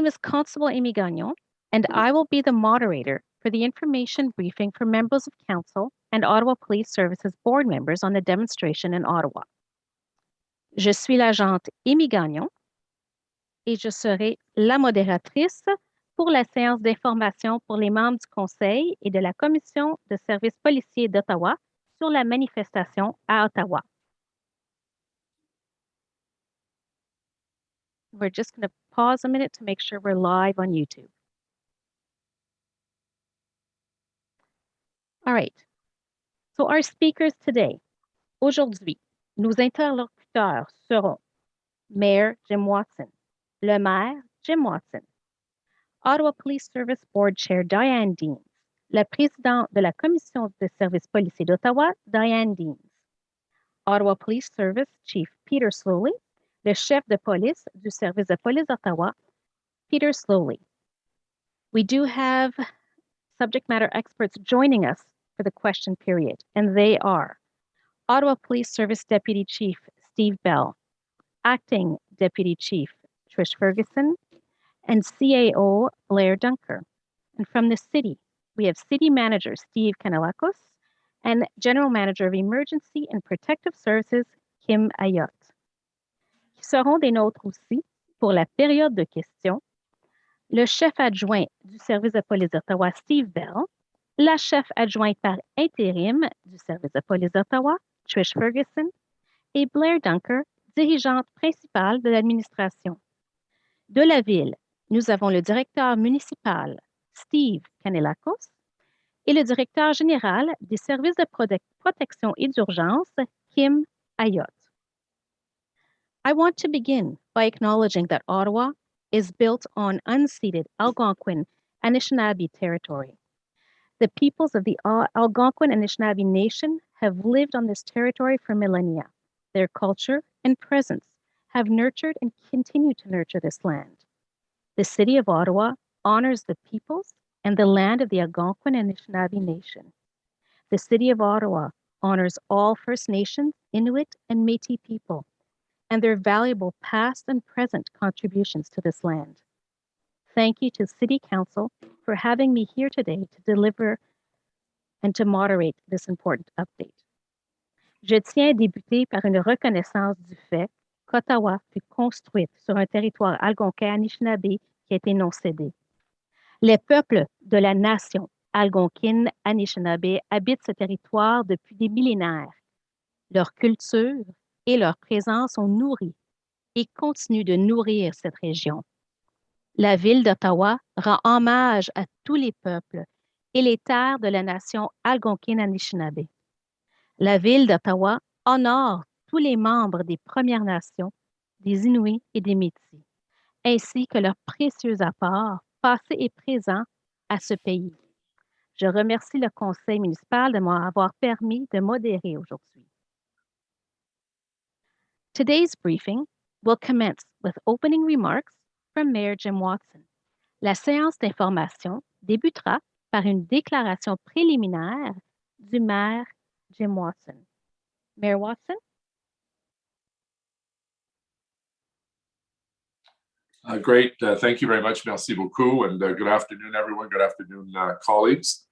name is Constable Amy Gagnon, and I will be the moderator for the information briefing for members of Council and Ottawa Police Services board members on the demonstration in Ottawa. Je suis l'agente Amy Gagnon et je serai la modératrice pour la séance d'information pour les membres du Conseil et de la Commission de services policiers d'Ottawa sur la manifestation à Ottawa. We're just going to pause a minute to make sure we're live on YouTube. All right. So our speakers today. Aujourd'hui, nos interlocuteurs seront Mayor Jim Watson, le maire Jim Watson, Ottawa Police Service Board Chair Diane Deans, la présidente de la Commission de services policiers d'Ottawa, Diane Deans, Ottawa Police Service Chief Peter Slowly, le chef de police du service de police d'Ottawa, Peter Slowly. We do have subject matter experts joining us for the question period, and they are Ottawa Police Service Deputy Chief Steve Bell, Acting Deputy Chief Trish Ferguson, and CAO Blair Dunker. And from the city, we have City Manager Steve Kanelakos and General Manager of Emergency and Protective Services Kim Ayotte. Qui seront des nôtres aussi pour la période de questions, le chef adjoint du service de police d'Ottawa, Steve Bell, la chef adjointe par intérim du service de police d'Ottawa, Trish Ferguson, et Blair Dunker, dirigeante principale de l'administration. De la ville, nous avons le directeur municipal, Steve Kanelakos, et le directeur général des services de protection et d'urgence, Kim Ayotte. I want to begin by acknowledging that Ottawa is built on unceded Algonquin Anishinaabe territory. The peoples of the Algonquin Anishinaabe Nation have lived on this territory for millennia. Their culture and presence have nurtured and continue to nurture this land. The City of Ottawa honors the peoples and the land of the Algonquin Anishinaabe Nation. The City of Ottawa honors all First Nations, Inuit, and Métis people, and their valuable past and present contributions to this land. Thank you to City Council for having me here today to deliver and to moderate this important update. Je tiens à débuter par une reconnaissance du fait qu'Ottawa fut construite sur un territoire algonquin Anishinaabe qui a été non cédé. Les peuples de la nation algonquine Anishinaabe habitent ce territoire depuis des millénaires. Leur culture et leur présence ont nourri et continuent de nourrir cette région. La ville d'Ottawa rend hommage à tous les peuples et les terres de la nation algonquine Anishinaabe. La ville d'Ottawa honore tous les membres des Premières Nations, des Inuits et des Métis, ainsi que leur précieux apport passé et présent à ce pays. Je remercie le Conseil municipal de m'avoir permis de modérer aujourd'hui. Today's briefing will commence with opening remarks from Mayor Jim Watson. La séance d'information débutera par une déclaration préliminaire du maire Jim Watson. Mayor Watson? Great. Thank you very much. Merci beaucoup. And good afternoon, everyone. Good afternoon, colleagues.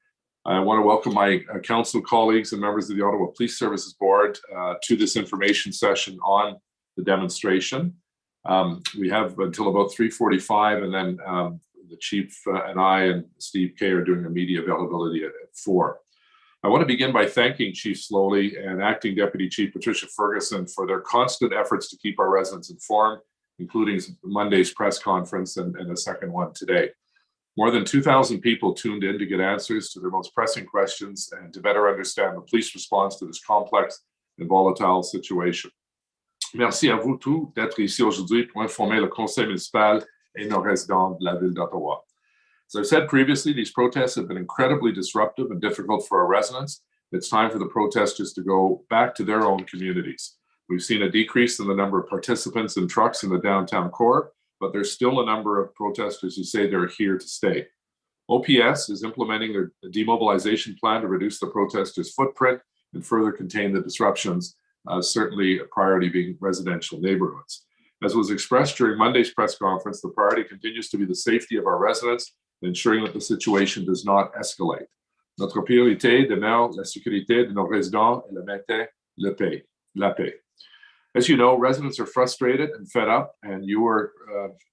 I want to welcome my council colleagues and members of the Ottawa Police Services Board to this information session on the demonstration. We have until about 3:45, and then the Chief and I and Steve Kay are doing a media availability at 4. I want to begin by thanking Chief Slowly and Acting Deputy Chief Patricia Ferguson for their constant efforts to keep our residents informed, including Monday's press conference and a second one today. More than 2,000 people tuned in to get answers to their most pressing questions and to better understand the police response to this complex and volatile situation. Merci à vous tous d'être ici aujourd'hui pour informer le Conseil municipal et nos résidents de la ville d'Ottawa. As I've said previously, these protests have been incredibly disruptive and difficult for our residents. It's time for the protesters to go back to their own communities. We've seen a decrease in the number of participants and trucks in the downtown core, but there's still a number of protesters who say they're here to stay. OPS is implementing their demobilization plan to reduce the protesters' footprint and further contain the disruptions, certainly a priority being residential neighborhoods. As was expressed during Monday's press conference, the priority continues to be the safety of our residents and ensuring that the situation does not escalate. Notre priorité demeure la sécurité de nos résidents et le maintien de la paix. As you know, residents are frustrated and fed up, and you are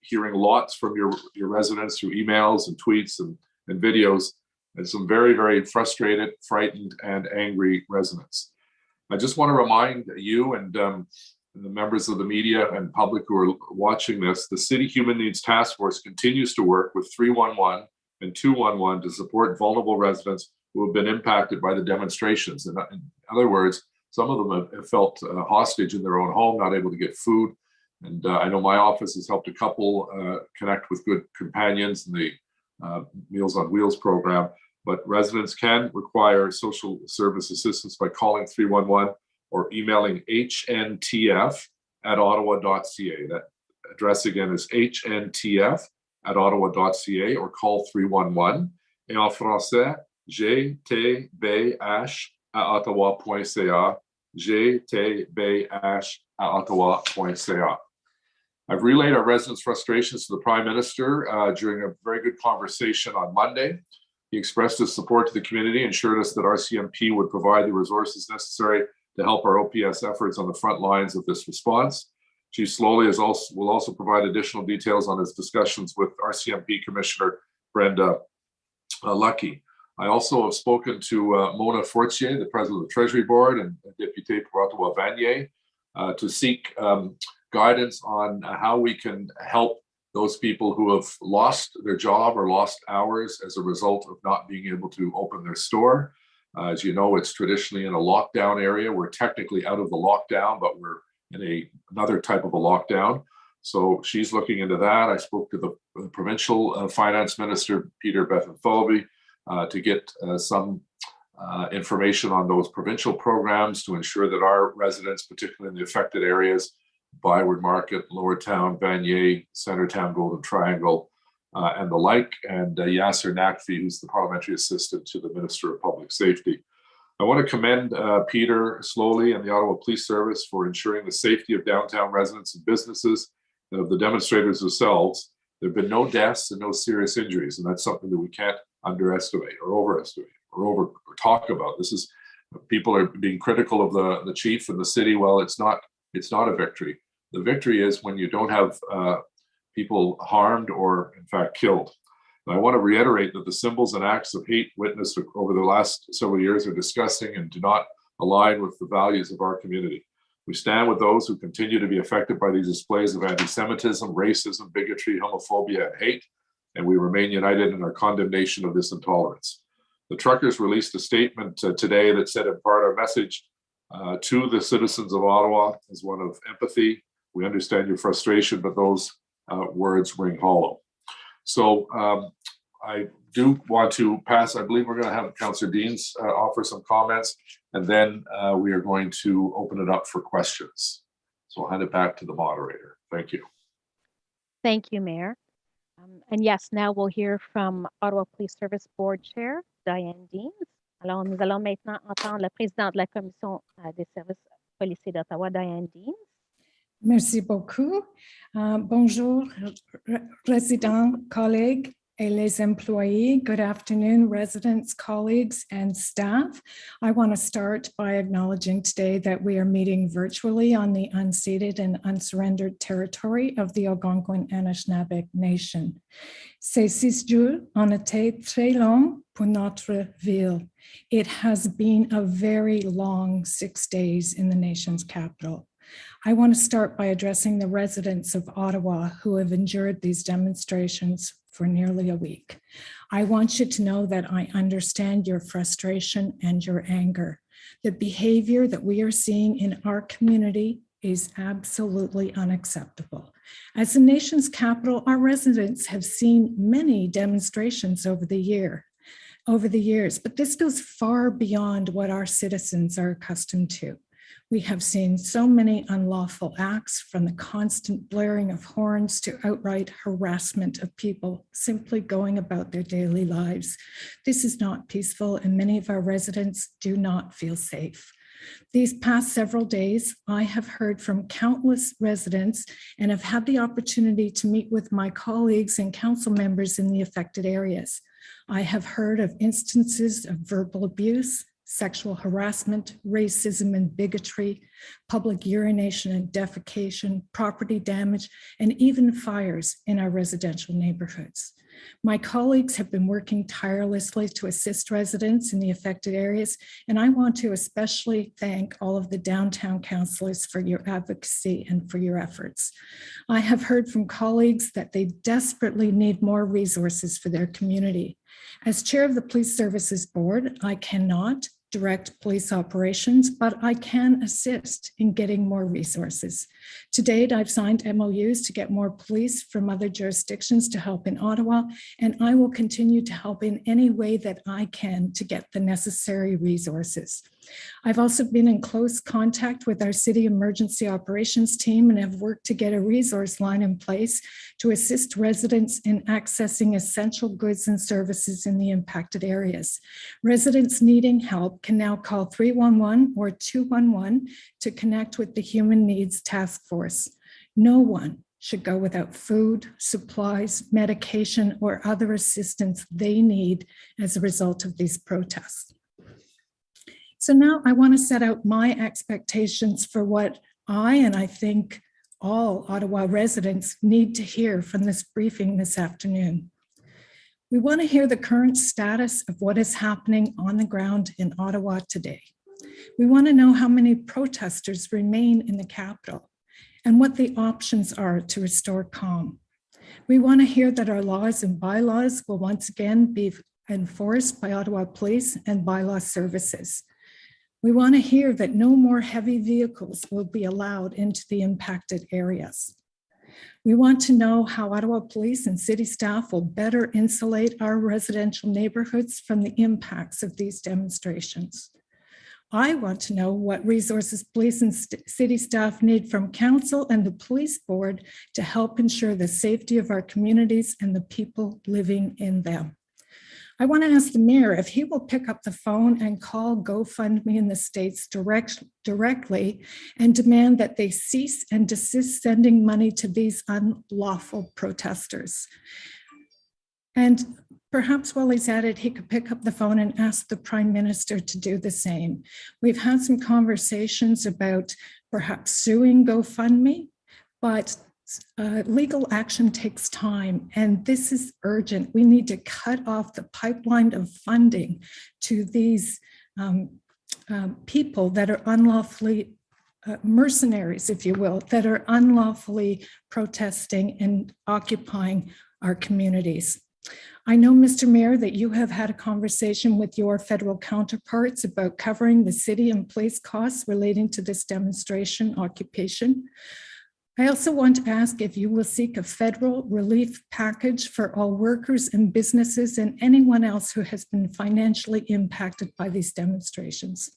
hearing lots from your residents through emails and tweets and videos, and some very, very frustrated, frightened, and angry residents. I just want to remind you and the members of the media and public who are watching this, the City Human Needs Task Force continues to work with 311 and 211 to support vulnerable residents who have been impacted by the demonstrations. In other words, some of them have felt hostage in their own home, not able to get food. And I know my office has helped a couple connect with good companions in the Meals on Wheels program. But residents can require social service assistance by calling 311 or emailing hntf@ottawa.ca. That address again is hntf@ottawa.ca, or call 311. Et en français, gtbh@ottawa.ca, gtbh@ottawa.ca. I've relayed our residents' frustrations to the Prime Minister during a very good conversation on Monday. He expressed his support to the community and assured us that RCMP would provide the resources necessary to help our OPS efforts on the front lines of this response. Chief Slowly will also provide additional details on his discussions with RCMP Commissioner Brenda Lucky. I also have spoken to Mona Fortier, the President of the Treasury Board, and Député pour Ottawa-Vanier to seek guidance on how we can help those people who have lost their job or lost hours as a result of not being able to open their store. As you know, it's traditionally in a lockdown area. We're technically out of the lockdown, but we're in another type of a lockdown. So she's looking into that. I spoke to the provincial finance minister, Peter Bethentholoby, to get some information on those provincial programs to ensure that our residents, particularly in the affected areas, Byward Market, Lower Town, Vanier, Centertown, Golden Triangle, and the like, and Yasser Naqvi, who's the parliamentary assistant to the Minister of Public Safety. I want to commend Peter Slowly and the Ottawa Police Service for ensuring the safety of downtown residents and businesses and of the demonstrators themselves. There have been no deaths and no serious injuries, and that's something that we can't underestimate or overestimate or talk about. This is, people are being critical of the chief and the city. Well, it's not a victory. The victory is when you don't have people harmed or in fact killed. And I want to reiterate that the symbols and acts of hate witnessed over the last several years are disgusting and do not align with the values of our community. We stand with those who continue to be affected by these displays of anti-Semitism, racism, bigotry, homophobia, and hate, and we remain united in our condemnation of this intolerance. The truckers released a statement today that said in part, our message to the citizens of Ottawa is one of empathy. We understand your frustration, but those words ring hollow. So I do want to pass, I believe we're going to have Councillor Deans offer some comments, and then we are going to open it up for questions. So I'll hand it back to the moderator. Thank you. Thank you, Mayor. And yes, now we'll hear from Ottawa Police Service Board Chair, Diane Deans. Alors, nous allons maintenant entendre la présidente de la Commission des services policiers d'Ottawa, Diane Deans. Merci beaucoup. Bonjour, residents, collègues, et les employés. Good afternoon, residents, colleagues, and staff. I want to start by acknowledging today that we are meeting virtually on the unceded and unsurrendered territory of the Algonquin Anishinaabe Nation. Ces 6 jours ont été très longs pour notre ville. It has been a very long 6 days in the nation's capital. I want to start by addressing the residents of Ottawa who have endured these demonstrations for nearly a week. I want you to know that I understand your frustration and your anger. The behavior that we are seeing in our community is absolutely unacceptable. As the nation's capital, our residents have seen many demonstrations over the years, but this goes far beyond what our citizens are accustomed to. We have seen so many unlawful acts, from the constant blaring of horns to outright harassment of people simply going about their daily lives. This is not peaceful, and many of our residents do not feel safe. These past several days, I have heard from countless residents and have had the opportunity to meet with my colleagues and council members in the affected areas. I have heard of instances of verbal abuse, sexual harassment, racism and bigotry, public urination and defecation, property damage, and even fires in our residential neighborhoods. My colleagues have been working tirelessly to assist residents in the affected areas, and I want to especially thank all of the downtown councillors for your advocacy and for your efforts. I have heard from colleagues that they desperately need more resources for their community. As chair of the Police Services Board, I cannot direct police operations, but I can assist in getting more resources. To date, I've signed MOUs to get more police from other jurisdictions to help in Ottawa, and I will continue to help in any way that I can to get the necessary resources. I've also been in close contact with our city emergency operations team and have worked to get a resource line in place to assist residents in accessing essential goods and services in the impacted areas. Residents needing help can now call 311 or 211 to connect with the Human Needs Task Force. No one should go without food, supplies, medication, or other assistance they need as a result of these protests. So now I want to set out my expectations for what and I think all Ottawa residents need to hear from this briefing this afternoon. We want to hear the current status of what is happening on the ground in Ottawa today. We want to know how many protesters remain in the capital and what the options are to restore calm. We want to hear that our laws and bylaws will once again be enforced by Ottawa Police and bylaw services. We want to hear that no more heavy vehicles will be allowed into the impacted areas. We want to know how Ottawa Police and city staff will better insulate our residential neighborhoods from the impacts of these demonstrations. I want to know what resources police and city staff need from council and the police board to help ensure the safety of our communities and the people living in them. I want to ask the mayor if he will pick up the phone and call GoFundMe in the States directly and demand that they cease and desist sending money to these unlawful protesters. And perhaps while he's at it, he could pick up the phone and ask the Prime Minister to do the same. We've had some conversations about perhaps suing GoFundMe, but legal action takes time, and this is urgent. We need to cut off the pipeline of funding to these people that are unlawfully mercenaries, if you will, that are unlawfully protesting and occupying our communities. I know, Mr. Mayor, that you have had a conversation with your federal counterparts about covering the city and police costs relating to this demonstration occupation. I also want to ask if you will seek a federal relief package for all workers and businesses and anyone else who has been financially impacted by these demonstrations.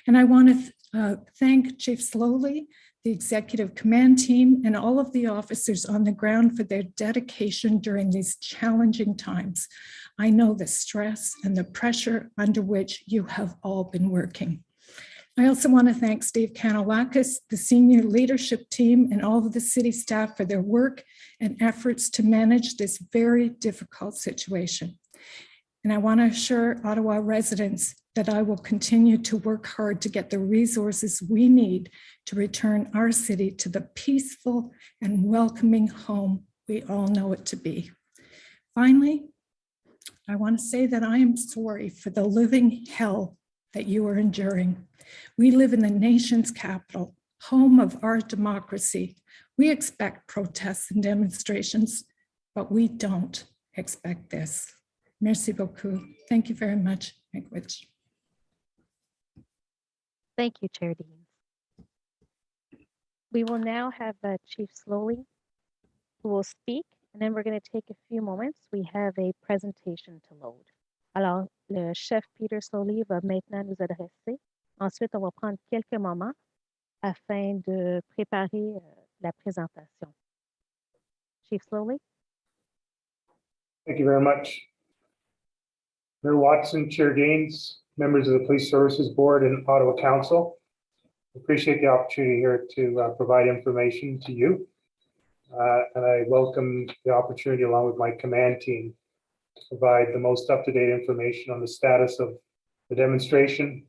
And I want to thank Chief Slowly, the executive command team, and all of the officers on the ground for their dedication during these challenging times. I know the stress and the pressure under which you have all been working. I also want to thank Steve Kanawakis, the senior leadership team, and all of the city staff for their work and efforts to manage this very difficult situation. And I want to assure Ottawa residents that I will continue to work hard to get the resources we need to return our city to the peaceful and welcoming home we all know it to be. Finally, I want to say that I am sorry for the living hell that you are enduring. We live in the nation's capital, home of our democracy. We expect protests and demonstrations, but we don't expect this. Merci beaucoup. Thank you very much, Miigwech. Thank you, Chair Dean. We will now have Chief Slowly who will speak, and then we're going to take a few moments. We have a presentation to load. Alors, le chef Peter Slowly va maintenant nous adresser. Ensuite, on va prendre quelques moments afin de préparer la présentation. Chief Slowly. Thank you very much. Mayor Watson, Chair Gaines, members of the Police Services Board and Ottawa Council. Appreciate the opportunity here to provide information to you. And I welcome the opportunity along with my command team to provide the most up-to-date information on the status of the demonstration,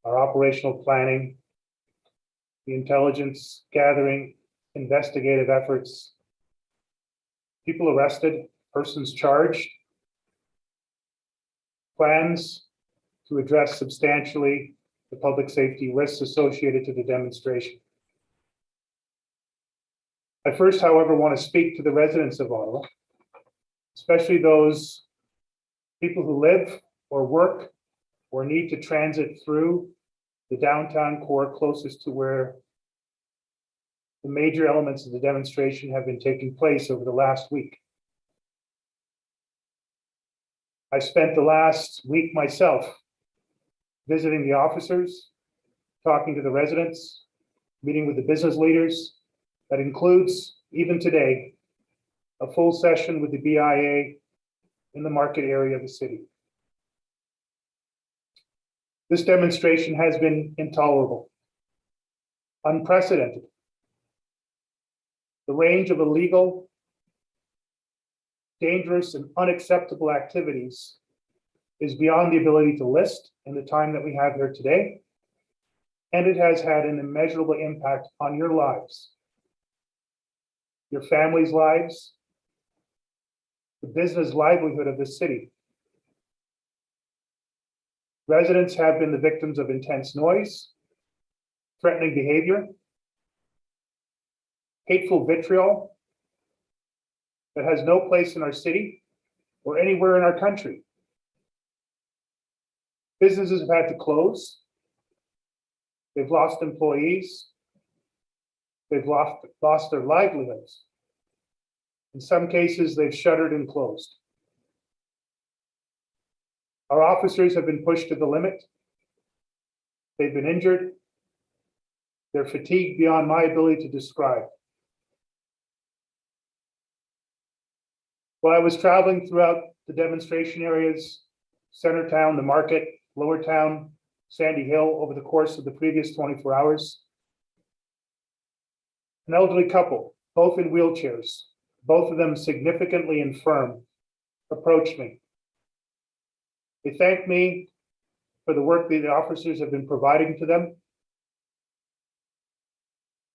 our operational planning, the intelligence gathering, investigative efforts, people arrested, persons charged, plans to address substantially the public safety risks associated to the demonstration. I first, however, want to speak to the residents of Ottawa, especially those people who live or work or need to transit through the downtown core closest to where the major elements of the demonstration have been taking place over the last week. I spent the last week myself visiting the officers, talking to the residents, meeting with the business leaders. That includes, even today, a full session with the BIA in the market area of the city. This demonstration has been intolerable, unprecedented. The range of illegal, dangerous, and unacceptable activities is beyond the ability to list in the time that we have here today, and it has had an immeasurable impact on your lives, your families' lives, the business livelihood of the city. Residents have been the victims of intense noise, threatening behavior, hateful vitriol that has no place in our city or anywhere in our country. Businesses have had to close. They've lost employees. They've lost their livelihoods. In some cases, they've shuttered and closed. Our officers have been pushed to the limit. They've been injured. They're fatigued beyond my ability to describe. While I was traveling throughout the demonstration areas, Centertown, the market, Lower Town, Sandy Hill, over the course of the previous 24 hours, an elderly couple, both in wheelchairs, both of them significantly infirm, approached me. They thanked me for the work that the officers have been providing to them.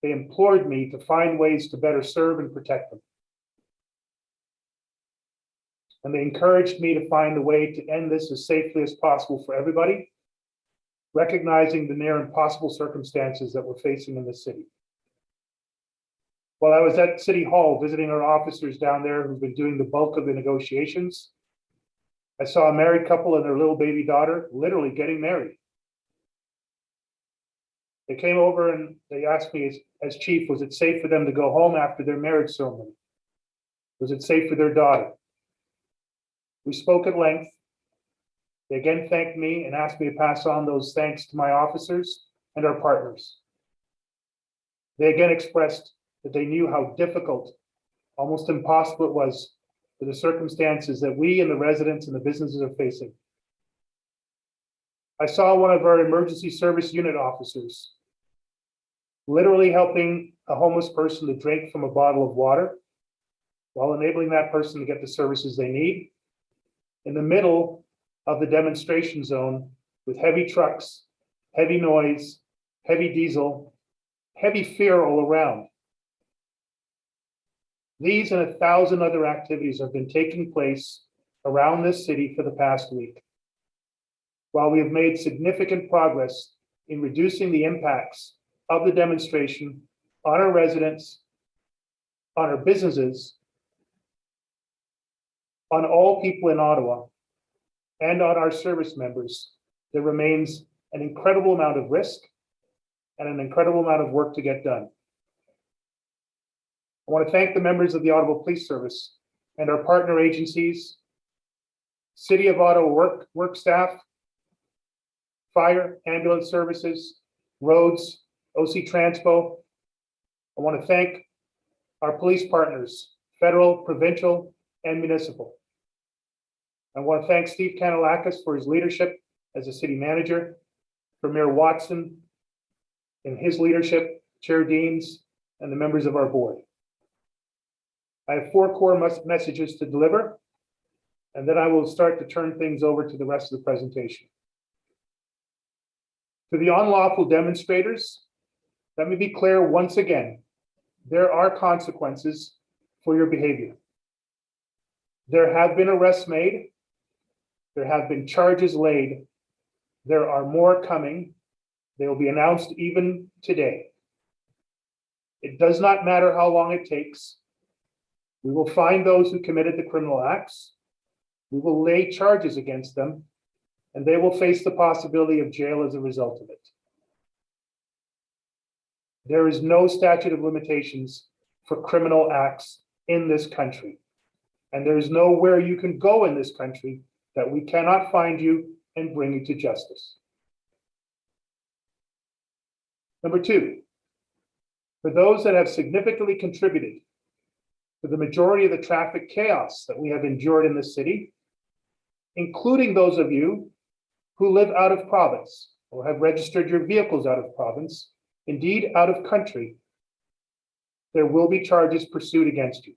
They implored me to find ways to better serve and protect them. And they encouraged me to find a way to end this as safely as possible for everybody, recognizing the near impossible circumstances that we're facing in the city. While I was at City Hall visiting our officers down there who've been doing the bulk of the negotiations, I saw a married couple and their little baby daughter literally getting married. They came over and they asked me as chief, was it safe for them to go home after their marriage ceremony? Was it safe for their daughter? We spoke at length. They again thanked me and asked me to pass on those thanks to my officers and our partners. They again expressed that they knew how difficult, almost impossible it was for the circumstances that we and the residents and the businesses are facing. I saw one of our emergency service unit officers literally helping a homeless person to drink from a bottle of water while enabling that person to get the services they need in the middle of the demonstration zone with heavy trucks, heavy noise, heavy diesel, heavy fear all around. These and 1,000 other activities have been taking place around this city for the past week. While we have made significant progress in reducing the impacts of the demonstration on our residents, on our businesses, on all people in Ottawa, and on our service members, there remains an incredible amount of risk and an incredible amount of work to get done. I want to thank the members of the Ottawa Police Service and our partner agencies, City of Ottawa work staff, fire, ambulance services, roads, OC Transpo. I want to thank our police partners, federal, provincial, and municipal. I want to thank Steve Kanalakis for his leadership as a city manager, Premier Watson, in his leadership, Chair Deans, and the members of our board. I have 4 core messages to deliver, and then I will start to turn things over to the rest of the presentation. To the unlawful demonstrators, let me be clear once again, there are consequences for your behavior. There have been arrests made. There have been charges laid. There are more coming. They will be announced even today. It does not matter how long it takes. We will find those who committed the criminal acts. We will lay charges against them, and they will face the possibility of jail as a result of it. There is no statute of limitations for criminal acts in this country. And there is nowhere you can go in this country that we cannot find you and bring you to justice. Number 2, for those that have significantly contributed to the majority of the traffic chaos that we have endured in this city, including those of you who live out of province or have registered your vehicles out of province, indeed out of country, there will be charges pursued against you,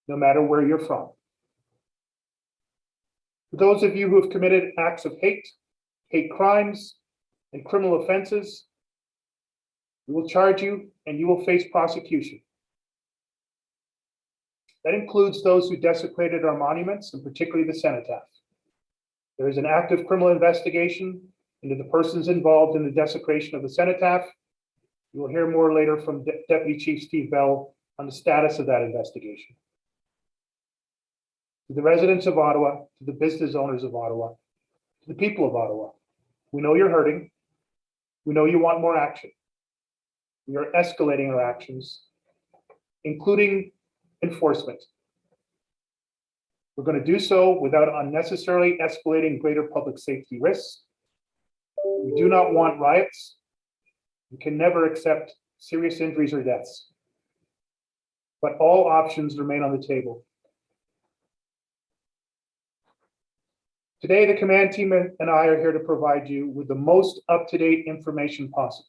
no matter where you're from. For those of you who have committed acts of hate crimes, and criminal offenses, we will charge you and you will face prosecution. That includes those who desecrated our monuments, and particularly the cenotaph. There is an active criminal investigation into the persons involved in the desecration of the cenotaph. You will hear more later from Deputy Chief Steve Bell on the status of that investigation. To the residents of Ottawa, to the business owners of Ottawa, to the people of Ottawa, we know you're hurting. We know you want more action. We are escalating our actions, including enforcement. We're going to do so without unnecessarily escalating greater public safety risks. We do not want riots. We can never accept serious injuries or deaths. But all options remain on the table. Today, the command team and I are here to provide you with the most up-to-date information possible.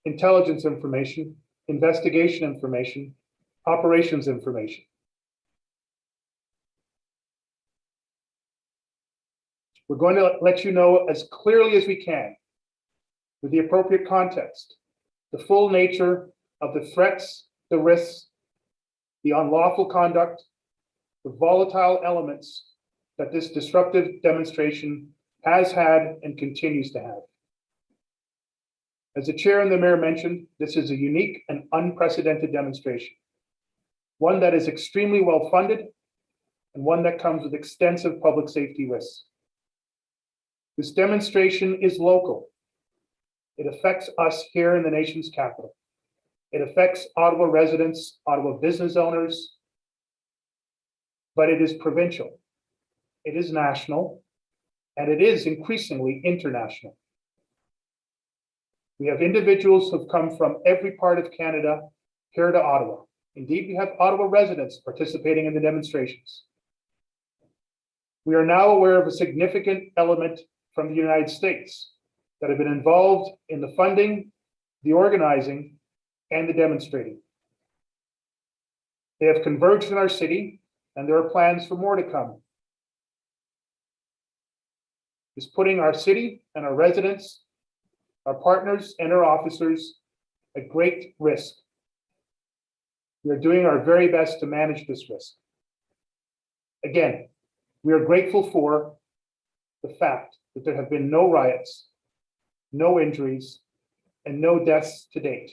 Intelligence information, investigation information, operations information. We're going to let you know as clearly as we can, with the appropriate context, the full nature of the threats, the risks, the unlawful conduct, the volatile elements that this disruptive demonstration has had and continues to have. As the chair and the mayor mentioned, this is a unique and unprecedented demonstration, one that is extremely well funded and one that comes with extensive public safety risks. This demonstration is local. It affects us here in the nation's capital. It affects Ottawa residents, Ottawa business owners, but it is provincial. It is national, and it is increasingly international. We have individuals who've come from every part of Canada here to Ottawa. Indeed, we have Ottawa residents participating in the demonstrations. We are now aware of a significant element from the United States that have been involved in the funding, the organizing, and the demonstrating. They have converged in our city, and there are plans for more to come. It's putting our city and our residents, our partners, and our officers at great risk. We are doing our very best to manage this risk. Again, we are grateful for the fact that there have been no riots, no injuries, and no deaths to date.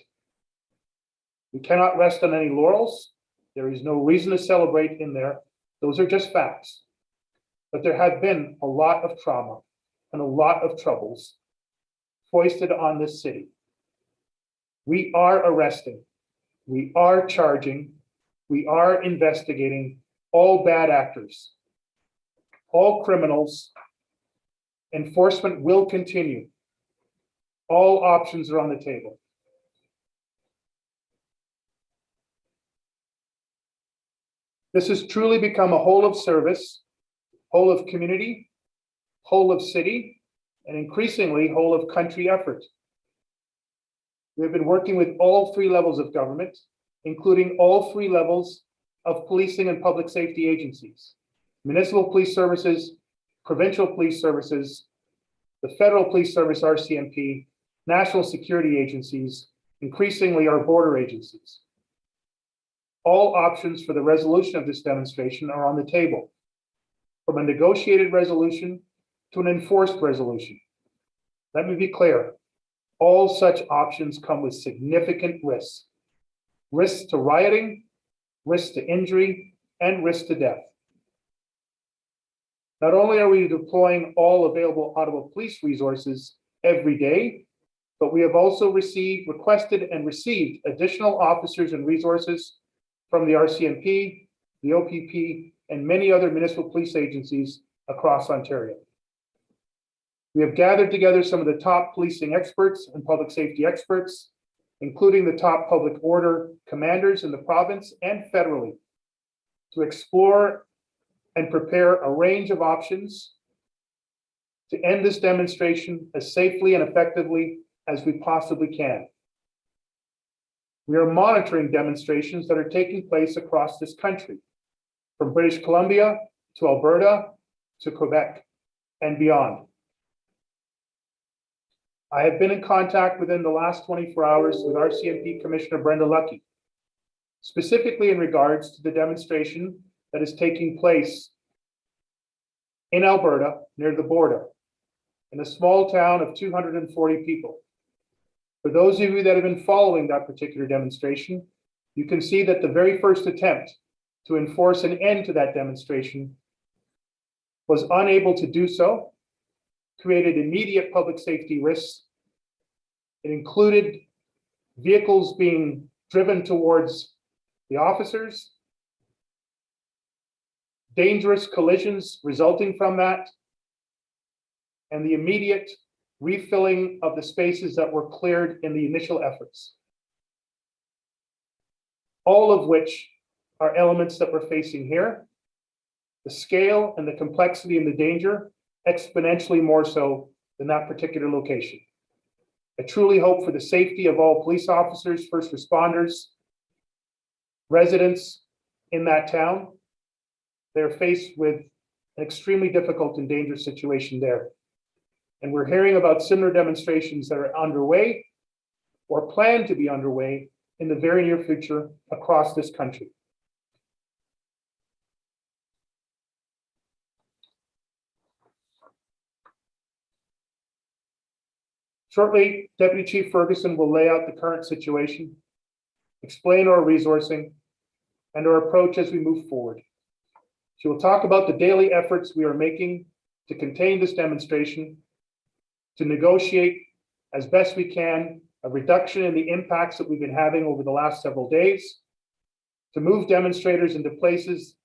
We cannot rest on any laurels. There is no reason to celebrate in there. Those are just facts. But there have been a lot of trauma and a lot of troubles foisted on this city. We are arresting, we are charging, we are investigating all bad actors, all criminals. Enforcement will continue. All options are on the table. This has truly become a whole of service, whole of community, whole of city, and increasingly whole of country effort. We have been working with all three levels of government, including all three levels of policing and public safety agencies, municipal police services, provincial police services, the Federal Police Service, RCMP, national security agencies, increasingly our border agencies. All options for the resolution of this demonstration are on the table, from a negotiated resolution to an enforced resolution. Let me be clear, all such options come with significant risks. Risks to rioting, risks to injury, and risks to death. Not only are we deploying all available Ottawa police resources every day, but we have also requested and received additional officers and resources from the RCMP, the OPP, and many other municipal police agencies across Ontario. We have gathered together some of the top policing experts and public safety experts, including the top public order commanders in the province and federally, to explore and prepare a range of options to end this demonstration as safely and effectively as we possibly can. We are monitoring demonstrations that are taking place across this country, from British Columbia to Alberta to Quebec and beyond. I have been in contact within the last 24 hours with RCMP Commissioner Brenda Lucki, specifically in regards to the demonstration that is taking place in Alberta near the border, in a small town of 240 people. For those of you that have been following that particular demonstration, you can see that the very first attempt to enforce an end to that demonstration was unable to do so, created immediate public safety risks. It included vehicles being driven towards the officers, dangerous collisions resulting from that, and the immediate refilling of the spaces that were cleared in the initial efforts. All of which are elements that we're facing here. The scale and the complexity and the danger exponentially more so than that particular location. I truly hope for the safety of all police officers, first responders, residents in that town. They're faced with an extremely difficult and dangerous situation there. And we're hearing about similar demonstrations that are underway or planned to be underway in the very near future across this country. Shortly, Deputy Chief Ferguson will lay out the current situation, explain our resourcing, and our approach as we move forward. She will talk about the daily efforts we are making to contain this demonstration, to negotiate as best we can a reduction in the impacts that we've been having over the last several days, to move demonstrators into places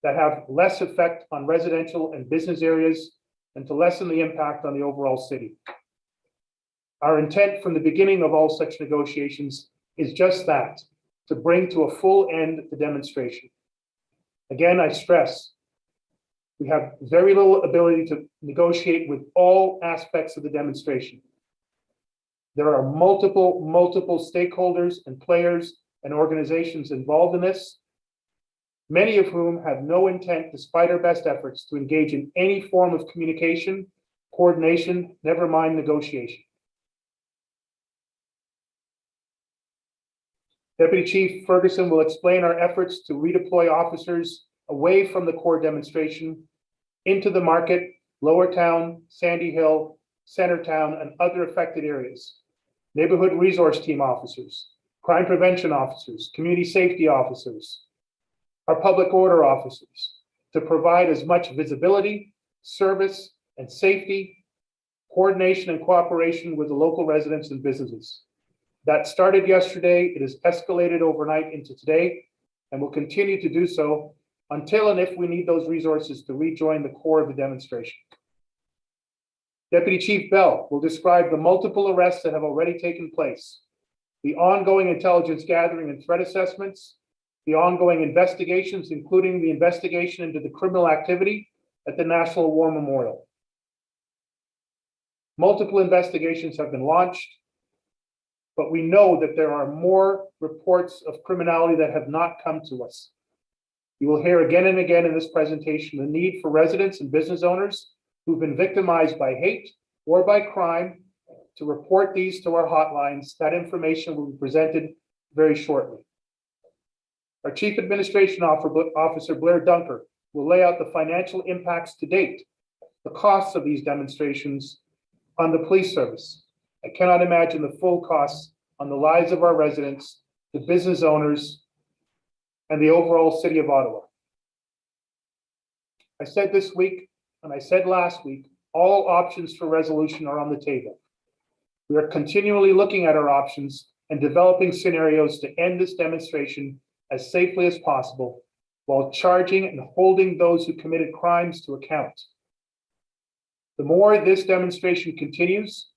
that have less effect on residential and business areas, and to lessen the impact on the overall city. Our intent from the beginning of all such negotiations is just that, to bring to a full end the demonstration. Again, I stress, we have very little ability to negotiate with all aspects of the demonstration. There are multiple stakeholders and players and organizations involved in this, many of whom have no intent, despite our best efforts, to engage in any form of communication, coordination, never mind negotiation. Deputy Chief Ferguson will explain our efforts to redeploy officers away from the core demonstration into the market, Lower Town, Sandy Hill, Centertown, and other affected areas. Neighborhood resource team officers, crime prevention officers, community safety officers, our public order officers, to provide as much visibility, service, and safety, coordination, and cooperation with the local residents and businesses. That started yesterday, it has escalated overnight into today, and will continue to do so until and if we need those resources to rejoin the core of the demonstration. Deputy Chief Bell will describe the multiple arrests that have already taken place, the ongoing intelligence gathering and threat assessments, the ongoing investigations, including the investigation into the criminal activity at the National War Memorial. Multiple investigations have been launched. but we know that there are more reports of criminality that have not come to us. You will hear again and again in this presentation the need for residents and business owners who've been victimized by hate or by crime to report these to our hotlines. That information will be presented very shortly. Our Chief Administration Officer, Blair Dunker, will lay out the financial impacts to date, the costs of these demonstrations on the police service. I cannot imagine the full costs on the lives of our residents, the business owners, and the overall city of Ottawa. I said this week, and I said last week, all options for resolution are on the table. We are continually looking at our options and developing scenarios to end this demonstration as safely as possible, while charging and holding those who committed crimes to account. The more this demonstration continues,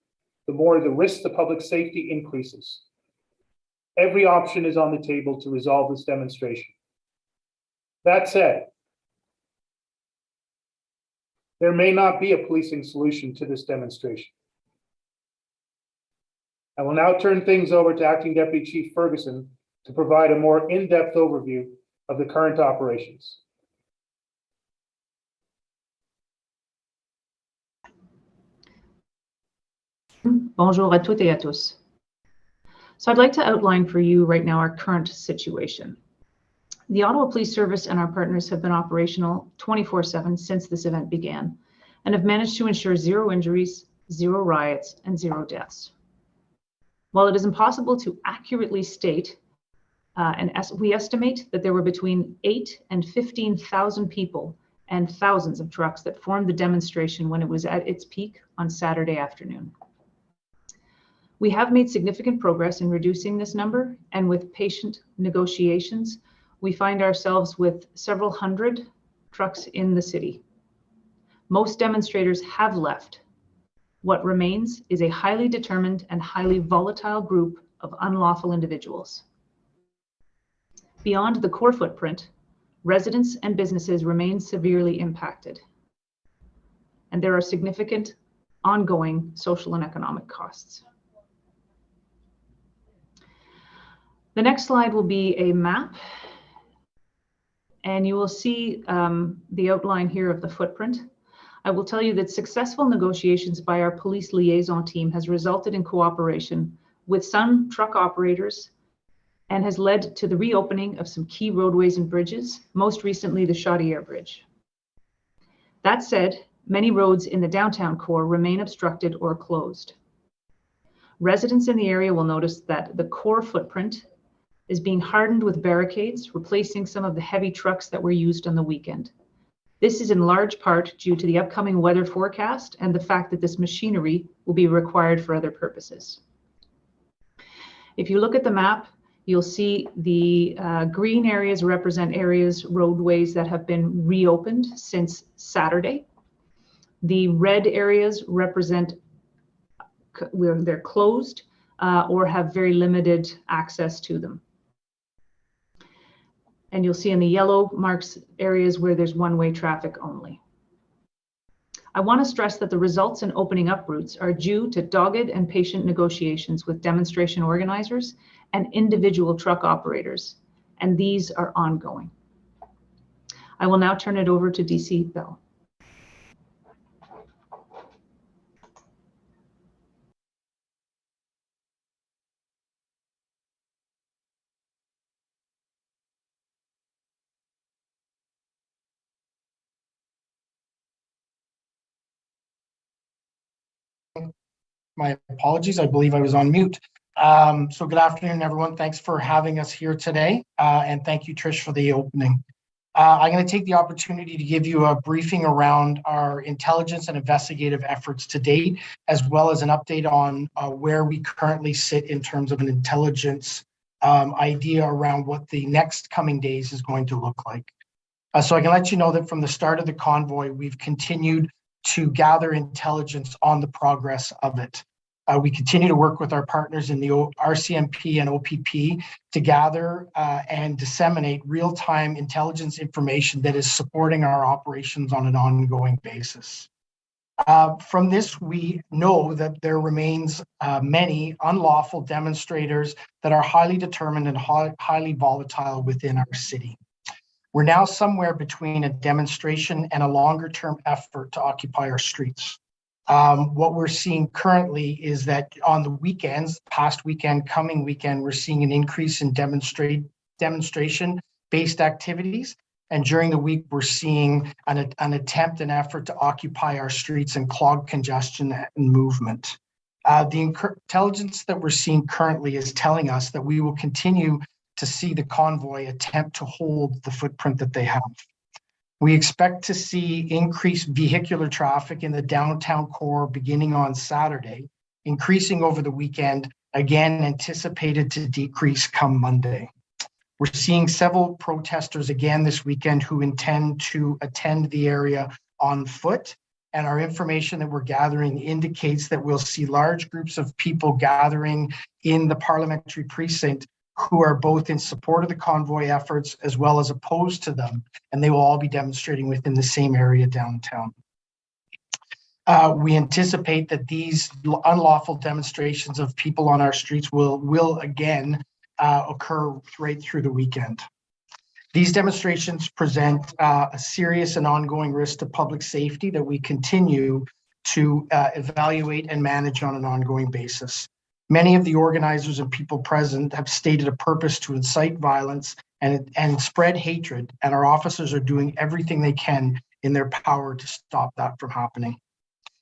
the more the risk to public safety increases. Every option is on the table to resolve this demonstration. That said, there may not be a policing solution to this demonstration. I will now turn things over to Acting Deputy Chief Ferguson to provide a more in-depth overview of the current operations. Bonjour à toutes et à tous. So I'd like to outline for you right now our current situation. The Ottawa Police Service and our partners have been operational 24/7 since this event began and have managed to ensure 0 injuries, 0 riots, and 0 deaths. While it is impossible to accurately state, we estimate that there were between 8,000 and 15,000 people and thousands of trucks that formed the demonstration when it was at its peak on Saturday afternoon. We have made significant progress in reducing this number, and with patient negotiations, we find ourselves with several hundred trucks in the city. Most demonstrators have left. What remains is a highly determined and highly volatile group of unlawful individuals. Beyond the core footprint, residents and businesses remain severely impacted, and there are significant ongoing social and economic costs. The next slide will be a map, and you will see the outline here of the footprint. I will tell you that successful negotiations by our police liaison team has resulted in cooperation with some truck operators and has led to the reopening of some key roadways and bridges, most recently the Chaudière Bridge. That said, many roads in the downtown core remain obstructed or closed. Residents in the area will notice that the core footprint is being hardened with barricades, replacing some of the heavy trucks that were used on the weekend. This is in large part due to the upcoming weather forecast and the fact that this machinery will be required for other purposes. If you look at the map, you'll see the green areas represent areas, roadways that have been reopened since Saturday. The red areas represent where they're closed or have very limited access to them. And you'll see in the yellow marks areas where there's one-way traffic only. I want to stress that the results in opening up routes are due to dogged and patient negotiations with demonstration organizers and individual truck operators, and these are ongoing. I will now turn it over to DC Bell. My apologies, I believe I was on mute. So good afternoon, everyone. Thanks for having us here today. And thank you, Trish, for the opening. I'm going to take the opportunity to give you a briefing around our intelligence and investigative efforts to date, as well as an update on where we currently sit in terms of an intelligence idea around what the next coming days is going to look like. So I can let you know that from the start of the convoy, we've continued to gather intelligence on the progress of it. We continue to work with our partners in the RCMP and OPP to gather and disseminate real-time intelligence information that is supporting our operations on an ongoing basis. From this, we know that there remains many unlawful demonstrators that are highly determined and highly volatile within our city. We're now somewhere between a demonstration and a longer-term effort to occupy our streets. What we're seeing currently is that on the weekends, past weekend, coming weekend, we're seeing an increase in demonstration-based activities. And during the week, we're seeing an attempt and effort to occupy our streets and clog congestion and movement. The intelligence that we're seeing currently is telling us that we will continue to see the convoy attempt to hold the footprint that they have. We expect to see increased vehicular traffic in the downtown core beginning on Saturday, increasing over the weekend, again anticipated to decrease come Monday. We're seeing several protesters again this weekend who intend to attend the area on foot, and our information that we're gathering indicates that we'll see large groups of people gathering in the parliamentary precinct who are both in support of the convoy efforts as well as opposed to them, and they will all be demonstrating within the same area downtown. We anticipate that these unlawful demonstrations of people on our streets will again occur right through the weekend. These demonstrations present a serious and ongoing risk to public safety that we continue to evaluate and manage on an ongoing basis. Many of the organizers and people present have stated a purpose to incite violence and spread hatred, and our officers are doing everything they can in their power to stop that from happening.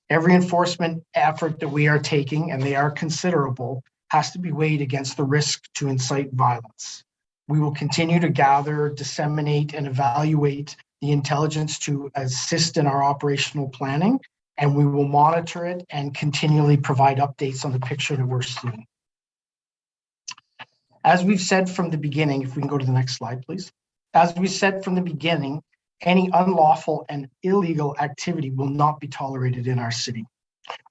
Every enforcement effort that we are taking, and they are considerable, has to be weighed against the risk to incite violence. We will continue to gather, disseminate, and evaluate the intelligence to assist in our operational planning, and we will monitor it and continually provide updates on the picture that we're seeing. As we've said from the beginning, if we can go to the next slide, please. As we said from the beginning, any unlawful and illegal activity will not be tolerated in our city.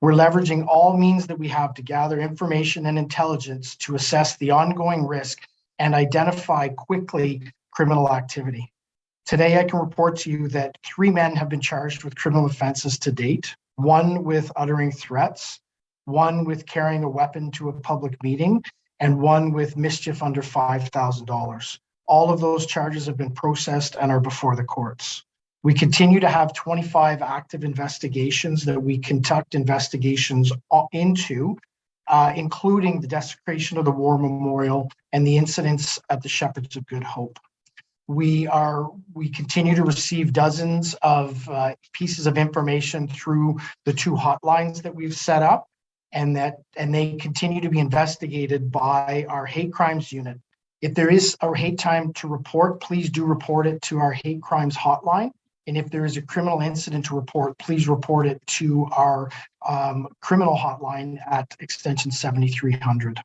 We're leveraging all means that we have to gather information and intelligence to assess the ongoing risk and identify quickly criminal activity. Today, I can report to you that 3 men have been charged with criminal offenses to date, 1 with uttering threats, 1 with carrying a weapon to a public meeting, and 1 with mischief under $5,000. All of those charges have been processed and are before the courts. We continue to have 25 active investigations that we conduct investigations into, including the desecration of the War Memorial and the incidents at the Shepherds of Good Hope. We continue to receive dozens of pieces of information through the 2 hotlines that we've set up, and they continue to be investigated by our hate crimes unit. If there is a hate crime to report, please do report it to our hate crimes hotline. And if there is a criminal incident to report, please report it to our criminal hotline at extension 7300.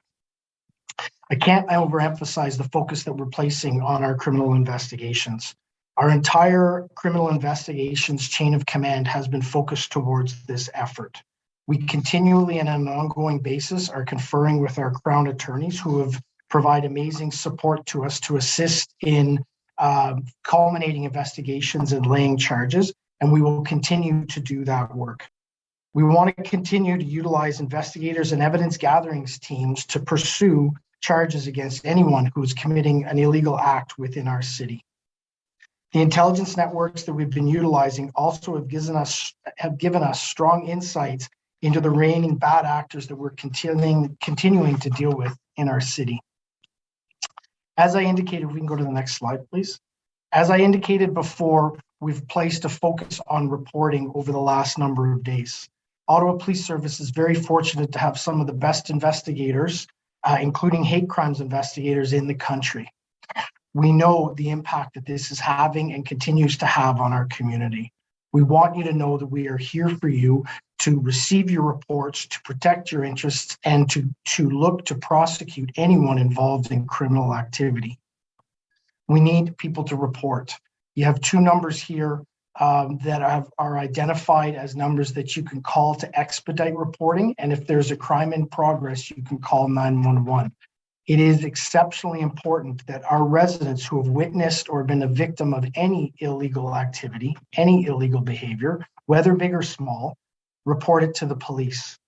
I can't overemphasize the focus that we're placing on our criminal investigations. Our entire criminal investigations chain of command has been focused towards this effort. We continually and on an ongoing basis are conferring with our Crown attorneys who have provided amazing support to us to assist in culminating investigations and laying charges, and we will continue to do that work. We want to continue to utilize investigators and evidence gatherings teams to pursue charges against anyone who is committing an illegal act within our city. The intelligence networks that we've been utilizing also have given us strong insights into the reigning bad actors that we're continuing to deal with in our city. As I indicated, we can go to the next slide, please. As I indicated before, we've placed a focus on reporting over the last number of days. Ottawa Police Service is very fortunate to have some of the best investigators, including hate crimes investigators in the country. We know the impact that this is having and continues to have on our community. We want you to know that we are here for you to receive your reports, to protect your interests, and to look to prosecute anyone involved in criminal activity. We need people to report. You have 2 numbers here that are identified as numbers that you can call to expedite reporting. And if there's a crime in progress, you can call 911. It is exceptionally important that our residents who have witnessed or been a victim of any illegal activity, any illegal behavior, whether big or small, report it to the police.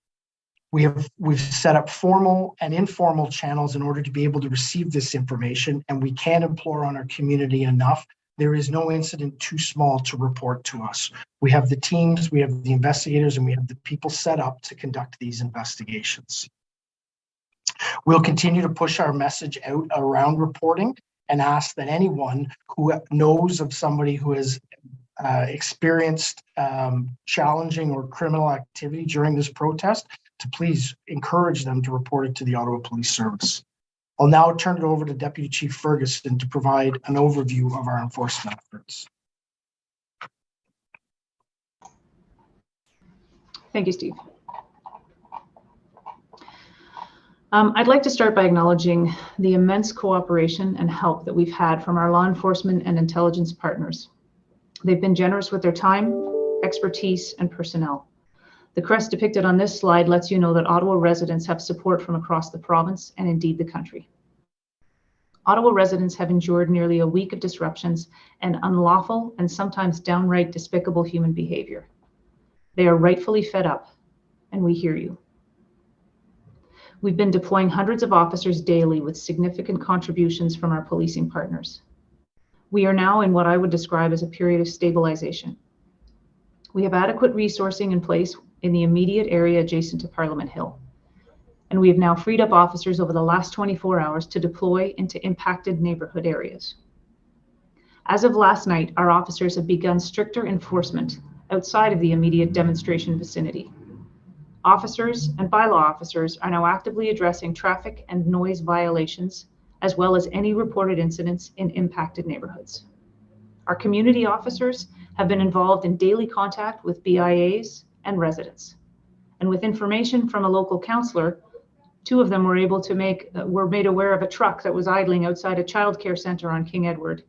We've set up formal and informal channels in order to be able to receive this information, and we can't implore on our community enough. There is no incident too small to report to us. We have the teams, we have the investigators, and we have the people set up to conduct these investigations. We'll continue to push our message out around reporting and ask that anyone who knows of somebody who has experienced challenging or criminal activity during this protest to please encourage them to report it to the Ottawa Police Service. I'll now turn it over to Deputy Chief Ferguson to provide an overview of our enforcement efforts. Thank you, Steve. I'd like to start by acknowledging the immense cooperation and help that we've had from our law enforcement and intelligence partners. They've been generous with their time, expertise, and personnel. The crest depicted on this slide lets you know that Ottawa residents have support from across the province and indeed the country. Ottawa residents have endured nearly a week of disruptions and unlawful and sometimes downright despicable human behavior. They are rightfully fed up, and we hear you. We've been deploying hundreds of officers daily with significant contributions from our policing partners. We are now in what I would describe as a period of stabilization. We have adequate resourcing in place in the immediate area adjacent to Parliament Hill. And we have now freed up officers over the last 24 hours to deploy into impacted neighborhood areas. As of last night, our officers have begun stricter enforcement outside of the immediate demonstration vicinity. Officers and bylaw officers are now actively addressing traffic and noise violations, as well as any reported incidents in impacted neighborhoods. Our community officers have been involved in daily contact with BIAs and residents. And with information from a local councillor, 2 of them were made aware of a truck that was idling outside a childcare center on King Edward,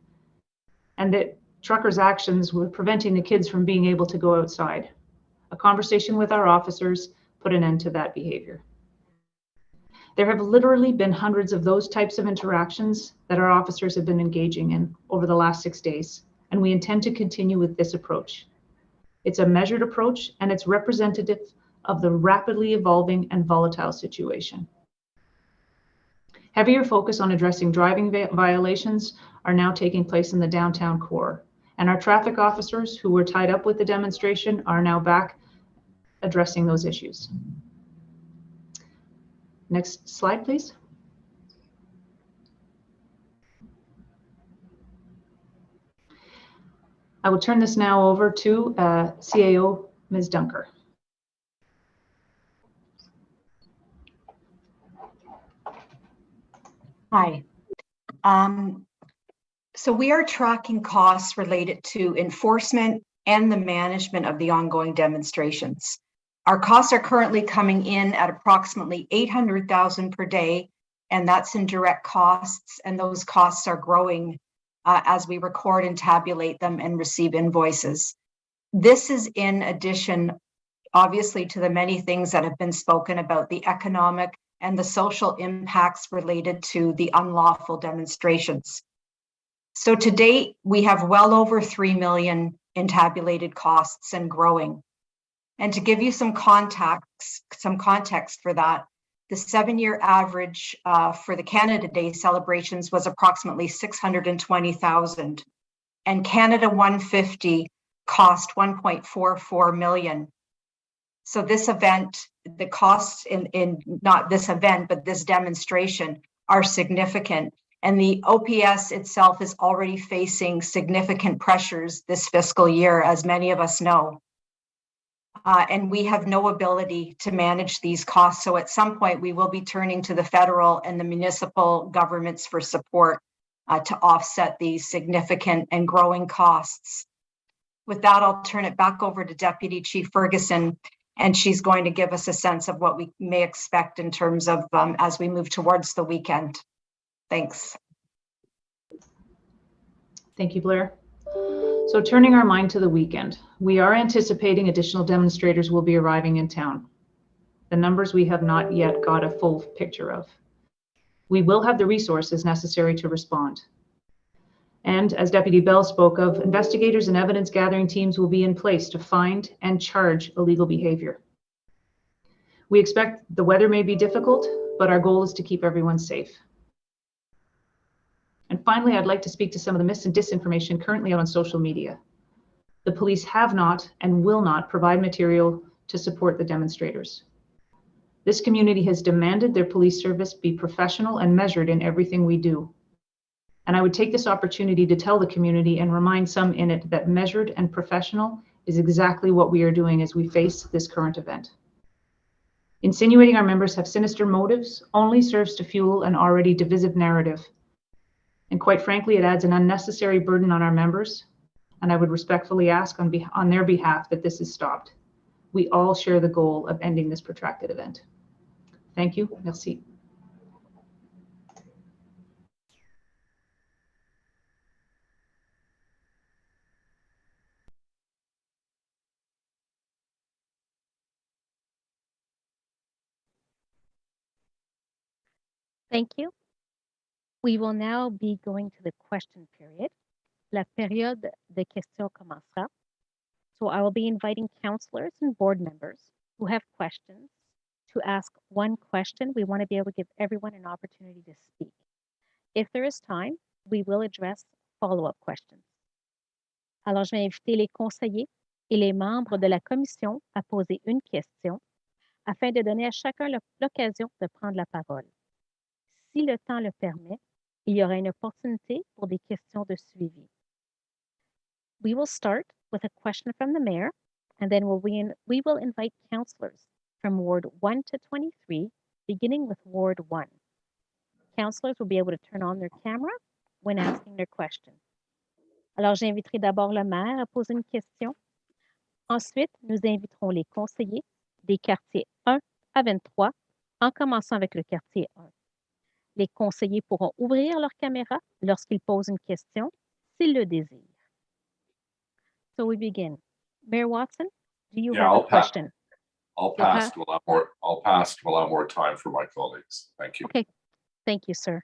and that truckers' actions were preventing the kids from being able to go outside. A conversation with our officers put an end to that behavior. There have literally been hundreds of those types of interactions that our officers have been engaging in over the last 6 days, and we intend to continue with this approach. It's a measured approach, and it's representative of the rapidly evolving and volatile situation. Heavier focus on addressing driving violations are now taking place in the downtown core, and our traffic officers who were tied up with the demonstration are now back addressing those issues. Next slide, please. I will turn this now over to CAO, Ms. Dunker. Hi. So we are tracking costs related to enforcement and the management of the ongoing demonstrations. Our costs are currently coming in at approximately $800,000 per day, and that's in direct costs, and those costs are growing as we record and tabulate them and receive invoices. This is in addition, obviously, to the many things that have been spoken about the economic and the social impacts related to the unlawful demonstrations. So to date, we have well over 3 million in tabulated costs and growing. And to give you some context for that, the 7-year average for the Canada Day celebrations was approximately 620,000, and Canada 150 cost 1.44 million. So this event, the costs in not this event, but this demonstration are significant. And the OPS itself is already facing significant pressures this fiscal year, as many of us know. And we have no ability to manage these costs. So at some point, we will be turning to the federal and the municipal governments for support to offset these significant and growing costs. With that, I'll turn it back over to Deputy Chief Ferguson, and she's going to give us a sense of what we may expect in terms of as we move towards the weekend. Thanks. Thank you, Blair. So turning our mind to the weekend, we are anticipating additional demonstrators will be arriving in town. The numbers we have not yet got a full picture of. We will have the resources necessary to respond. And as Deputy Bell spoke of, investigators and evidence gathering teams will be in place to find and charge illegal behavior. We expect the weather may be difficult, but our goal is to keep everyone safe. And finally, I'd like to speak to some of the mis and disinformation currently out on social media. The police have not and will not provide material to support the demonstrators. This community has demanded their police service be professional and measured in everything we do. And I would take this opportunity to tell the community and remind some in it that measured and professional is exactly what we are doing as we face this current event. Insinuating our members have sinister motives only serves to fuel an already divisive narrative. And quite frankly, it adds an unnecessary burden on our members. And I would respectfully ask on their behalf that this is stopped. We all share the goal of ending this protracted event. Thank you. Merci. Thank you. We will now be going to the question period. La période de questions commencera. So I will be inviting councillors and board members who have questions to ask one question. We want to be able to give everyone an opportunity to speak. If there is time, we will address follow-up questions. Alors, je vais inviter les conseillers et les membres de la commission à poser une question afin de donner à chacun l'occasion de prendre la parole. Si le temps le permet, il y aura une opportunité pour des questions de suivi. We will start with a question from the mayor, and then we will invite councillors from Ward 1 to 23, beginning with Ward 1. Councillors will be able to turn on their camera when asking their question. Alors, j'inviterai d'abord le maire à poser une question. Ensuite, nous inviterons les conseillers des quartiers 1 à 23, en commençant avec le quartier 1. Les conseillers pourront ouvrir leur caméra lorsqu'ils posent une question, s'ils le désirent. So we begin. Mayor Watson, do you have a question? I'll pass to allow more time for my colleagues. Thank you. Okay, thank you, sir.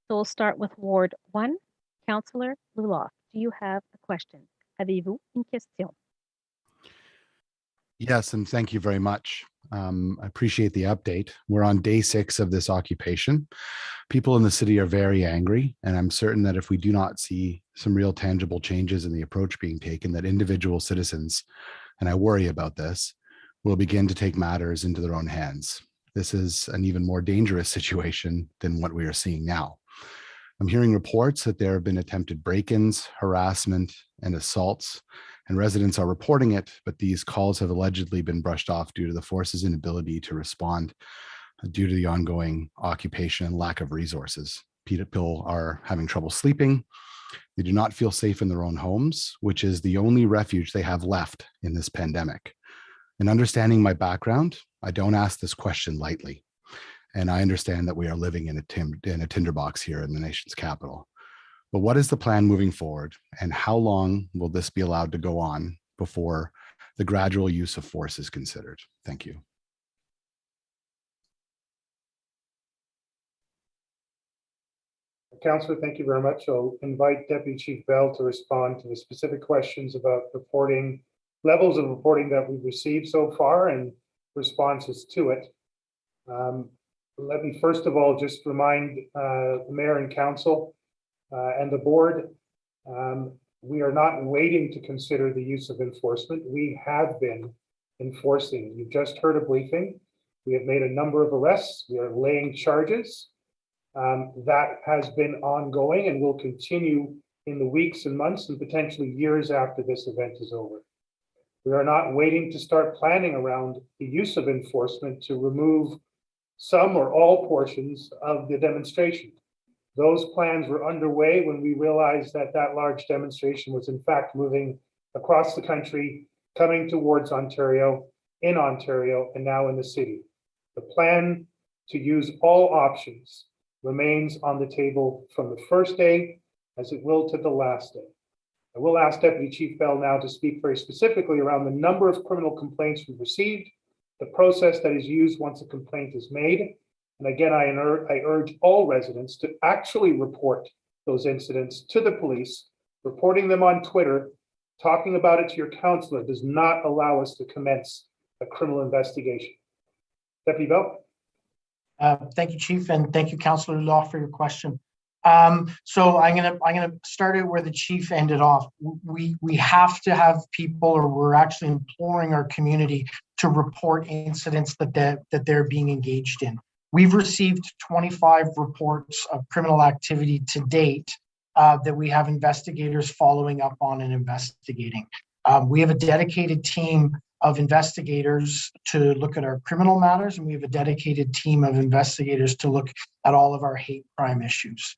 So we'll start with Ward 1. Councillor Luloff, do you have a question? Avez-vous une question? Yes, and thank you very much. I appreciate the update. We're on day 6 of this occupation. People in the city are very angry, and I'm certain that if we do not see some real tangible changes in the approach being taken, that individual citizens, and I worry about this, will begin to take matters into their own hands. This is an even more dangerous situation than what we are seeing now. I'm hearing reports that there have been attempted break-ins, harassment, and assaults, and residents are reporting it, but these calls have allegedly been brushed off due to the force's inability to respond due to the ongoing occupation and lack of resources. People are having trouble sleeping. They do not feel safe in their own homes, which is the only refuge they have left in this pandemic. And understanding my background, I don't ask this question lightly. And I understand that we are living in a tinderbox here in the nation's capital. But what is the plan moving forward, and how long will this be allowed to go on before the gradual use of force is considered? Thank you. Councillor, thank you very much. I'll invite Deputy Chief Bell to respond to the specific questions about reporting, levels of reporting that we've received so far and responses to it. Let me first of all just remind the Mayor and Council and the board, we are not waiting to consider the use of enforcement. We have been enforcing. You've just heard a briefing. We have made a number of arrests. We are laying charges. That has been ongoing and will continue in the weeks and months and potentially years after this event is over. We are not waiting to start planning around the use of enforcement to remove some or all portions of the demonstration. Those plans were underway when we realized that that large demonstration was in fact moving across the country, coming towards Ontario, in Ontario, and now in the city. The plan to use all options remains on the table from the first day as it will to the last day. I will ask Deputy Chief Bell now to speak very specifically around the number of criminal complaints we've received, the process that is used once a complaint is made. And again, I urge all residents to actually report those incidents to the police, reporting them on Twitter, talking about it to your councillor does not allow us to commence a criminal investigation. Deputy Bell? Thank you, Chief, and thank you, Councillor Law, for your question. So I'm gonna start it where the chief ended off. We have to have people, or we're actually imploring our community to report incidents that they're being engaged in. We've received 25 reports of criminal activity to date that we have investigators following up on and investigating. We have a dedicated team of investigators to look at our criminal matters, and we have a dedicated team of investigators to look at all of our hate crime issues.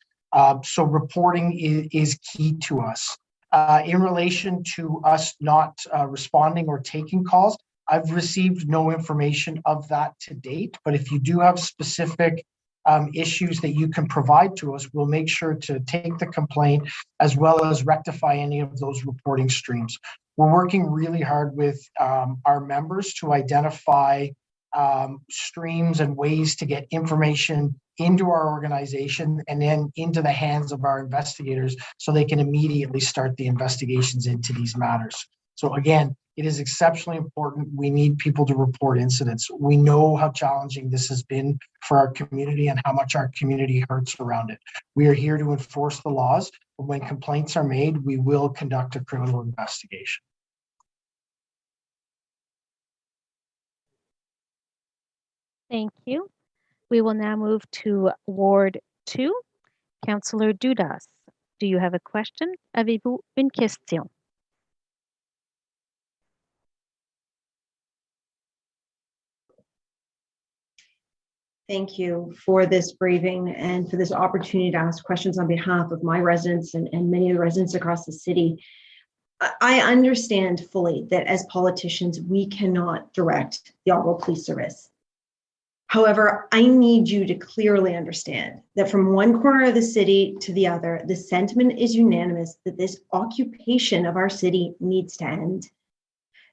So reporting is key to us. In relation to us not responding or taking calls, I've received no information of that to date, but if you do have specific issues that you can provide to us, we'll make sure to take the complaint as well as rectify any of those reporting streams. We're working really hard with our members to identify streams and ways to get information into our organization and then into the hands of our investigators so they can immediately start the investigations into these matters. So again, it is exceptionally important. We need people to report incidents. We know how challenging this has been for our community and how much our community hurts around it. We are here to enforce the laws, but when complaints are made, we will conduct a criminal investigation. Thank you. We will now move to Ward 2. Councillor Dudas, do you have a question? Avez-vous une question? Thank you for this briefing and for this opportunity to ask questions on behalf of my residents and many of the residents across the city. I understand fully that as politicians, we cannot direct the Ottawa Police Service. However, I need you to clearly understand that from one corner of the city to the other, the sentiment is unanimous that this occupation of our city needs to end.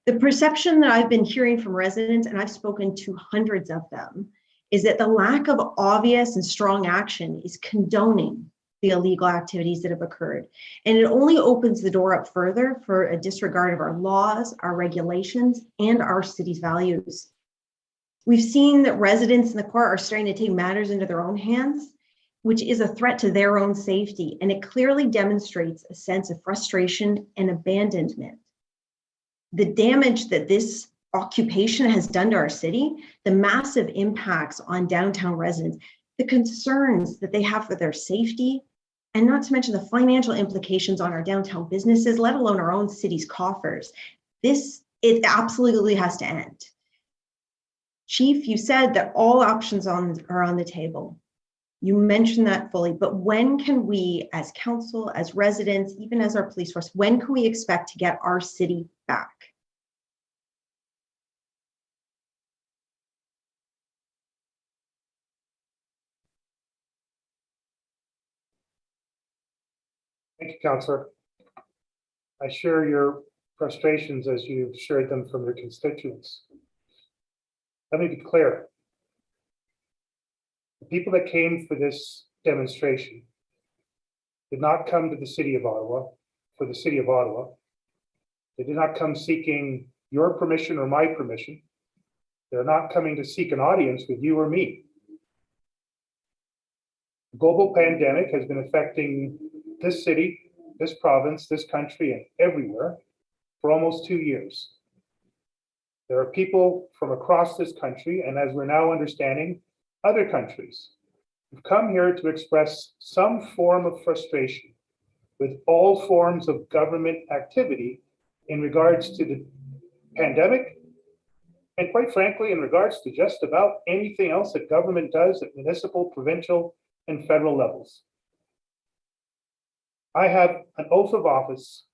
The perception that I've been hearing from residents, and I've spoken to hundreds of them, is that the lack of obvious and strong action is condoning the illegal activities that have occurred. And it only opens the door up further for a disregard of our laws, our regulations, and our city's values. We've seen that residents in the court are starting to take matters into their own hands, which is a threat to their own safety. And it clearly demonstrates a sense of frustration and abandonment. The damage that this occupation has done to our city, the massive impacts on downtown residents, the concerns that they have for their safety, and not to mention the financial implications on our downtown businesses, let alone our own city's coffers. It absolutely has to end. Chief, you said that all options are on the table. You mentioned that fully, but when can we as council, as residents, even as our police force, when can we expect to get our city back? Thank you, Councillor. I share your frustrations as you've shared them from your constituents. Let me be clear. The people that came for this demonstration did not come to the City of Ottawa for the City of Ottawa. They did not come seeking your permission or my permission. They're not coming to seek an audience with you or me. The global pandemic has been affecting this city, this province, this country, and everywhere for almost 2 years. There are people from across this country, and as we're now understanding, other countries who've come here to express some form of frustration with all forms of government activity in regards to the pandemic, and quite frankly, in regards to just about anything else that government does at municipal, provincial, and federal levels. I have an oath of office,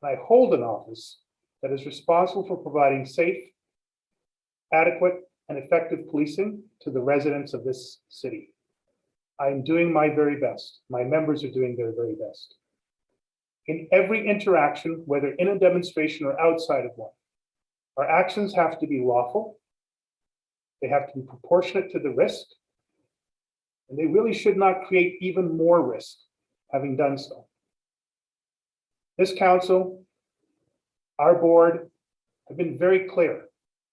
and I hold an office that is responsible for providing safe, adequate, and effective policing to the residents of this city. I'm doing my very best. My members are doing their very best. In every interaction, whether in a demonstration or outside of one, our actions have to be lawful, they have to be proportionate to the risk, and they really should not create even more risk having done so. This council, our board, have been very clear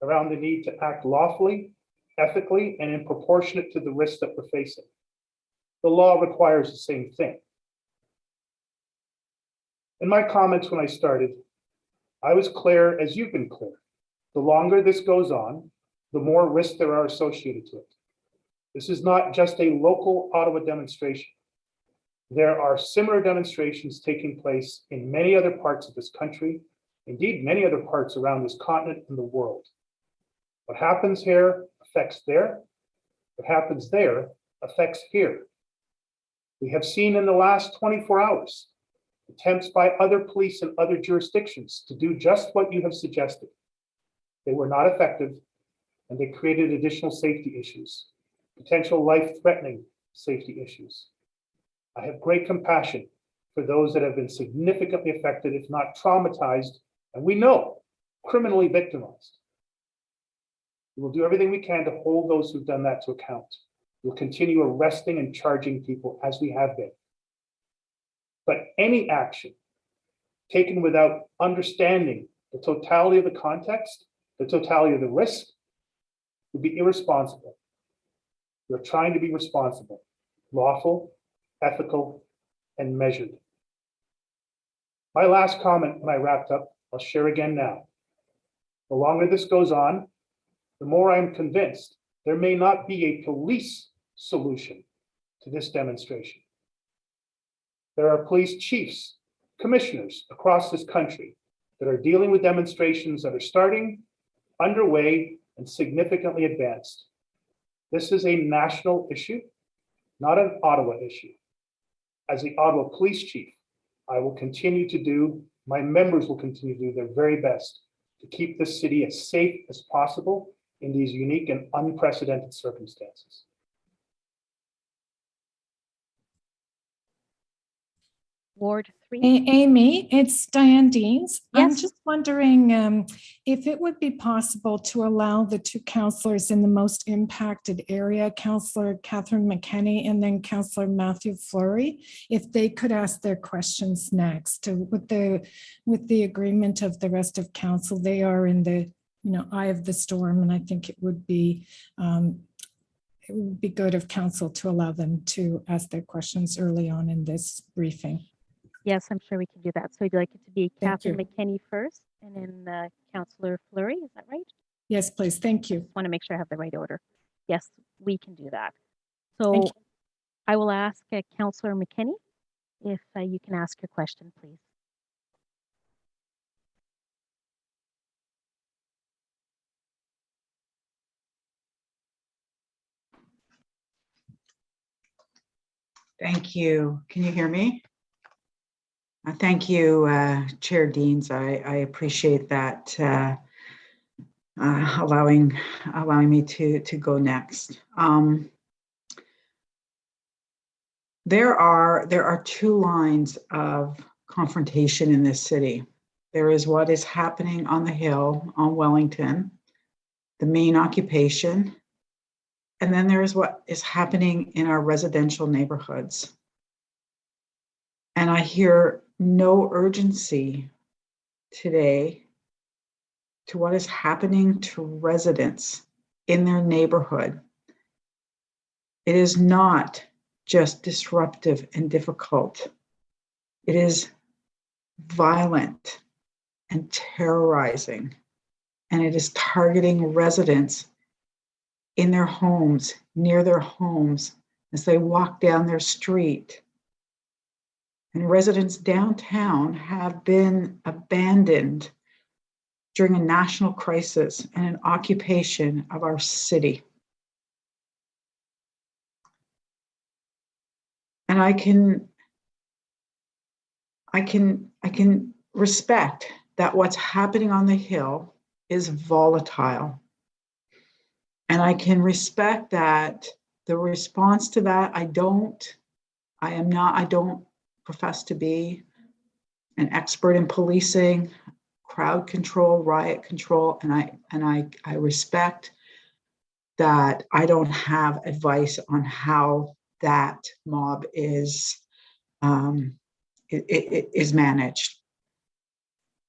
around the need to act lawfully, ethically, and in proportionate to the risks that we're facing. The law requires the same thing. In my comments when I started, I was clear as you've been clear. The longer this goes on, the more risks there are associated to it. This is not just a local Ottawa demonstration. There are similar demonstrations taking place in many other parts of this country, indeed many other parts around this continent and the world. What happens here affects there. What happens there affects here. We have seen in the last 24 hours attempts by other police in other jurisdictions to do just what you have suggested. They were not effective, and they created additional safety issues, potential life-threatening safety issues. I have great compassion for those that have been significantly affected, if not traumatized, and we know criminally victimized. We will do everything we can to hold those who've done that to account. We'll continue arresting and charging people as we have been. But any action taken without understanding the totality of the context, the totality of the risk, would be irresponsible. We're trying to be responsible, lawful, ethical, and measured. My last comment when I wrapped up, I'll share again now. The longer this goes on, the more I'm convinced there may not be a police solution to this demonstration. There are police chiefs, commissioners across this country that are dealing with demonstrations that are starting, underway, and significantly advanced. This is a national issue, not an Ottawa issue. As the Ottawa Police Chief, I will continue to do, my members will continue to do their very best to keep this city as safe as possible in these unique and unprecedented circumstances. Ward 3. Amy, it's Diane Deans. I'm Yes. just wondering if it would be possible to allow the two councillors in the most impacted area, Councillor Catherine McKenney and then Councillor Matthew Fleury, if they could ask their questions next. With the agreement of the rest of council, they are in the eye of the storm, and I think it would be good of council to allow them to ask their questions early on in this briefing. Yes, I'm sure we can do that. So you'd like it to be Thank Catherine you. McKenney first, and then Councillor Fleury, is that right? Yes, please. Thank you. Just want to make sure I have the right order. Yes, we can do that. Thank So I will ask Councillor McKenney if you can ask your question, please. Thank you. Can you hear me? Thank you, Chair Deans. I appreciate that allowing me to go next. There are two lines of confrontation in this city. There is what is happening on the Hill on Wellington, the main occupation, and then there is what is happening in our residential neighborhoods. And I hear no urgency today to what is happening to residents in their neighborhood. It is not just disruptive and difficult. It is violent and terrorizing, and it is targeting residents in their homes, near their homes, as they walk down their street. And residents downtown have been abandoned during a national crisis and an occupation of our city. And I can respect that what's happening on the Hill is volatile. And I can respect that the response to that, I don't profess to be an expert in policing, crowd control, riot control, and I respect that I don't have advice on how that mob is is managed.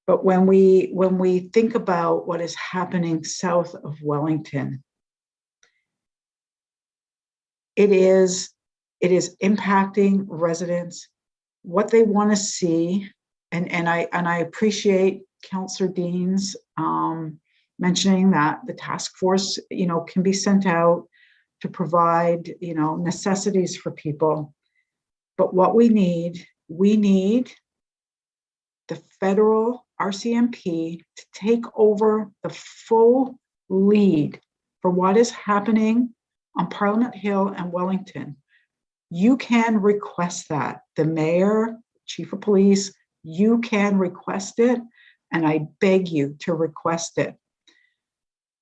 But when we think about what is happening south of Wellington, it is impacting residents, what they want to see, and I appreciate Councillor Dean's mentioning that the task force, can be sent out to provide, necessities for people. But what we need the federal RCMP to take over the full lead for what is happening on Parliament Hill and Wellington. You can request that. The mayor, chief of police, you can request it, and I beg you to request it.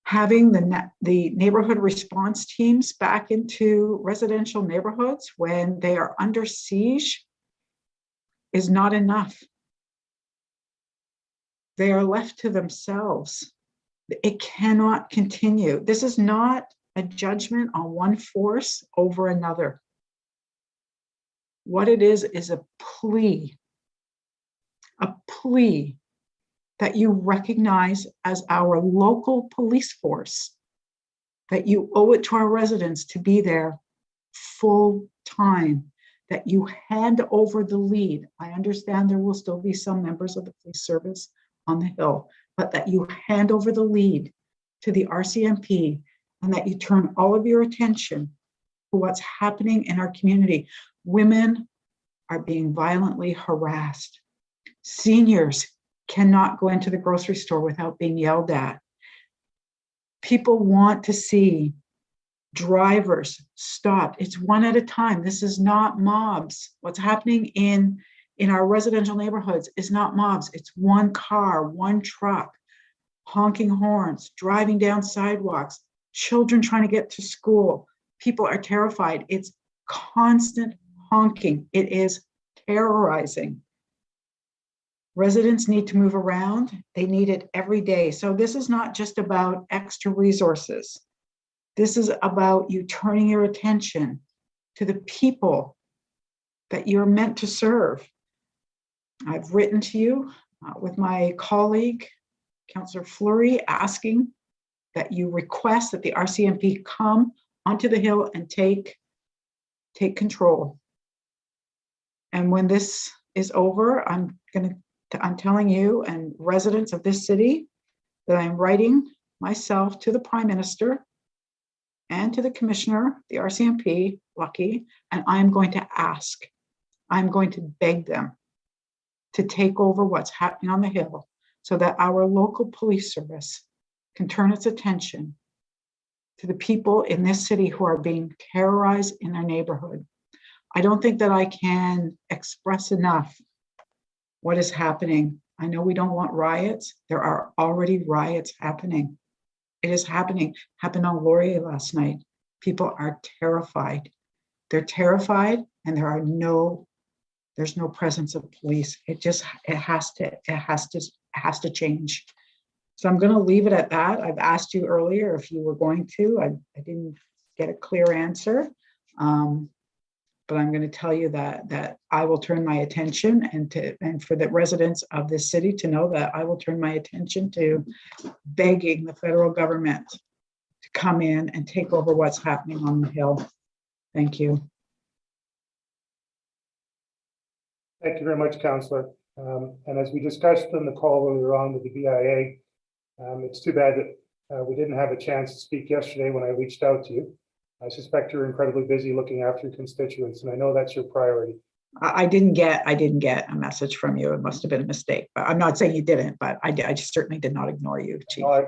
Having the neighborhood response teams back into residential neighborhoods when they are under siege is not enough. They are left to themselves. It cannot continue. This is not a judgment on one force over another. What it is a plea that you recognize as our local police force, that you owe it to our residents to be there full time, that you hand over the lead. I understand there will still be some members of the police service on the Hill, but that you hand over the lead to the RCMP and that you turn all of your attention to what's happening in our community. Women are being violently harassed. Seniors cannot go into the grocery store without being yelled at. People want to see drivers stop. It's one at a time. This is not mobs. What's happening in our residential neighborhoods is not mobs. It's one car, one truck, honking horns, driving down sidewalks, children trying to get to school. People are terrified. It's constant honking. It is terrorizing. Residents need to move around. They need it every day. So this is not just about extra resources. This is about you turning your attention to the people that you're meant to serve. I've written to you with my colleague, Councillor Fleury, asking that you request that the RCMP come onto the Hill and take control. And when this is over, I'm telling you and residents of this city that I'm writing myself to the Prime Minister and to the Commissioner, the RCMP, Lucky, and I'm going to ask, I'm going to beg them to take over what's happening on the Hill so that our local police service can turn its attention to the people in this city who are being terrorized in their neighborhood. I don't think that I can express enough what is happening. I know we don't want riots. There are already riots happening. It is happening. Happened on Laurier last night. People are terrified. They're terrified, and there's no presence of police. It has to change. So I'm going to leave it at that. I've asked you earlier if you were going to. I didn't get a clear answer. But I'm going to tell you that I will turn my attention and for the residents of this city to know that I will turn my attention to begging the federal government to come in and take over what's happening on the Hill. Thank you. Thank you very much, Councillor. And as we discussed on the call earlier on with the BIA, it's too bad that we didn't have a chance to speak yesterday when I reached out to you. I suspect you're incredibly busy looking after your constituents, and I know that's your priority. I didn't get a message from you. It must have been a mistake. But I'm not saying you didn't, but I just certainly did not ignore you, Chief. No,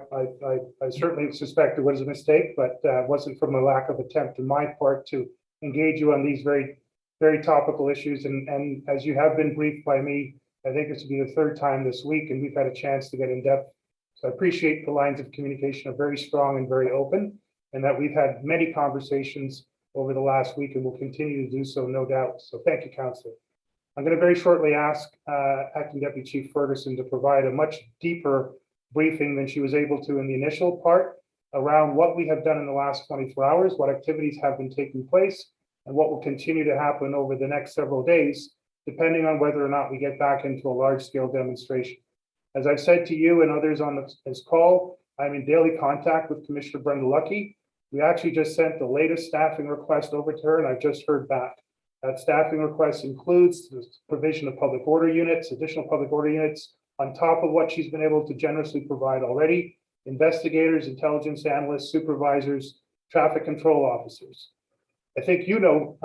I certainly suspect it was a mistake, but it wasn't from a lack of attempt on my part to engage you on these very, very topical issues. And as you have been briefed by me, I think this will be the third time this week, and we've had a chance to get in depth. So I appreciate the lines of communication are very strong and very open, and that we've had many conversations over the last week and will continue to do so, no doubt. So thank you, Councillor. I'm going to very shortly ask Acting Deputy Chief Ferguson to provide a much deeper briefing than she was able to in the initial part around what we have done in the last 24 hours, what activities have been taking place, and what will continue to happen over the next several days depending on whether or not we get back into a large-scale demonstration. As I've said to you and others on this call, I'm in daily contact with Commissioner Brenda Lucky. We actually just sent the latest staffing request over to her, and I've just heard back. That staffing request includes the provision of public order units, additional public order units, on top of what she's been able to generously provide already: investigators, intelligence analysts, supervisors, traffic control officers. I think you know,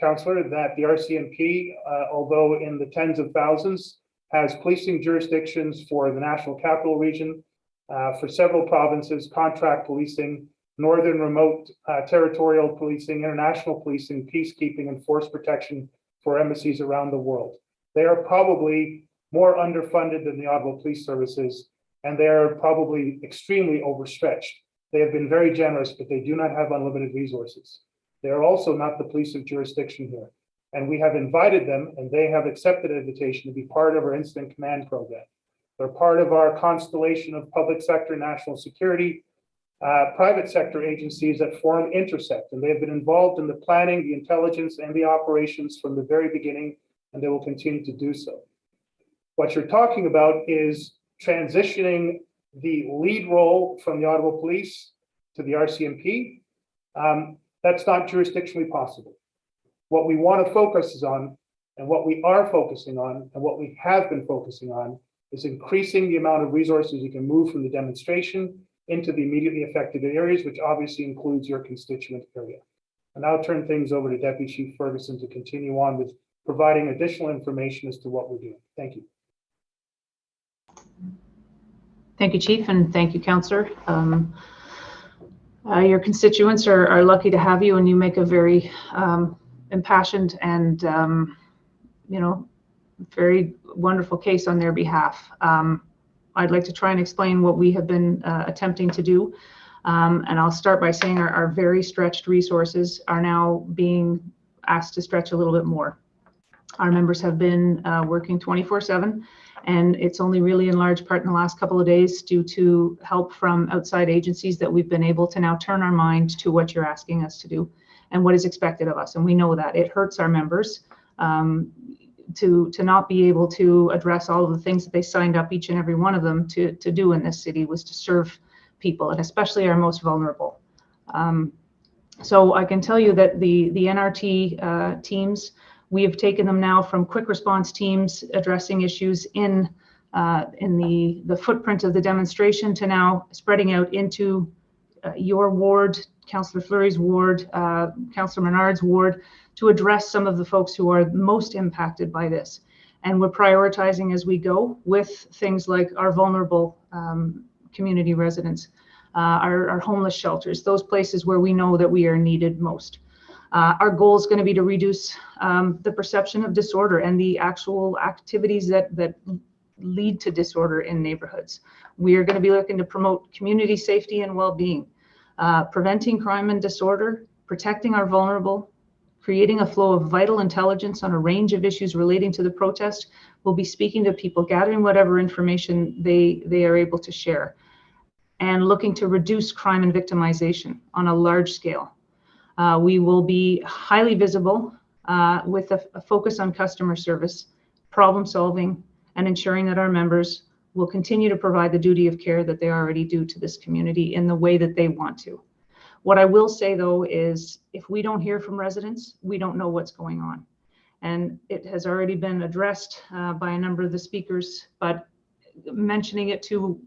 Councillor, that the RCMP, although in the tens of thousands, has policing jurisdictions for the National Capital Region, for several provinces, contract policing, northern remote territorial policing, international policing, peacekeeping, and force protection for embassies around the world. They are probably more underfunded than the Ottawa Police Services, and they are probably extremely overstretched. They have been very generous, but they do not have unlimited resources. They are also not the police of jurisdiction here. And we have invited them, and they have accepted an invitation to be part of our incident command program. They're part of our constellation of public sector, national security, private sector agencies that form Intersect, and they have been involved in the planning, the intelligence, and the operations from the very beginning, and they will continue to do so. What you're talking about is transitioning the lead role from the Ottawa Police to the RCMP. That's not jurisdictionally possible. What we want to focus on, and what we are focusing on, and what we have been focusing on, is increasing the amount of resources you can move from the demonstration into the immediately affected areas, which obviously includes your constituent area. And I'll turn things over to Deputy Chief Ferguson to continue on with providing additional information as to what we're doing. Thank you. Thank you, Chief, and thank you, Councillor. Your constituents are lucky to have you, and you make a very impassioned and very wonderful case on their behalf. I'd like to try and explain what we have been attempting to do. And I'll start by saying our very stretched resources are now being asked to stretch a little bit more. Our members have been working 24/7, and it's only really in large part in the last couple of days due to help from outside agencies that we've been able to now turn our mind to what you're asking us to do and what is expected of us. And we know that it hurts our members to not be able to address all of the things that they signed up, each and every one of them, to do in this city, was to serve people, and especially our most vulnerable. So I can tell you that the NRT teams, we have taken them now from quick response teams addressing issues in the footprint of the demonstration to now spreading out into your ward, Councillor Fleury's ward, Councillor Menard's ward, to address some of the folks who are most impacted by this. And we're prioritizing as we go with things like our vulnerable community residents, our homeless shelters, those places where we know that we are needed most. Our goal is going to be to reduce the perception of disorder and the actual activities that lead to disorder in neighborhoods. We are going to be looking to promote community safety and well-being, preventing crime and disorder, protecting our vulnerable, creating a flow of vital intelligence on a range of issues relating to the protest. We'll be speaking to people, gathering whatever information they are able to share, and looking to reduce crime and victimization on a large scale. We will be highly visible with a focus on customer service, problem solving, and ensuring that our members will continue to provide the duty of care that they already do to this community in the way that they want to. What I will say, though, is if we don't hear from residents, we don't know what's going on. And it has already been addressed by a number of the speakers, but mentioning it to,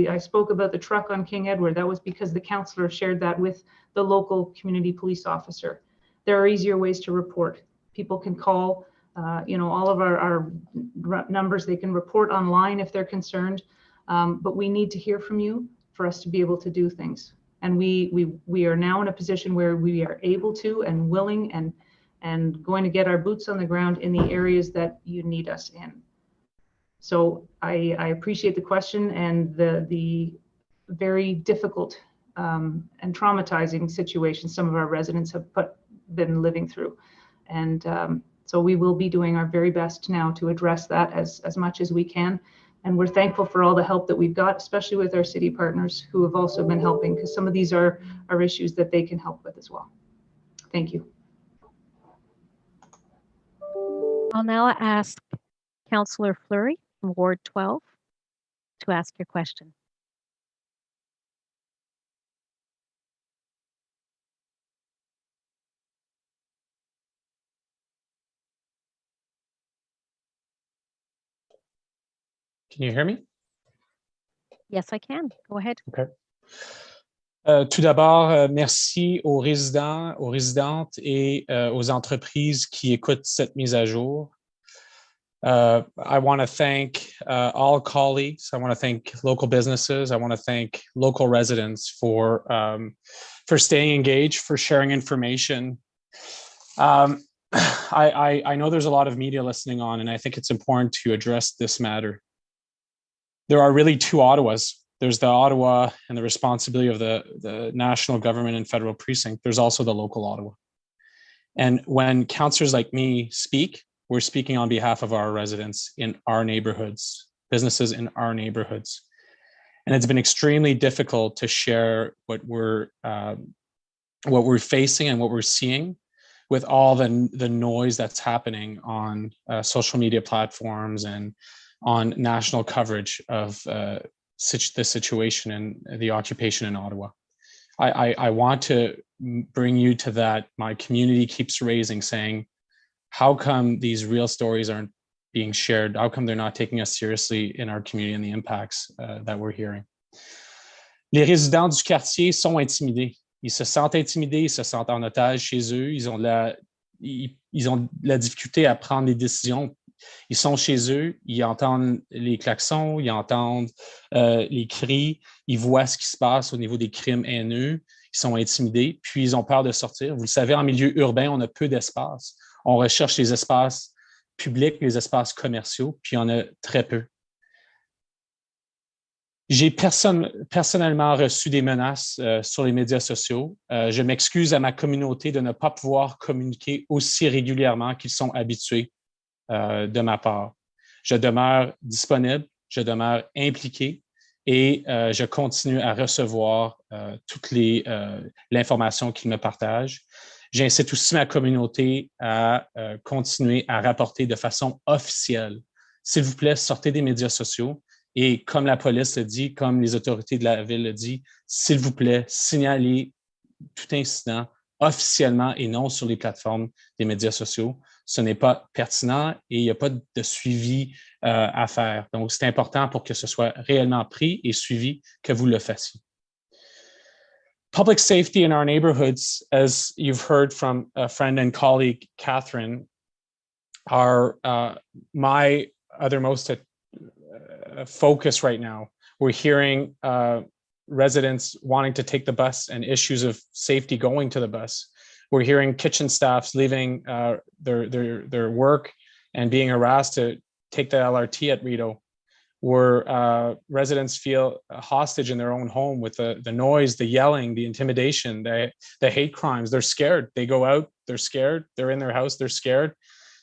I spoke about the truck on King Edward. That was because the councillor shared that with the local community police officer. There are easier ways to report. People can call, all of our numbers. They can report online if they're concerned, but we need to hear from you for us to be able to do things. And we are now in a position where we are able to and willing and going to get our boots on the ground in the areas that you need us in. So I appreciate the question and the very difficult and traumatizing situation some of our residents have been living through. And so we will be doing our very best now to address that as much as we can. And we're thankful for all the help that we've got, especially with our city partners who have also been helping, because some of these are issues that they can help with as well. Thank you. I'll now ask Councillor Fleury from Ward 12 to ask your question. Can you hear me? Yes, I can. Go ahead. Okay. Tout d'abord, merci aux résidents, aux résidentes et aux entreprises qui écoutent cette mise à jour. I want to thank all colleagues. I want to thank local businesses. I want to thank local residents for staying engaged, for sharing information. I know there's a lot of media listening on, and I think it's important to address this matter. There are really two Ottawas. There's the Ottawa and the responsibility of the national government and federal precinct. There's also the local Ottawa. And when councillors like me speak, we're speaking on behalf of our residents in our neighborhoods, businesses in our neighborhoods. And it's been extremely difficult to share what we're facing and what we're seeing with all the noise that's happening on social media platforms and on national coverage of the situation and the occupation in Ottawa. I want to bring you to that. My community keeps raising, saying, how come these real stories aren't being shared? How come they're not taking us seriously in our community and the impacts that we're hearing? Les résidents du quartier sont intimidés. Ils se sentent intimidés, ils se sentent en otage chez eux, ils ont de la difficulté à prendre des décisions. Ils sont chez eux, ils entendent les klaxons, ils entendent les cris, ils voient ce qui se passe au niveau des crimes haineux, ils sont intimidés, puis ils ont peur de sortir. Vous le savez, en milieu urbain, on a peu d'espace. On recherche les espaces publics, les espaces commerciaux, puis il y en a très peu. J'ai personnellement reçu des menaces sur les médias sociaux. Je m'excuse à ma communauté de ne pas pouvoir communiquer aussi régulièrement qu'ils sont habitués de ma part. Je demeure disponible, je demeure impliqué et je continue à recevoir toute l'information qu'ils me partagent. J'incite aussi ma communauté à continuer à rapporter de façon officielle. S'il vous plaît, sortez des médias sociaux et comme la police le dit, comme les autorités de la ville le disent, s'il vous plaît, signalez tout incident officiellement et non sur les plateformes des médias sociaux. Ce n'est pas pertinent et il n'y a pas de suivi à faire. Donc, c'est important pour que ce soit réellement pris et suivi que vous le fassiez. Public safety in our neighborhoods, as you've heard from a friend and colleague, Catherine, are my othermost focus right now. We're hearing residents wanting to take the bus and issues of safety going to the bus. We're hearing kitchen staffs leaving their work and being harassed to take the LRT at Rideau. Where residents feel hostage in their own home with the noise, the yelling, the intimidation, the hate crimes. They're scared. They go out, they're scared. They're in their house, they're scared.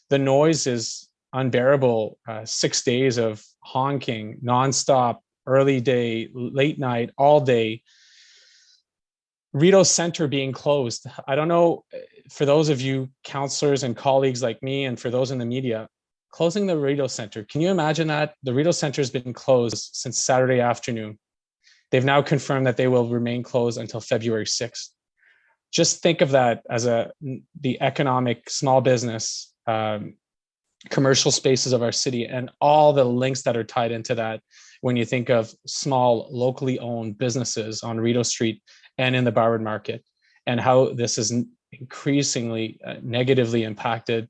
The noise is unbearable. 6 days of honking, nonstop, early day, late night, all day. Rideau Center being closed. I don't know, for those of you councillors and colleagues like me, and for those in the media, closing the Rideau Center. Can you imagine that? The Rideau Center has been closed since Saturday afternoon. They've now confirmed that they will remain closed until February 6th. Just think of that as the economic, small business, commercial spaces of our city and all the links that are tied into that when you think of small, locally owned businesses on Rideau Street and in the Byward Market, and how this is increasingly negatively impacted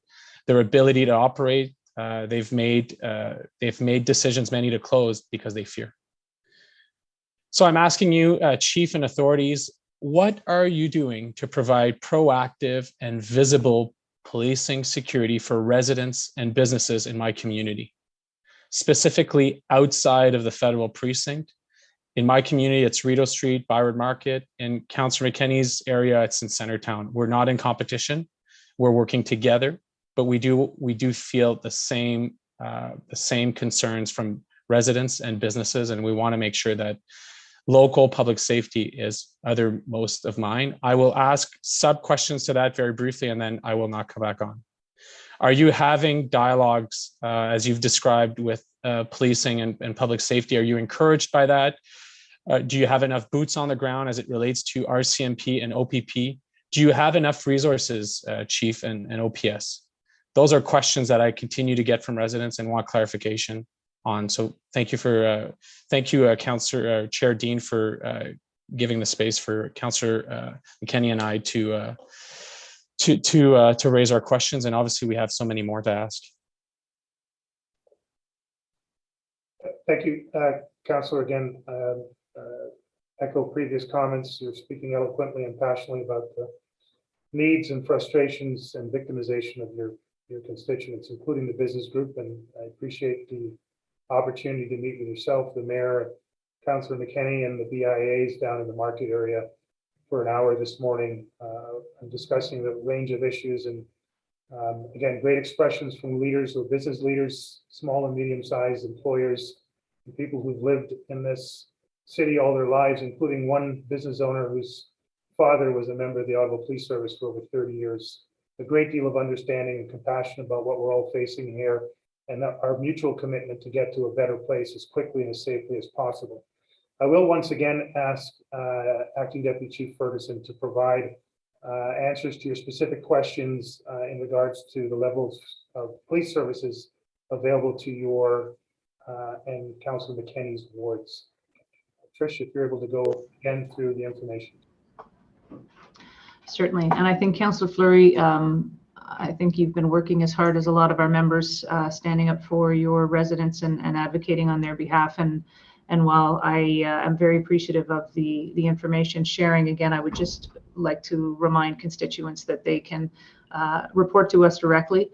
their ability to operate. They've made decisions, many to close because they fear. So I'm asking you, Chief and authorities, what are you doing to provide proactive and visible policing security for residents and businesses in my community, specifically outside of the federal precinct? In my community, it's Rideau Street, Byward Market. In Councillor McKenney's area, it's in Centertown. We're not in competition. We're working together. But we do feel the same concerns from residents and businesses, and we want to make sure that local public safety is uttermost of mind. I will ask sub questions to that very briefly, and then I will not come back on. Are you having dialogues, as you've described, with policing and public safety? Are you encouraged by that? Do you have enough boots on the ground as it relates to RCMP and OPP? Do you have enough resources, Chief and OPS? Those are questions that I continue to get from residents and want clarification on. So thank you, Councillor Chair Dean, for giving the space for Councillor McKenney and I to raise our questions. And obviously we have so many more to ask. Thank you, Councillor. Again, echo previous comments. You're speaking eloquently and passionately about the needs and frustrations and victimization of your constituents, including the business group. And I appreciate the opportunity to meet with yourself, the mayor, Councillor McKenney, and the BIAs down in the market area for an hour this morning, discussing the range of issues. And again, great expressions from leaders or business leaders, small and medium-sized employers, and people who've lived in this city all their lives, including one business owner whose father was a member of the Ottawa Police Service for over 30 years. A great deal of understanding and compassion about what we're all facing here, and our mutual commitment to get to a better place as quickly and as safely as possible. I will once again ask Acting Deputy Chief Ferguson to provide answers to your specific questions in regards to the levels of police services available to your and Councillor McKenney's wards. Trish, if you're able to go again through the information. Certainly, and I think Councillor Fleury, I think you've been working as hard as a lot of our members, standing up for your residents and advocating on their behalf. And while I am very appreciative of the information sharing, again, I would just like to remind constituents that they can report to us directly,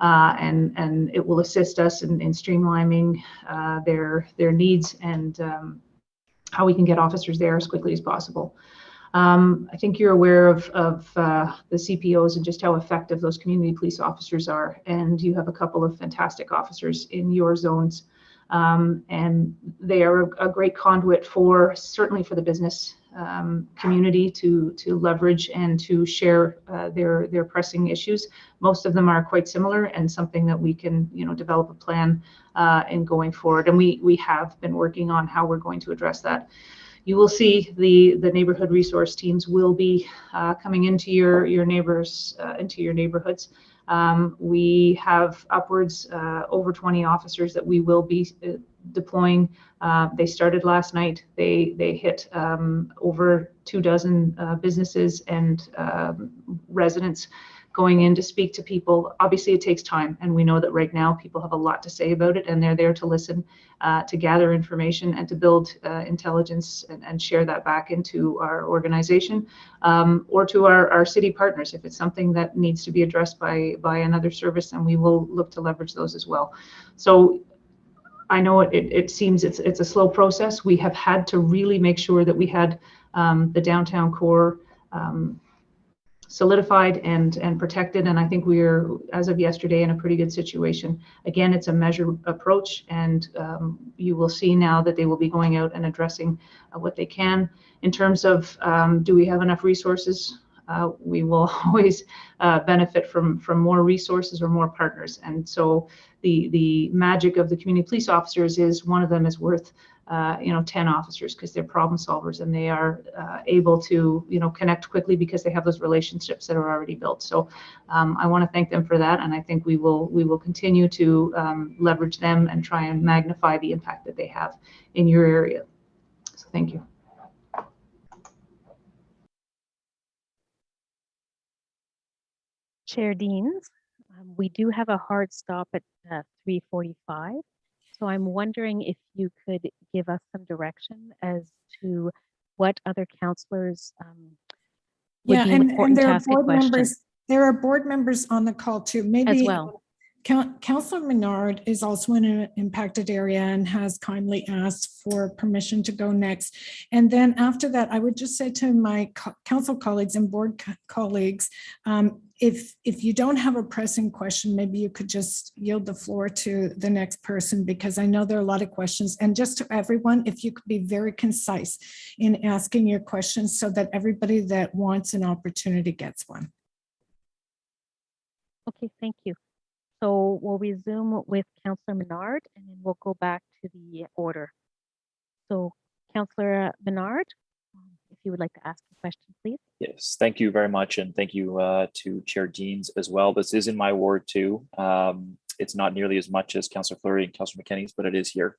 and it will assist us in streamlining their needs and how we can get officers there as quickly as possible. I think you're aware of the CPOs and just how effective those community police officers are, and you have a couple of fantastic officers in your zones, and they are a great conduit certainly for the business community to leverage and to share their pressing issues. Most of them are quite similar, and something that we can develop a plan in going forward, and we have been working on how we're going to address that. You will see the neighborhood resource teams will be coming into your neighbors, into your neighborhoods. We have upwards over 20 officers that we will be deploying. They started last night. They hit over 24 businesses and residents going in to speak to people. Obviously, it takes time, and we know that right now people have a lot to say about it, and they're there to listen, to gather information, and to build intelligence and share that back into our organization, or to our city partners. If it's something that needs to be addressed by another service, then we will look to leverage those as well. So I know it seems it's a slow process. We have had to really make sure that we had the downtown core solidified and protected, and I think we're, as of yesterday, in a pretty good situation. Again, it's a measured approach, and you will see now that they will be going out and addressing what they can. In terms of do we have enough resources? We will always benefit from more resources or more partners, and so the magic of the community police officers is one of them is worth 10 officers, because they're problem solvers, and they are able to connect quickly because they have those relationships that are already built. So I want to thank them for that, and I think we will continue to leverage them and try and magnify the impact that they have in your area. So thank you. Chair Deans, we do have a hard stop at 3:45. So I'm wondering if you could give us some direction as to what other councillors would deem important to ask a question. There are board members on the call too. Maybe as well. Councillor Menard is also in an impacted area and has kindly asked for permission to go next. And then after that, I would just say to my council colleagues and board colleagues, if you don't have a pressing question, maybe you could just yield the floor to the next person, because I know there are a lot of questions. And just to everyone, if you could be very concise in asking your questions so that everybody that wants an opportunity gets one. Okay, thank you. So we'll resume with Councillor Menard, and then we'll go back to the order. So Councillor Menard, if you would like to ask a question, please. Yes, thank you very much. And thank you to Chair Deans as well. This is in my ward too. It's not nearly as much as Councillor Fleury and Councillor McKinney's, but it is here.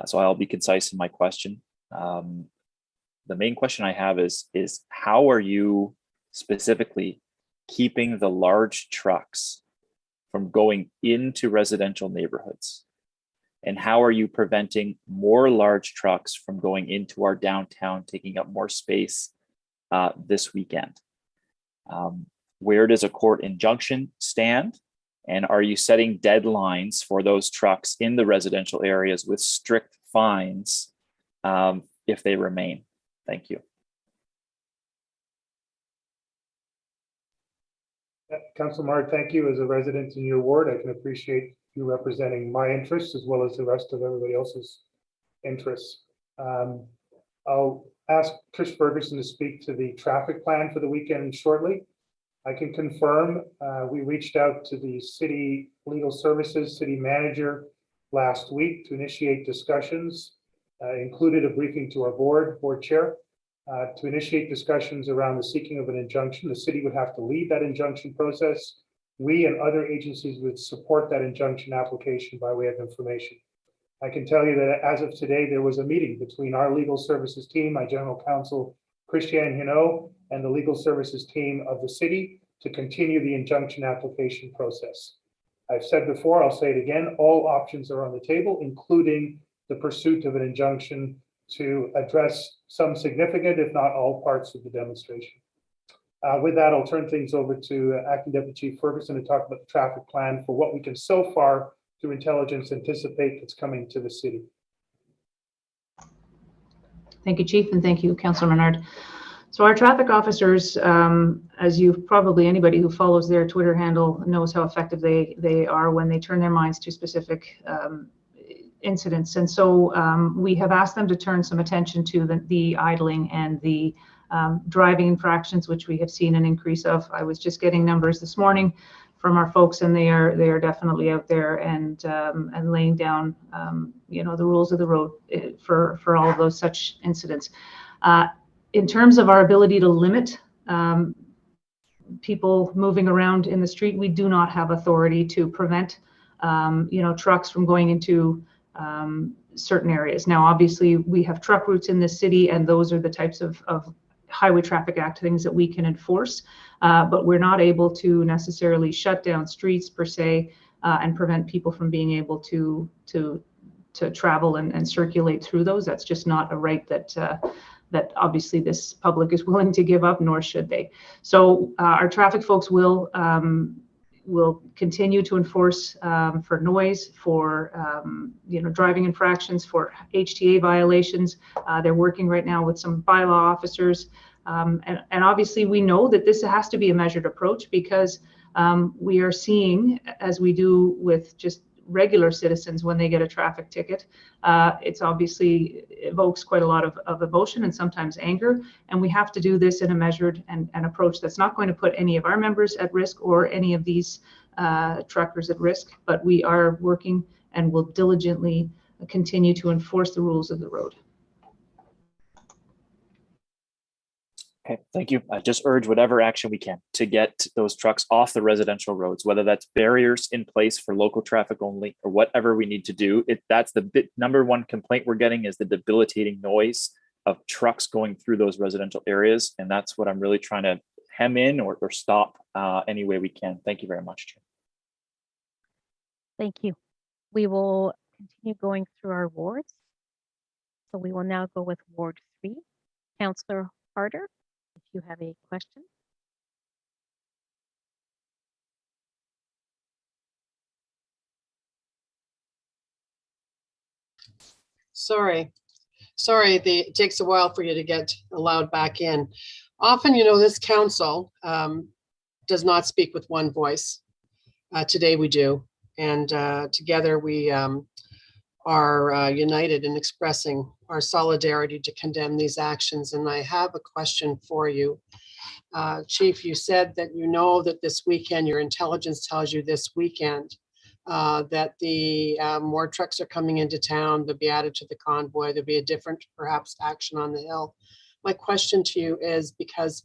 So I'll be concise in my question. The main question I have is how are you specifically keeping the large trucks from going into residential neighborhoods? And how are you preventing more large trucks from going into our downtown, taking up more space this weekend? Where does a court injunction stand? And are you setting deadlines for those trucks in the residential areas with strict fines if they remain? Thank you. Councillor Menard, thank you. As a resident in your ward, I can appreciate you representing my interests as well as the rest of everybody else's interests. I'll ask Trish Ferguson to speak to the traffic plan for the weekend shortly. I can confirm we reached out to the city legal services, city manager last week to initiate discussions, included a briefing to our board chair, to initiate discussions around the seeking of an injunction. The city would have to lead that injunction process. We and other agencies would support that injunction application by way of information. I can tell you that as of today, there was a meeting between our legal services team, my general counsel, Christiane Hinault, and the legal services team of the city to continue the injunction application process. I've said before, I'll say it again, all options are on the table, including the pursuit of an injunction to address some significant, if not all, parts of the demonstration. With that, I'll turn things over to Acting Deputy Chief Ferguson to talk about the traffic plan for what we can so far through intelligence anticipate that's coming to the city. Thank you, Chief, and thank you, Councillor Menard. So our traffic officers, as you probably anybody who follows their Twitter handle knows how effective they are when they turn their minds to specific incidents. And so we have asked them to turn some attention to the idling and the driving infractions, which we have seen an increase of. I was just getting numbers this morning from our folks, and they are definitely out there and laying down the rules of the road for all of those such incidents. In terms of our ability to limit people moving around in the street, we do not have authority to prevent trucks from going into certain areas. Now, obviously, we have truck routes in this city, and those are the types of Highway Traffic Act things that we can enforce, but we're not able to necessarily shut down streets per se and prevent people from being able to travel and circulate through those. That's just not a right that obviously this public is willing to give up, nor should they. So our traffic folks will continue to enforce for noise, for driving infractions, for HTA violations. They're working right now with some bylaw officers, and obviously we know that this has to be a measured approach because we are seeing, as we do with just regular citizens when they get a traffic ticket, it's obviously evokes quite a lot of emotion and sometimes anger, and we have to do this in a measured and approach that's not going to put any of our members at risk or any of these truckers at risk, but we are working and will diligently continue to enforce the rules of the road. Okay, thank you. I just urge whatever action we can to get those trucks off the residential roads, whether that's barriers in place for local traffic only or whatever we need to do. That's the number one complaint we're getting is the debilitating noise of trucks going through those residential areas. And that's what I'm really trying to hem in or stop any way we can. Thank you very much, Chair. Thank you. We will continue going through our wards. So we will now go with Ward 3. Councillor Harder, if you have a question. Sorry, it takes a while for you to get allowed back in. Often, this council does not speak with one voice. Today we do. And together we are united in expressing our solidarity to condemn these actions. And I have a question for you. Chief, you said that that this weekend, your intelligence tells you this weekend, that the more trucks are coming into town, they'll be added to the convoy, there'll be a different perhaps action on the Hill. My question to you is, because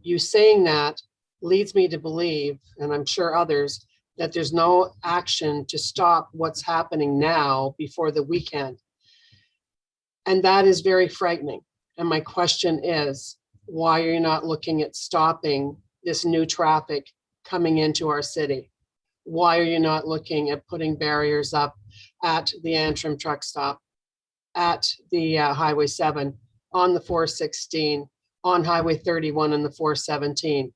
you saying that leads me to believe, and I'm sure others, that there's no action to stop what's happening now before the weekend. And that is very frightening. And my question is, why are you not looking at stopping this new traffic coming into our city? Why are you not looking at putting barriers up at the Antrim truck stop, at the Highway 7, on the 416, on Highway 31 and the 417?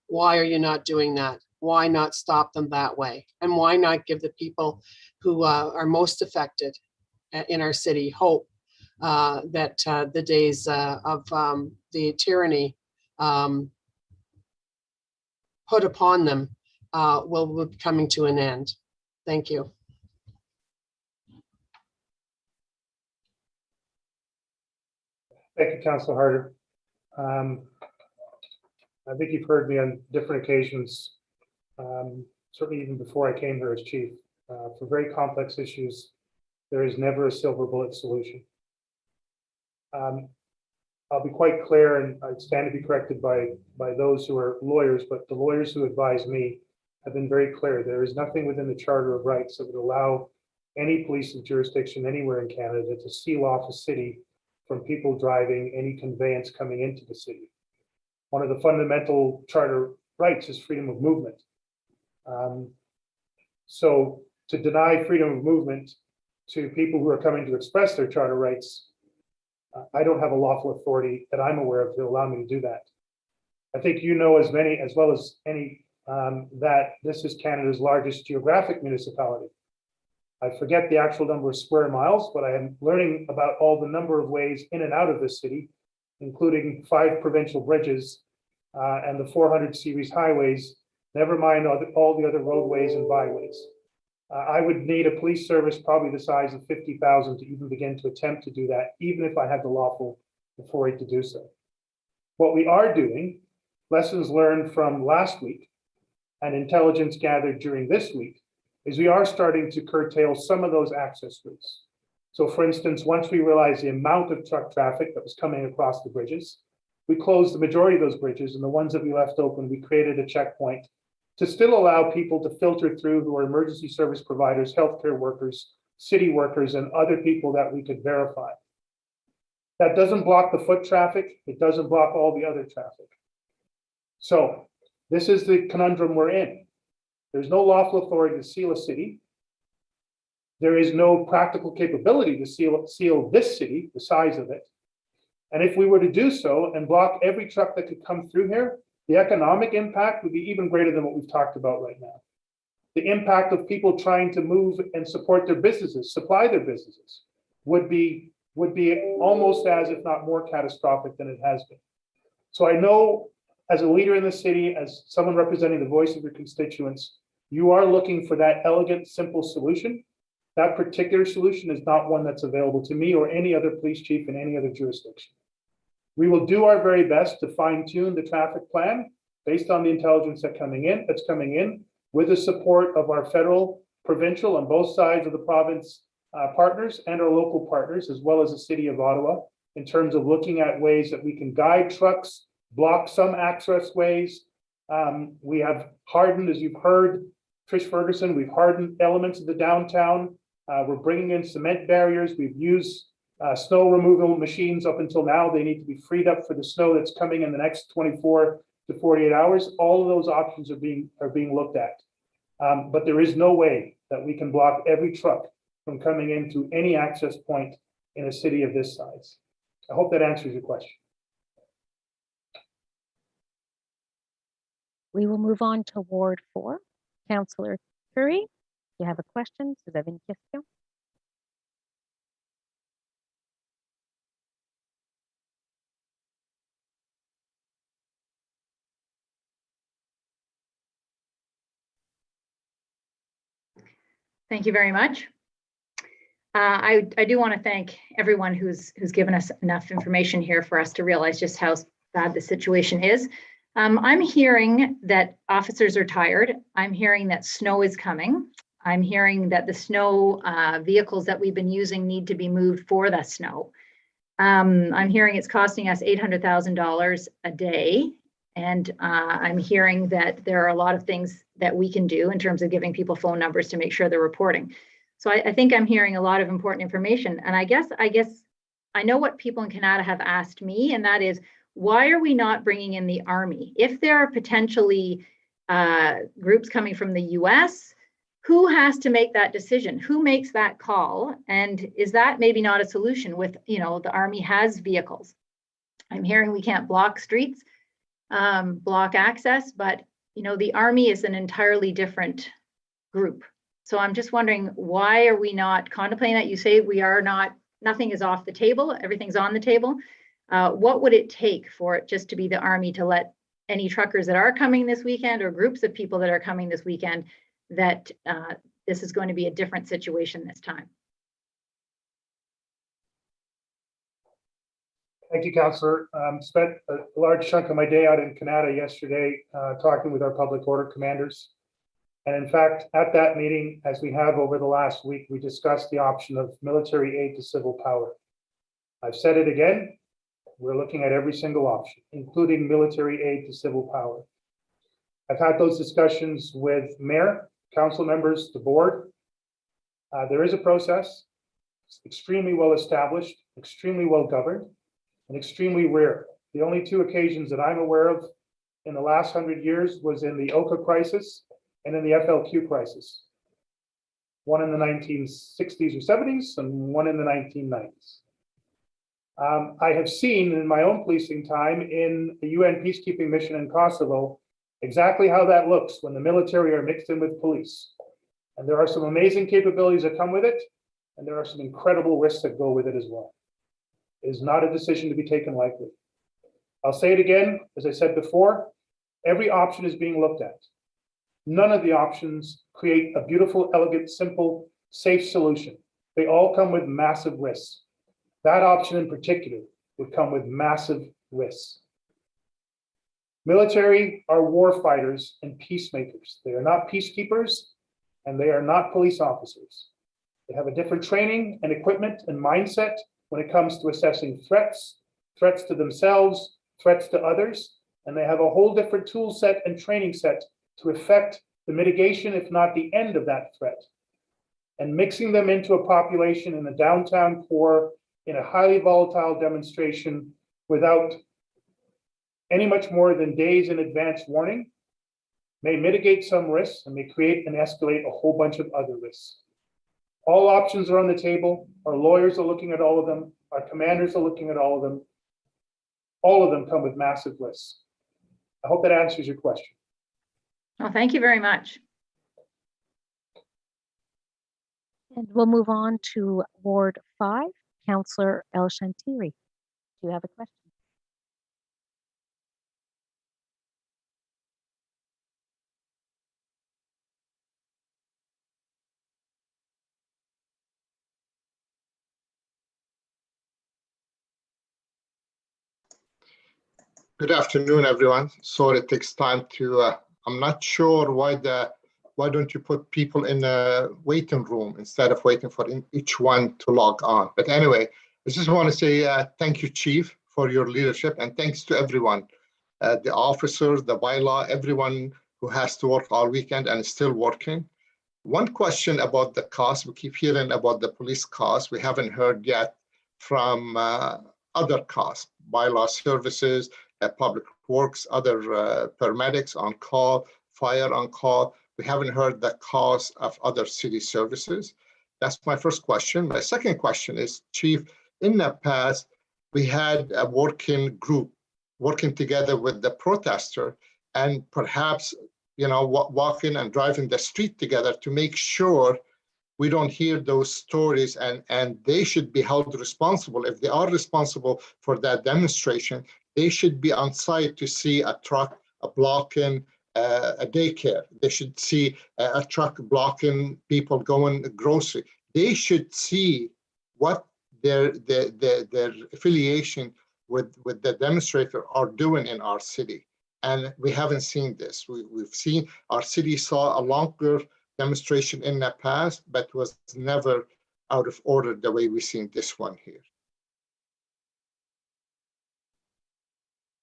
Why are you not doing that? Why not stop them that way? And why not give the people who are most affected in our city hope that the days of the tyranny put upon them will be coming to an end? Thank you. Thank you, Councillor Harder. I think you've heard me on different occasions, certainly even before I came here as chief. For very complex issues, there is never a silver bullet solution. I'll be quite clear, and I stand to be corrected by those who are lawyers, but the lawyers who advise me have been very clear. There is nothing within the Charter of Rights that would allow any police jurisdiction anywhere in Canada to seal off a city from people driving any conveyance coming into the city. One of the fundamental charter rights is freedom of movement. So to deny freedom of movement to people who are coming to express their charter rights, I don't have a lawful authority that I'm aware of to allow me to do that. I think you know as well as any that this is Canada's largest geographic municipality. I forget the actual number of square miles, but I am learning about all the number of ways in and out of this city, including 5 provincial bridges and the 400 series highways, never mind all the other roadways and byways. I would need a police service probably the size of 50,000 to even begin to attempt to do that, even if I had the lawful authority to do so. What we are doing, lessons learned from last week and intelligence gathered during this week, is we are starting to curtail some of those access routes. So for instance, once we realized the amount of truck traffic that was coming across the bridges, we closed the majority of those bridges, and the ones that we left open, we created a checkpoint to still allow people to filter through who are emergency service providers, healthcare workers, city workers, and other people that we could verify. That doesn't block the foot traffic. It doesn't block all the other traffic. So this is the conundrum we're in. There's no lawful authority to seal a city. There is no practical capability to seal this city, the size of it. And if we were to do so and block every truck that could come through here, the economic impact would be even greater than what we've talked about right now. The impact of people trying to move and support their businesses, supply their businesses, would be almost as, if not more, catastrophic than it has been. So I know, as a leader in the city, as someone representing the voice of your constituents, you are looking for that elegant, simple solution. That particular solution is not one that's available to me or any other police chief in any other jurisdiction. We will do our very best to fine-tune the traffic plan based on the intelligence that's coming in with the support of our federal, provincial, on both sides of the province partners and our local partners, as well as the city of Ottawa, in terms of looking at ways that we can guide trucks, block some access ways. We have hardened, as you've heard, Trish Ferguson, we've hardened elements of the downtown. We're bringing in cement barriers. We've used snow removal machines up until now. They need to be freed up for the snow that's coming in the next 24 to 48 hours. All of those options are being looked at. But there is no way that we can block every truck from coming into any access point in a city of this size. I hope that answers your question. We will move on to Ward 4. Councillor Curry, you have a question? Vous avez une question? Thank you very much. I do want to thank everyone who's given us enough information here for us to realize just how bad the situation is. I'm hearing that officers are tired. I'm hearing that snow is coming. I'm hearing that the snow vehicles that we've been using need to be moved for the snow. I'm hearing it's costing us $800,000 a day. And I'm hearing that there are a lot of things that we can do in terms of giving people phone numbers to make sure they're reporting. So I think I'm hearing a lot of important information. And I guess I know what people in Canada have asked me, and that is, why are we not bringing in the Army? If there are potentially groups coming from the US, who has to make that decision? Who makes that call? And is that maybe not a solution with, the Army has vehicles? I'm hearing we can't block streets, block access, but, the Army is an entirely different group. So I'm just wondering, why are we not contemplating that? You say we are not, nothing is off the table, everything's on the table. What would it take for it just to be the Army to let any truckers that are coming this weekend or groups of people that are coming this weekend that this is going to be a different situation this time? Thank you, Councillor. Spent a large chunk of my day out in Canada yesterday talking with our public order commanders. And in fact, at that meeting, as we have over the last week, we discussed the option of military aid to civil power. I've said it again, we're looking at every single option, including military aid to civil power. I've had those discussions with mayor, council members, the board. There is a process. It's extremely well established, extremely well governed, and extremely rare. The only two occasions that I'm aware of in the last 100 years was in the Oka crisis and in the FLQ crisis. One in the 1960s or 70s and one in the 1990s. I have seen in my own policing time in the UN peacekeeping mission in Kosovo exactly how that looks when the military are mixed in with police. And there are some amazing capabilities that come with it, and there are some incredible risks that go with it as well. It is not a decision to be taken lightly. I'll say it again, as I said before, every option is being looked at. None of the options create a beautiful, elegant, simple, safe solution. They all come with massive risks. That option in particular would come with massive risks. Military are war fighters and peacemakers. They are not peacekeepers, and they are not police officers. They have a different training and equipment and mindset when it comes to assessing threats, threats to themselves, threats to others, and they have a whole different tool set and training set to effect the mitigation, if not the end of that threat. And mixing them into a population in the downtown core in a highly volatile demonstration without any much more than days in advance warning may mitigate some risks and may create and escalate a whole bunch of other risks. All options are on the table. Our lawyers are looking at all of them. Our commanders are looking at all of them. All of them come with massive risks. I hope that answers your question. Well, thank you very much. And we'll move on to Ward 5, Councillor El Shantiri. Do you have a question? Good afternoon, everyone. Sorry it takes time to, I'm not sure why don't you put people in a waiting room instead of waiting for each one to log on. But anyway, I just want to say thank you, Chief, for your leadership, and thanks to everyone, the officers, the bylaw, everyone who has to work all weekend and is still working. One question about the cost. We keep hearing about the police cost. We haven't heard yet from other costs, bylaw services, public works, other paramedics on call, fire on call. We haven't heard the cost of other city services. That's my first question. My second question is, Chief, in the past, we had a working group working together with the protester and perhaps, walking and driving the street together to make sure we don't hear those stories, and they should be held responsible. If they are responsible for that demonstration, they should be on site to see a truck blocking a daycare. They should see a truck blocking people going grocery. They should see what their affiliation with the demonstrator are doing in our city. And we haven't seen this. We've seen our city saw a longer demonstration in the past, but was never out of order the way we've seen this one here.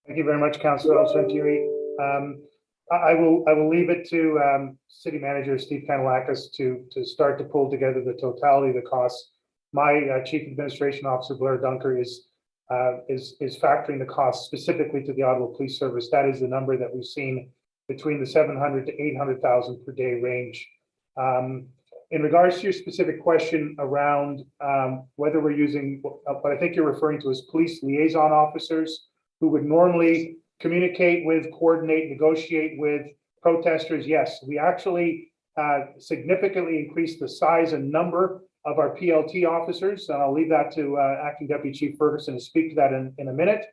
Thank you very much, Councillor El-Santiri. I will leave it to City Manager Steve Kanellakis to start to pull together the totality of the costs. My Chief Administration Officer Blair Dunker is factoring the costs specifically to the Ottawa Police Service. That is the number that we've seen between the 700 to 800,000 per day range. In regards to your specific question around whether we're using what I think you're referring to as police liaison officers who would normally communicate with, coordinate, negotiate with protesters, yes, we actually significantly increased the size and number of our PLT officers, and I'll leave that to Acting Deputy Chief Ferguson to speak to that in a minute.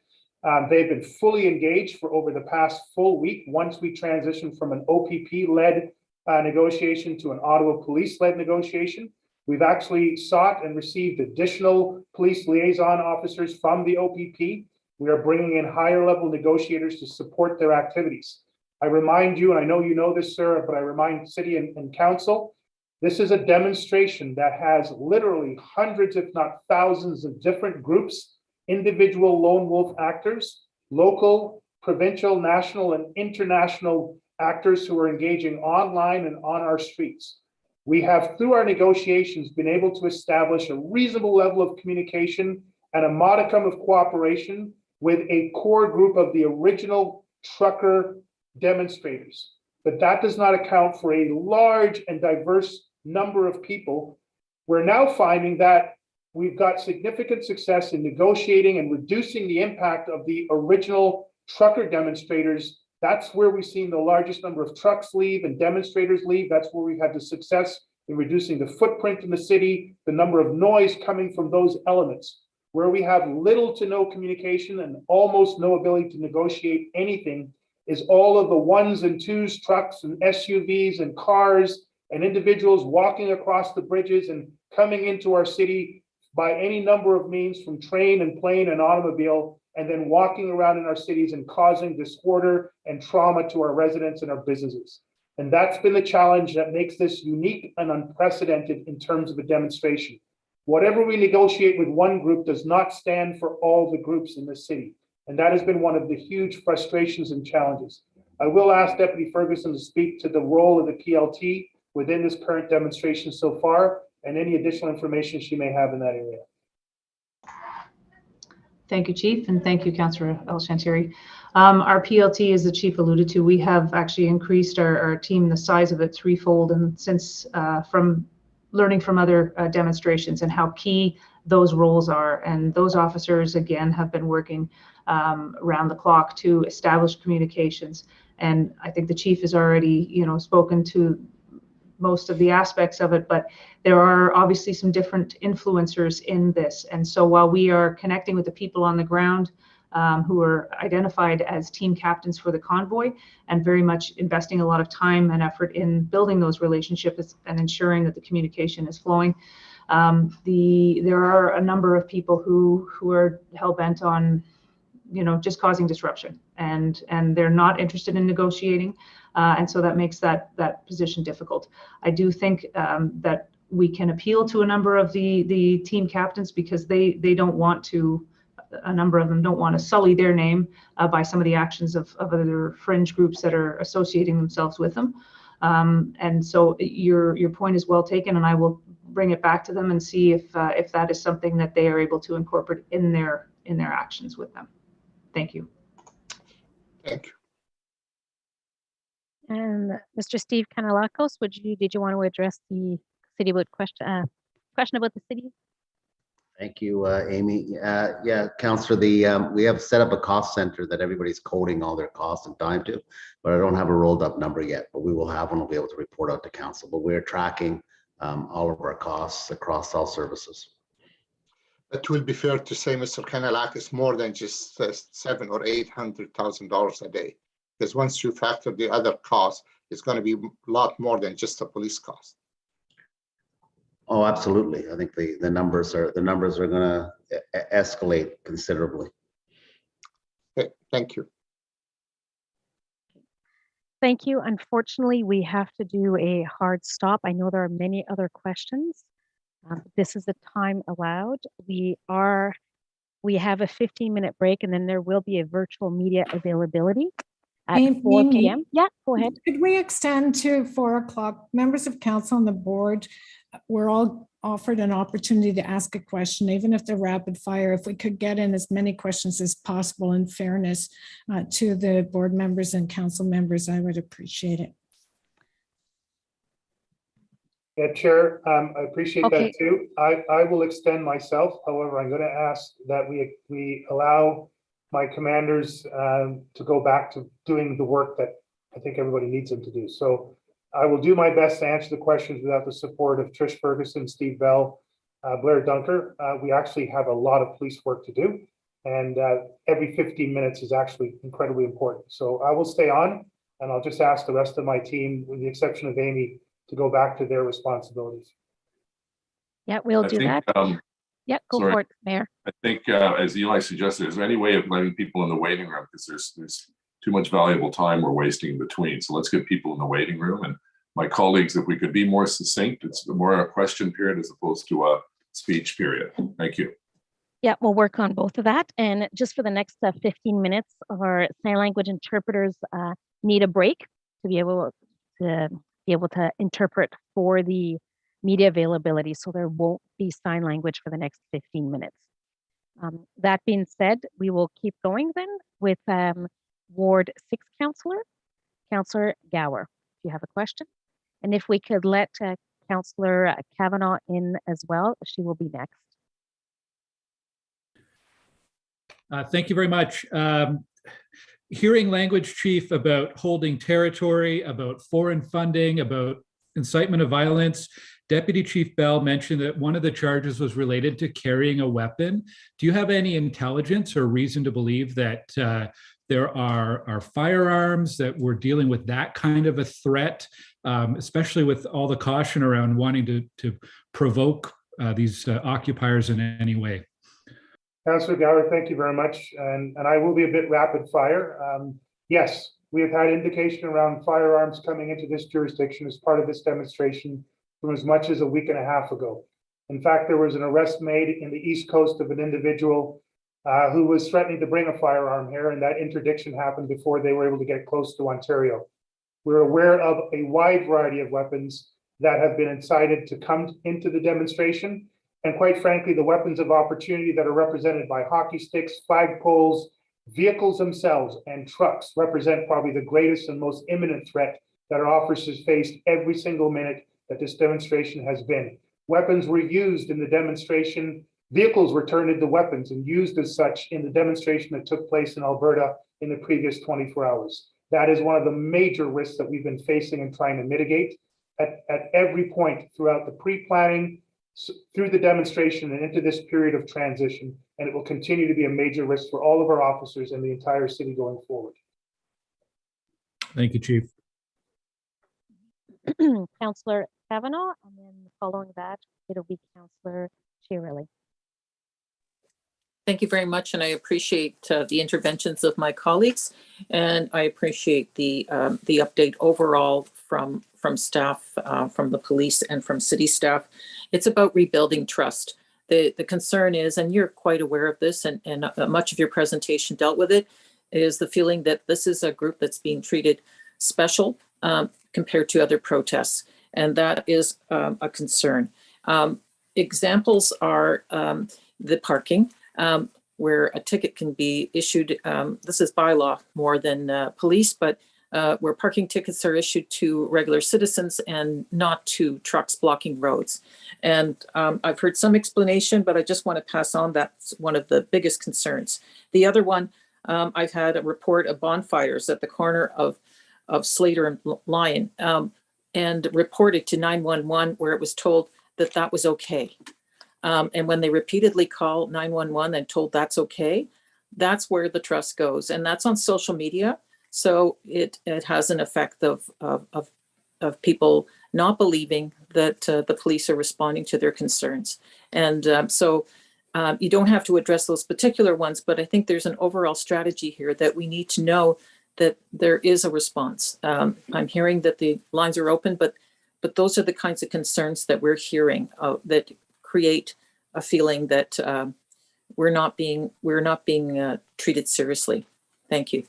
They've been fully engaged for over the past full week once we transitioned from an OPP-led negotiation to an Ottawa Police-led negotiation. We've actually sought and received additional police liaison officers from the OPP. We are bringing in higher level negotiators to support their activities. I remind you, and I know you know this, sir, but I remind City and Council, this is a demonstration that has literally hundreds, if not thousands, of different groups, individual lone wolf actors, local, provincial, national, and international actors who are engaging online and on our streets. We have, through our negotiations, been able to establish a reasonable level of communication and a modicum of cooperation with a core group of the original trucker demonstrators. But that does not account for a large and diverse number of people. We're now finding that we've got significant success in negotiating and reducing the impact of the original trucker demonstrators. That's where we've seen the largest number of trucks leave and demonstrators leave. That's where we've had the success in reducing the footprint in the city, the number of noise coming from those elements. Where we have little to no communication and almost no ability to negotiate anything is all of the ones and twos, trucks and SUVs and cars and individuals walking across the bridges and coming into our city by any number of means, from train and plane and automobile, and then walking around in our cities and causing disorder and trauma to our residents and our businesses. And that's been the challenge that makes this unique and unprecedented in terms of a demonstration. Whatever we negotiate with one group does not stand for all the groups in the city. And that has been one of the huge frustrations and challenges. I will ask Deputy Ferguson to speak to the role of the PLT within this current demonstration so far, and any additional information she may have in that area. Thank you, Chief, and thank you, Councillor El-Santiri. Our PLT, as the Chief alluded to, we have actually increased our team, the size of it threefold, and since from learning from other demonstrations and how key those roles are. And those officers, again, have been working around the clock to establish communications. And I think the Chief has already, spoken to most of the aspects of it, but there are obviously some different influencers in this. And so while we are connecting with the people on the ground who are identified as team captains for the convoy and very much investing a lot of time and effort in building those relationships and ensuring that the communication is flowing, there are a number of people who are hell-bent on just causing disruption, and they're not interested in negotiating, and so that makes that position difficult. I do think that we can appeal to a number of the team captains because they don't want to. A number of them don't want to sully their name by some of the actions of other fringe groups that are associating themselves with them. And so your point is well taken, and I will bring it back to them and see if that is something that they are able to incorporate in their actions with them. Thank you. Thank you. And Mr. Steve Kanellakis, did you want to address the city question about the city? Thank you, Amy. Yeah, Councillor, we have set up a cost center that everybody's coding all their costs and time to, but I don't have a rolled up number yet, but we will have one. We'll be able to report out to council, but we're tracking all of our costs across all services. It will be fair to say, Mr. Kanellakis, more than just $700,000 or $800,000 a day, because once you factor the other costs, it's going to be a lot more than just a police cost. Oh, absolutely. I think the numbers are going to escalate considerably. Okay, thank you. Thank you. Unfortunately, we have to do a hard stop. I know there are many other questions. This is the time allowed. We have a 15-minute break, and then there will be a virtual media availability at 4 p.m. Yeah, go ahead. Could we extend to 4 o'clock? Members of council on the board, we're all offered an opportunity to ask a question, even if they're rapid fire. If we could get in as many questions as possible in fairness to the board members and council members, I would appreciate it. Yeah, Chair, I appreciate that too. I will extend myself. However, I'm going to ask that we allow my commanders to go back to doing the work that I think everybody needs them to do. So I will do my best to answer the questions without the support of Trish Ferguson, Steve Bell, Blair Dunker. We actually have a lot of police work to do, and every 15 minutes is actually incredibly important. So I will stay on, and I'll just ask the rest of my team, with the exception of Amy, to go back to their responsibilities. Yeah, we'll do that. Yeah, go for it, Mayor. I think, as Eli suggested, is there any way of letting people in the waiting room? Because there's too much valuable time we're wasting in between. So let's get people in the waiting room. And my colleagues, if we could be more succinct, it's more a question period as opposed to a speech period. Thank you. Yeah, we'll work on both of that. And just for the next 15 minutes, our sign language interpreters need a break to be able to interpret for the media availability. So there won't be sign language for the next 15 minutes. That being said, we will keep going then with Ward 6 Councillor Gower. Do you have a question? And if we could let Councillor Kavanaugh in as well, she will be next. Thank you very much. Hearing language chief about holding territory, about foreign funding, about incitement of violence, Deputy Chief Bell mentioned that one of the charges was related to carrying a weapon. Do you have any intelligence or reason to believe that there are firearms, that we're dealing with that kind of a threat, especially with all the caution around wanting to provoke these occupiers in any way? Councillor Gower, thank you very much. And I will be a bit rapid fire. Yes, we have had indication around firearms coming into this jurisdiction as part of this demonstration from as much as a week and a half ago. In fact, there was an arrest made in the East Coast of an individual who was threatening to bring a firearm here, and that interdiction happened before they were able to get close to Ontario. We're aware of a wide variety of weapons that have been incited to come into the demonstration. And quite frankly, the weapons of opportunity that are represented by hockey sticks, flagpoles, vehicles themselves, and trucks represent probably the greatest and most imminent threat that our officers faced every single minute that this demonstration has been. Weapons were used in the demonstration. Vehicles were turned into weapons and used as such in the demonstration that took place in Alberta in the previous 24 hours. That is one of the major risks that we've been facing and trying to mitigate at every point throughout the pre-planning, through the demonstration and into this period of transition, and it will continue to be a major risk for all of our officers and the entire city going forward. Thank you, Chief. Councillor Kavanaugh, and then following that, it'll be Councillor Chiarelli. Thank you very much, and I appreciate the interventions of my colleagues, and I appreciate the update overall from staff, from the police and from city staff. It's about rebuilding trust. The concern is, and you're quite aware of this, and much of your presentation dealt with it, is the feeling that this is a group that's being treated special compared to other protests, and that is a concern. Examples are the parking, where a ticket can be issued. This is by law more than police, but where parking tickets are issued to regular citizens and not to trucks blocking roads. And I've heard some explanation, but I just want to pass on that's one of the biggest concerns. The other one, I've had a report of bonfires at the corner of Slater and Lyon, and reported to 911 where it was told that that was okay. And when they repeatedly call 911 and told that's okay, that's where the trust goes. And that's on social media. So it has an effect of people not believing that the police are responding to their concerns. And so you don't have to address those particular ones, but I think there's an overall strategy here that we need to know that there is a response. I'm hearing that the lines are open, but those are the kinds of concerns that we're hearing that create a feeling that we're not being treated seriously. Thank you.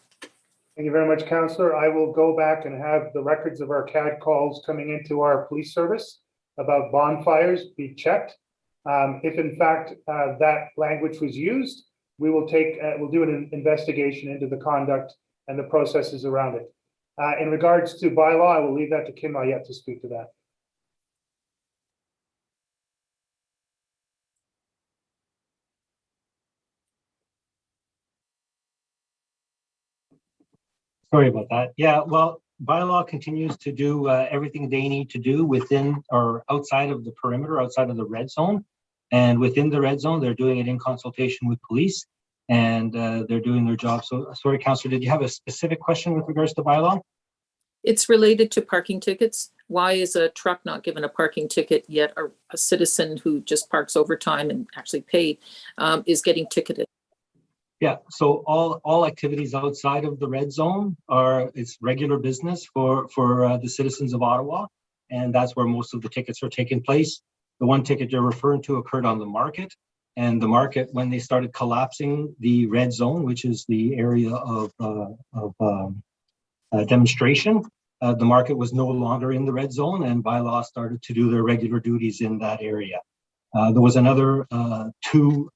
Thank you very much, Councillor. I will go back and have the records of our CAD calls coming into our police service about bonfires be checked. If in fact that language was used, we will we'll do an investigation into the conduct and the processes around it. In regards to bylaw, I will leave that to Kim Ayette to speak to that. Sorry about that. Yeah, well, bylaw continues to do everything they need to do within or outside of the perimeter, outside of the red zone. And within the red zone, they're doing it in consultation with police, and they're doing their job. So sorry, Councillor, did you have a specific question with regards to bylaw? It's related to parking tickets. Why is a truck not given a parking ticket, yet a citizen who just parks overtime and actually paid is getting ticketed? Yeah, so all activities outside of the red zone it's regular business for the citizens of Ottawa, and that's where most of the tickets are taking place. The one ticket you're referring to occurred on the market, and the market, when they started collapsing the red zone, which is the area of demonstration, the market was no longer in the red zone, and bylaw started to do their regular duties in that area. There was another two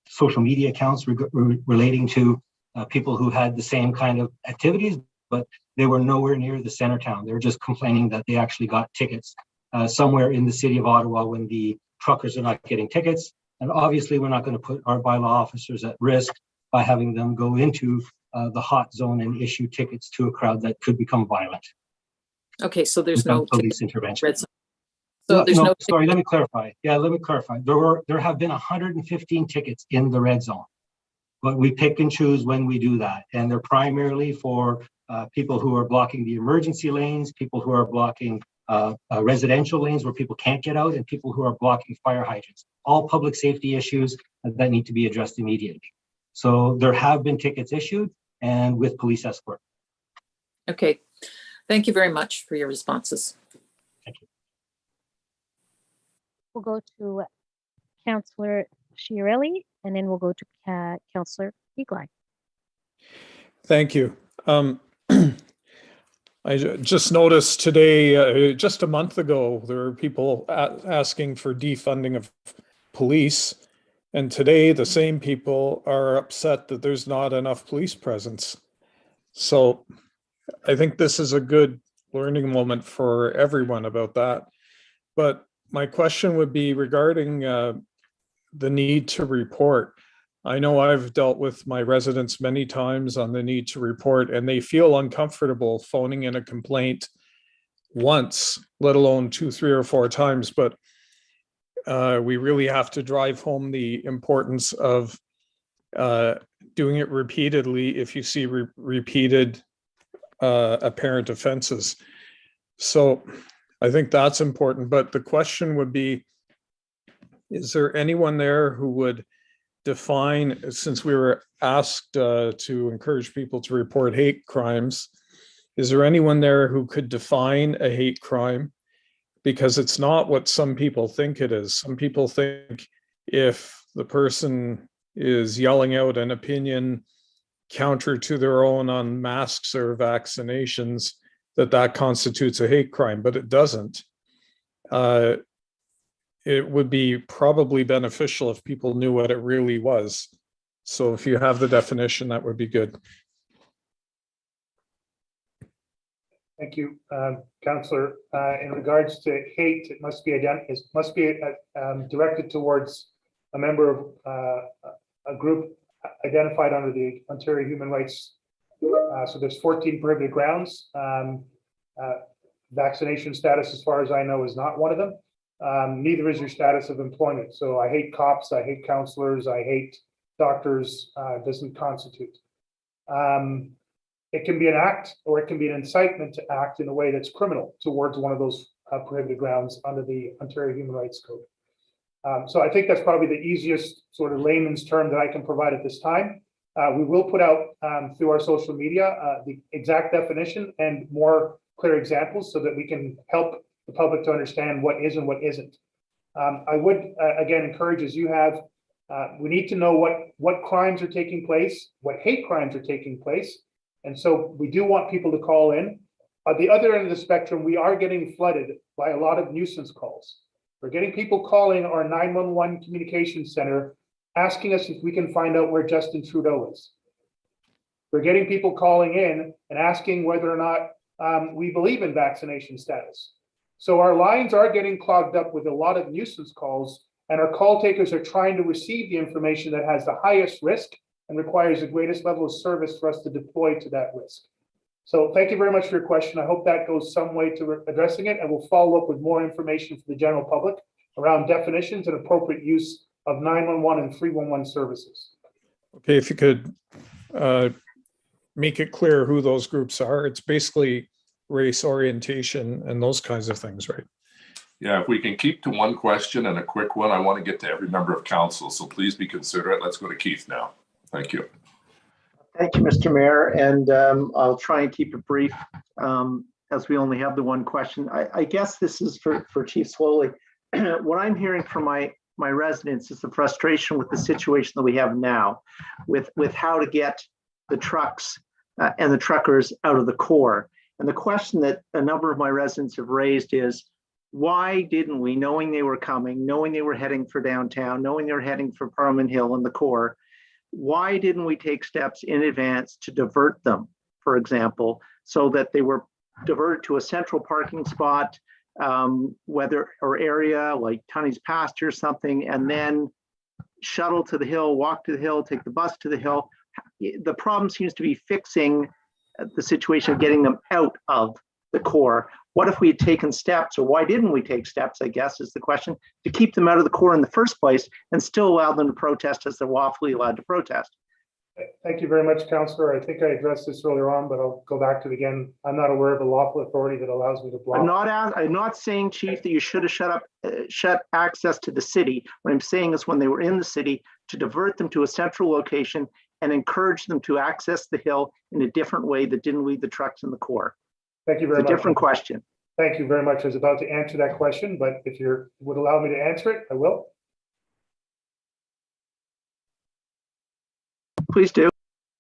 social media accounts relating to people who had the same kind of activities, but they were nowhere near the center town. They were just complaining that they actually got tickets somewhere in the city of Ottawa when the truckers are not getting tickets. And obviously, we're not going to put our bylaw officers at risk by having them go into the hot zone and issue tickets to a crowd that could become violent. Okay, so there's no police intervention. So there's no. Sorry, let me clarify. Yeah, let me clarify. There have been 115 tickets in the red zone, but we pick and choose when we do that, and they're primarily for people who are blocking the emergency lanes, people who are blocking residential lanes where people can't get out, and people who are blocking fire hydrants. All public safety issues that need to be addressed immediately. So there have been tickets issued, and with police escort. Okay, thank you very much for your responses. Thank you. We'll go to Councillor Chiarelli, and then we'll go to Councillor Eagleye. Thank you. I just noticed today, just a month ago, there were people asking for defunding of police. And today, the same people are upset that there's not enough police presence. So I think this is a good learning moment for everyone about that. But my question would be regarding the need to report. I know I've dealt with my residents many times on the need to report, and they feel uncomfortable phoning in a complaint once, let alone 2, 3, or 4 times. But we really have to drive home the importance of doing it repeatedly if you see repeated apparent offenses. So I think that's important. But the question would be, is there anyone there who would define, since we were asked to encourage people to report hate crimes, is there anyone there who could define a hate crime? Because it's not what some people think it is. Some people think if the person is yelling out an opinion counter to their own on masks or vaccinations, that constitutes a hate crime, but it doesn't. It would be probably beneficial if people knew what it really was. So if you have the definition, that would be good. Thank you, Councillor. In regards to hate, it must be directed towards a member of a group identified under the Ontario Human Rights. So there's 14 prohibited grounds. Vaccination status, as far as I know, is not one of them. Neither is your status of employment. So I hate cops, I hate counselors, I hate doctors, doesn't constitute. It can be an act, or it can be an incitement to act in a way that's criminal towards one of those prohibited grounds under the Ontario Human Rights Code. So I think that's probably the easiest sort of layman's term that I can provide at this time. We will put out through our social media the exact definition and more clear examples so that we can help the public to understand what is and what isn't. I would again encourage, as you have, we need to know what crimes are taking place, what hate crimes are taking place. And so we do want people to call in. At the other end of the spectrum, we are getting flooded by a lot of nuisance calls. We're getting people calling our 911 communication center, asking us if we can find out where Justin Trudeau is. We're getting people calling in and asking whether or not we believe in vaccination status. So our lines are getting clogged up with a lot of nuisance calls, and our call takers are trying to receive the information that has the highest risk and requires the greatest level of service for us to deploy to that risk. So thank you very much for your question. I hope that goes some way to addressing it, and we'll follow up with more information for the general public around definitions and appropriate use of 911 and 311 services. Okay, if you could make it clear who those groups are. It's basically race orientation and those kinds of things, right? Yeah, if we can keep to one question and a quick one, I want to get to every member of council, so please be considerate. Let's go to Keith now. Thank you. Thank you, Mr. Mayor, and I'll try and keep it brief as we only have the one question. I guess this is for Chief Slowly. What I'm hearing from my residents is the frustration with the situation that we have now with how to get the trucks and the truckers out of the core. And the question that a number of my residents have raised is, why didn't we, knowing they were coming, knowing they were heading for downtown, knowing they were heading for Parliament Hill and the core, why didn't we take steps in advance to divert them, for example, so that they were diverted to a central parking spot, whether or area like Tunney's pasture or something, and then shuttle to the hill, walk to the hill, take the bus to the hill. The problem seems to be fixing the situation of getting them out of the core. What if we had taken steps, or why didn't we take steps, I guess is the question, to keep them out of the core in the first place and still allow them to protest as they're lawfully allowed to protest? Thank you very much, Councillor. I think I addressed this earlier on, but I'll go back to it again. I'm not aware of a lawful authority that allows me to block. I'm not saying, Chief, that you should have shut access to the city. What I'm saying is when they were in the city, to divert them to a central location and encourage them to access the hill in a different way that didn't leave the trucks in the core. Thank you very much. It's a different question. Thank you very much. I was about to answer that question, but if you would allow me to answer it, I will. Please do.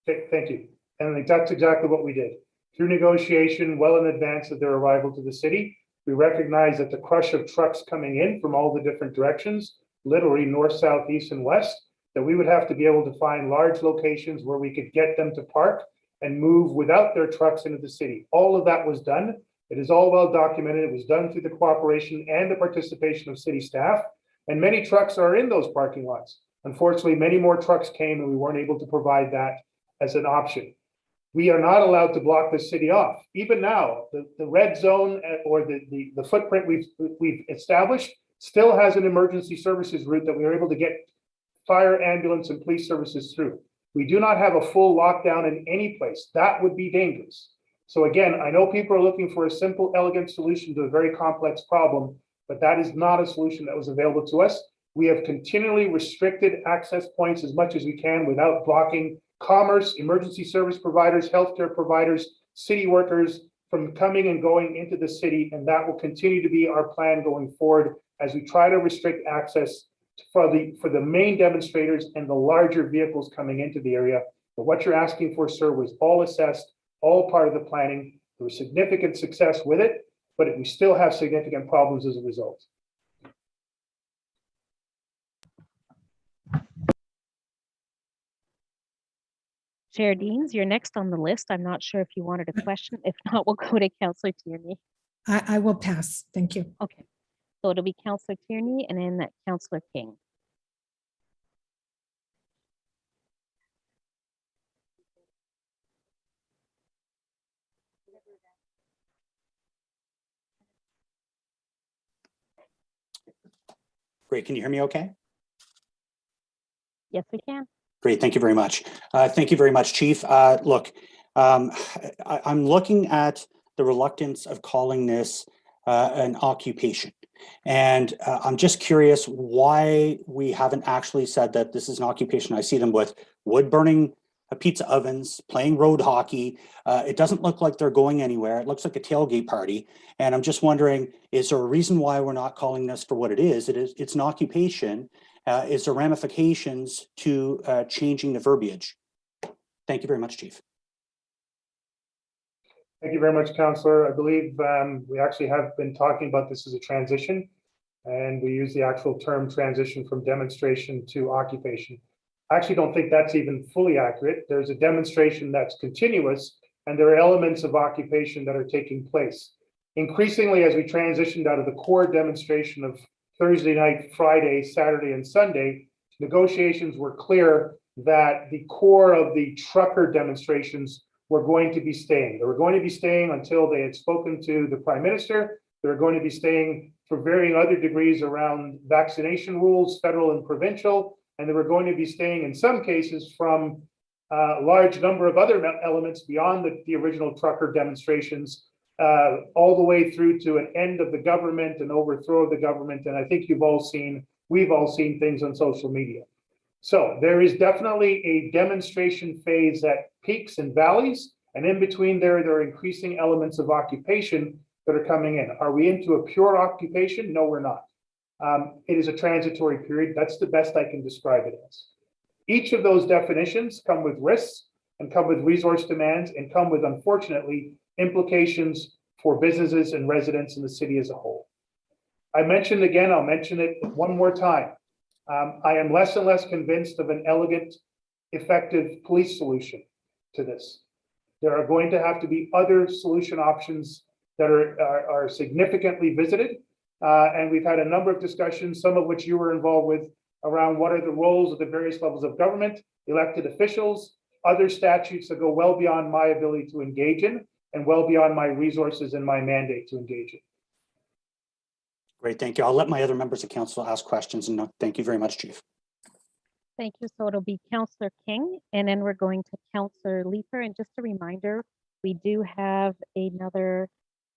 Okay, thank you. And that's exactly what we did. Through negotiation, well in advance of their arrival to the city, we recognized that the crush of trucks coming in from all the different directions, literally north, south, east, and west, that we would have to be able to find large locations where we could get them to park and move without their trucks into the city. All of that was done. It is all well documented. It was done through the cooperation and the participation of city staff, and many trucks are in those parking lots. Unfortunately, many more trucks came and we weren't able to provide that as an option. We are not allowed to block the city off. Even now, the red zone or the footprint we've established still has an emergency services route that we are able to get fire, ambulance, and police services through. We do not have a full lockdown in any place. That would be dangerous. So again, I know people are looking for a simple, elegant solution to a very complex problem, but that is not a solution that was available to us. We have continually restricted access points as much as we can without blocking commerce, emergency service providers, healthcare providers, city workers from coming and going into the city, and that will continue to be our plan going forward as we try to restrict access for the main demonstrators and the larger vehicles coming into the area. But what you're asking for, sir, was all assessed, all part of the planning. There was significant success with it, but we still have significant problems as a result. Chair Deans, you're next on the list. I'm not sure if you wanted a question. If not, we'll go to Councillor Tierney. I will pass. Thank you. Okay. So it'll be Councillor Tierney and then Councillor King. Great. Can you hear me okay? Yes, we can. Great. Thank you very much. Thank you very much, Chief. Look, I'm looking at the reluctance of calling this an occupation. And I'm just curious why we haven't actually said that this is an occupation. I see them with wood burning pizza ovens, playing road hockey. It doesn't look like they're going anywhere. It looks like a tailgate party. And I'm just wondering, is there a reason why we're not calling this for what it is? It's an occupation. Is there ramifications to changing the verbiage? Thank you very much, Chief. Thank you very much, Councillor. I believe we actually have been talking about this as a transition, and we use the actual term transition from demonstration to occupation. I actually don't think that's even fully accurate. There's a demonstration that's continuous, and there are elements of occupation that are taking place. Increasingly, as we transitioned out of the core demonstration of Thursday night, Friday, Saturday, and Sunday, negotiations were clear that the core of the trucker demonstrations were going to be staying. They were going to be staying until they had spoken to the Prime Minister. They were going to be staying for varying other degrees around vaccination rules, federal and provincial, and they were going to be staying in some cases from a large number of other elements beyond the original trucker demonstrations, all the way through to an end of the government and overthrow of the government. And I think we've all seen things on social media. So there is definitely a demonstration phase that peaks and valleys, and in between there are increasing elements of occupation that are coming in. Are we into a pure occupation? No, we're not. It is a transitory period. That's the best I can describe it as. Each of those definitions come with risks and come with resource demands and come with, unfortunately, implications for businesses and residents in the city as a whole. I mentioned again, I'll mention it one more time. I am less and less convinced of an elegant, effective police solution to this. There are going to have to be other solution options that are significantly visited. And we've had a number of discussions, some of which you were involved with, around what are the roles of the various levels of government, elected officials, other statutes that go well beyond my ability to engage in and well beyond my resources and my mandate to engage in. Great, thank you. I'll let my other members of council ask questions, and thank you very much, Chief. Thank you. So it'll be Councillor King, and then we're going to Councillor Leeper. And just a reminder, we do have another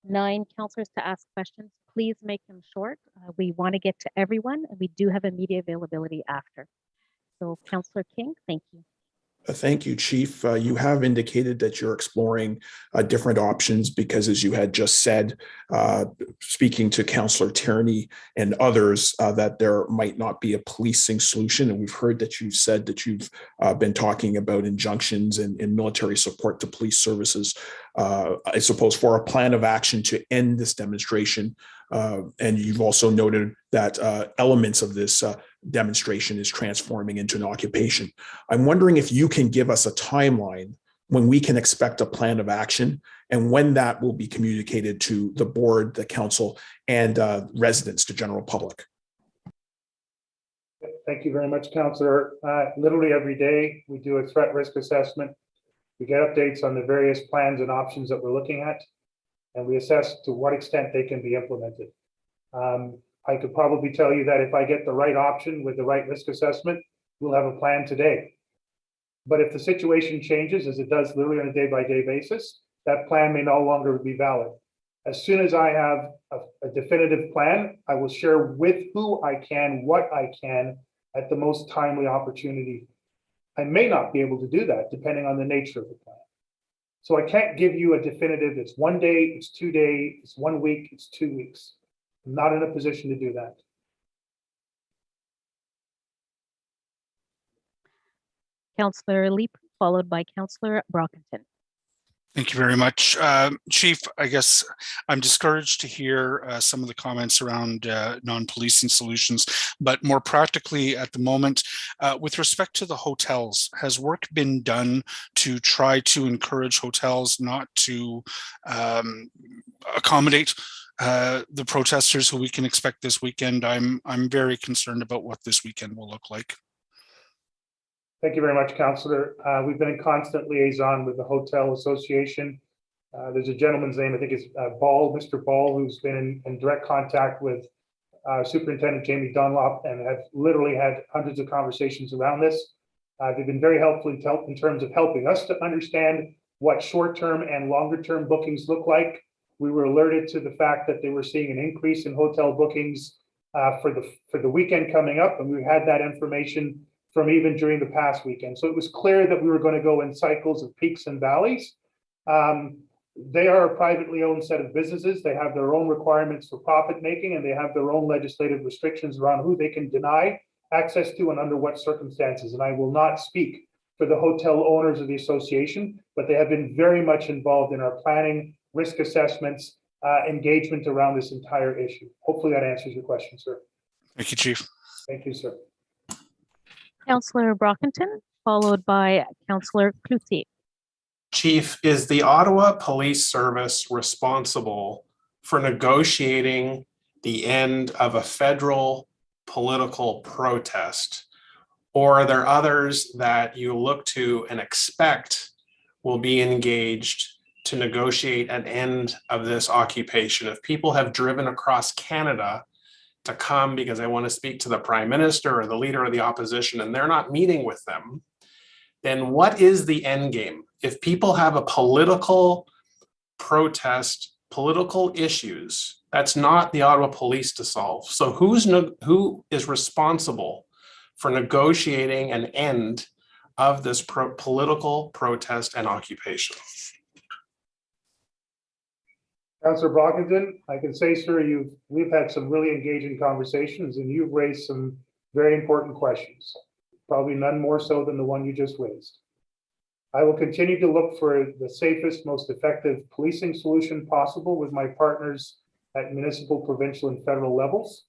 9 councillors to ask questions. Please make them short. We want to get to everyone, and we do have a media availability after. So Councillor King, thank you. Thank you, Chief. You have indicated that you're exploring different options because, as you had just said, speaking to Councillor Tierney and others, that there might not be a policing solution. And we've heard that you've said that you've been talking about injunctions and military support to police services, I suppose, for a plan of action to end this demonstration. And you've also noted that elements of this demonstration is transforming into an occupation. I'm wondering if you can give us a timeline when we can expect a plan of action and when that will be communicated to the board, the council, and residents, to general public. Thank you very much, Councillor. Literally every day we do a threat risk assessment. We get updates on the various plans and options that we're looking at, and we assess to what extent they can be implemented. I could probably tell you that if I get the right option with the right risk assessment, we'll have a plan today. But if the situation changes, as it does literally on a day-by-day basis, that plan may no longer be valid. As soon as I have a definitive plan, I will share with who I can, what I can, at the most timely opportunity. I may not be able to do that depending on the nature of the plan. So I can't give you a definitive, it's 1 day, it's 2 days, it's 1 week, it's 2 weeks. I'm not in a position to do that. Councillor Leap, followed by Councillor Brockington. Thank you very much. Chief, I guess I'm discouraged to hear some of the comments around non-policing solutions, but more practically at the moment, with respect to the hotels, has work been done to try to encourage hotels not to accommodate the protesters who we can expect this weekend? I'm very concerned about what this weekend will look like. Thank you very much, Councillor. We've been in constant liaison with the Hotel Association. There's a gentleman's name, I think it's Ball, Mr. Ball, who's been in direct contact with Superintendent Jamie Dunlop and have literally had hundreds of conversations around this. They've been very helpful in terms of helping us to understand what short-term and longer-term bookings look like. We were alerted to the fact that they were seeing an increase in hotel bookings for the weekend coming up, and we had that information from even during the past weekend. So it was clear that we were going to go in cycles of peaks and valleys. They are a privately owned set of businesses. They have their own requirements for profit making, and they have their own legislative restrictions around who they can deny access to and under what circumstances. And I will not speak for the hotel owners of the association, but they have been very much involved in our planning, risk assessments, engagement around this entire issue. Hopefully that answers your question, sir. Thank you, Chief. Thank you, sir. Councillor Brockington, followed by Councillor Cloutier. Chief, is the Ottawa Police Service responsible for negotiating the end of a federal political protest? Or are there others that you look to and expect will be engaged to negotiate an end of this occupation? If people have driven across Canada to come because they want to speak to the Prime Minister or the Leader of the Opposition and they're not meeting with them, then what is the end game? If people have a political protest, political issues, that's not the Ottawa Police to solve. So who is responsible for negotiating an end of this political protest and occupation? Councillor Brockington, I can say, sir, we've had some really engaging conversations and you've raised some very important questions, probably none more so than the one you just raised. I will continue to look for the safest, most effective policing solution possible with my partners at municipal, provincial, and federal levels.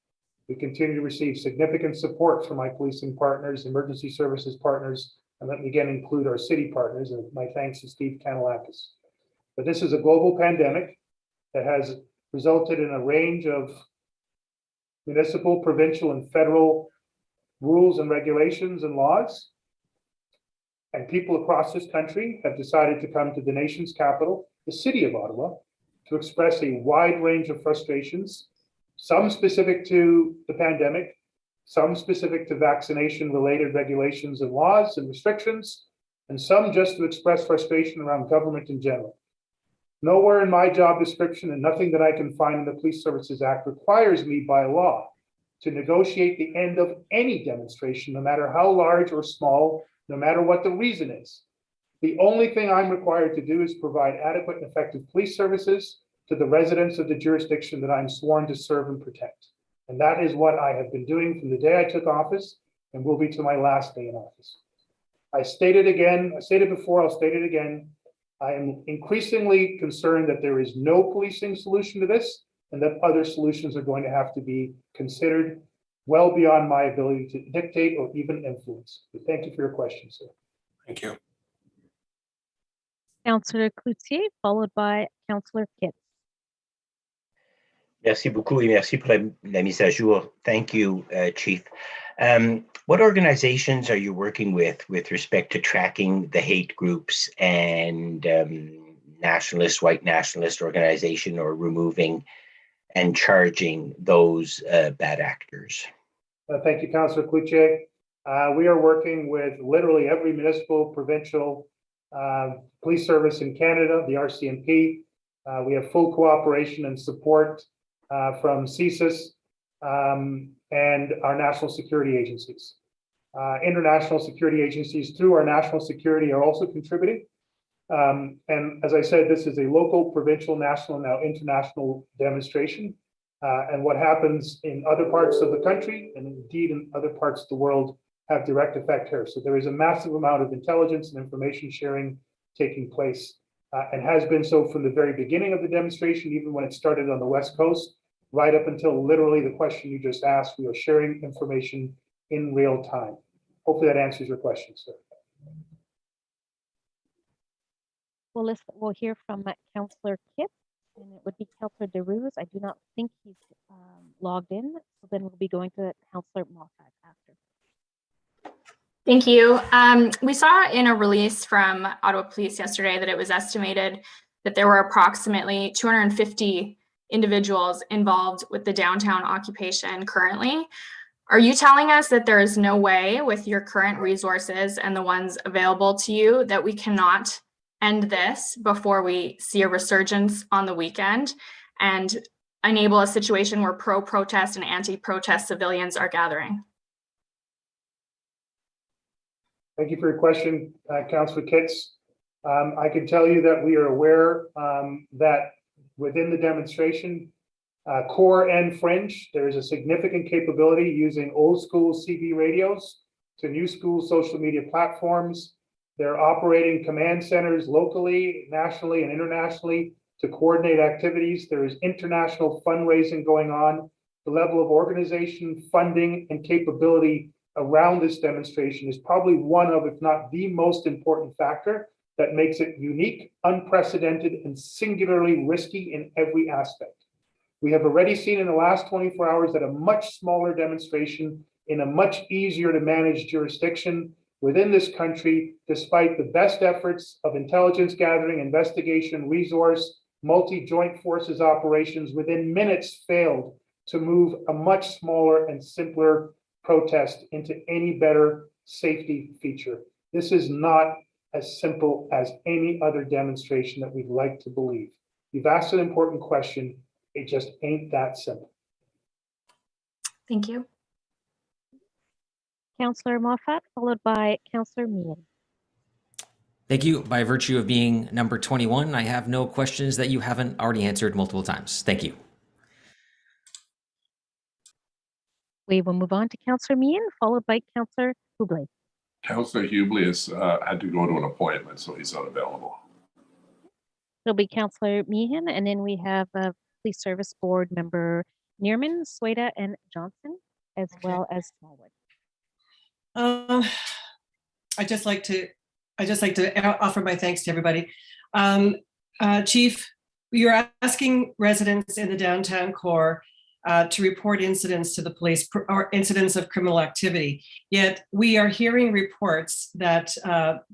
We continue to receive significant support from my policing partners, emergency services partners, and let me again include our city partners, and my thanks to Steve Kanalakis. But this is a global pandemic that has resulted in a range of municipal, provincial, and federal rules and regulations and laws. And people across this country have decided to come to the nation's capital, the city of Ottawa, to express a wide range of frustrations, some specific to the pandemic, some specific to vaccination-related regulations and laws and restrictions, and some just to express frustration around government in general. Nowhere in my job description and nothing that I can find in the Police Services Act requires me by law to negotiate the end of any demonstration, no matter how large or small, no matter what the reason is. The only thing I'm required to do is provide adequate and effective police services to the residents of the jurisdiction that I'm sworn to serve and protect. And that is what I have been doing from the day I took office and will be to my last day in office. I stated before, I'll state it again. I am increasingly concerned that there is no policing solution to this and that other solutions are going to have to be considered well beyond my ability to dictate or even influence. But thank you for your question, sir. Thank you. Councillor Cloutier, followed by Councillor Kitts. Merci beaucoup et merci pour la mise à jour. Thank you, Chief. What organizations are you working with respect to tracking the hate groups and white nationalist organization, or removing and charging those bad actors? Thank you, Councillor Cloutier. We are working with literally every municipal, provincial police service in Canada, the RCMP. We have full cooperation and support from CSIS and our national security agencies. International security agencies through our national security are also contributing. And as I said, this is a local, provincial, national, and now international demonstration. And what happens in other parts of the country and indeed in other parts of the world have direct effect here. So there is a massive amount of intelligence and information sharing taking place and has been so from the very beginning of the demonstration, even when it started on the West Coast, right up until literally the question you just asked. We are sharing information in real time. Hopefully that answers your question, sir. We'll hear from Councillor Kitts, and it would be Councillor DeRuse. I do not think he's logged in, so then we'll be going to Councillor Moffat after. Thank you. We saw in a release from Ottawa Police yesterday that it was estimated that there were approximately 250 individuals involved with the downtown occupation currently. Are you telling us that there is no way with your current resources and the ones available to you that we cannot end this before we see a resurgence on the weekend and enable a situation where pro-protest and anti-protest civilians are gathering? Thank you for your question, Councillor Kitts. I can tell you that we are aware that within the demonstration, core and fringe, there is a significant capability using old school CB radios to new school social media platforms. They're operating command centers locally, nationally, and internationally to coordinate activities. There is international fundraising going on. The level of organization, funding, and capability around this demonstration is probably one of, if not the most important factor that makes it unique, unprecedented, and singularly risky in every aspect. We have already seen in the last 24 hours that a much smaller demonstration in a much easier to manage jurisdiction within this country, despite the best efforts of intelligence gathering, investigation, resource, multi-joint forces operations, within minutes failed to move a much smaller and simpler protest into any better safety feature. This is not as simple as any other demonstration that we'd like to believe. You've asked an important question. It just ain't that simple. Thank you. Councillor Moffat, followed by Councillor Meehan. Thank you. By virtue of being number 21, I have no questions that you haven't already answered multiple times. Thank you. We will move on to Councillor Meehan, followed by Councillor Hubley. Councillor Hubley has had to go to an appointment, so he's unavailable. It'll be Councillor Meehan, and then we have Police Service Board member Neerman, Sweda, and Johnson, as well as Smallwood. I just like to offer my thanks to everybody. Chief, you're asking residents in the downtown core to report incidents to the police or incidents of criminal activity. Yet we are hearing reports that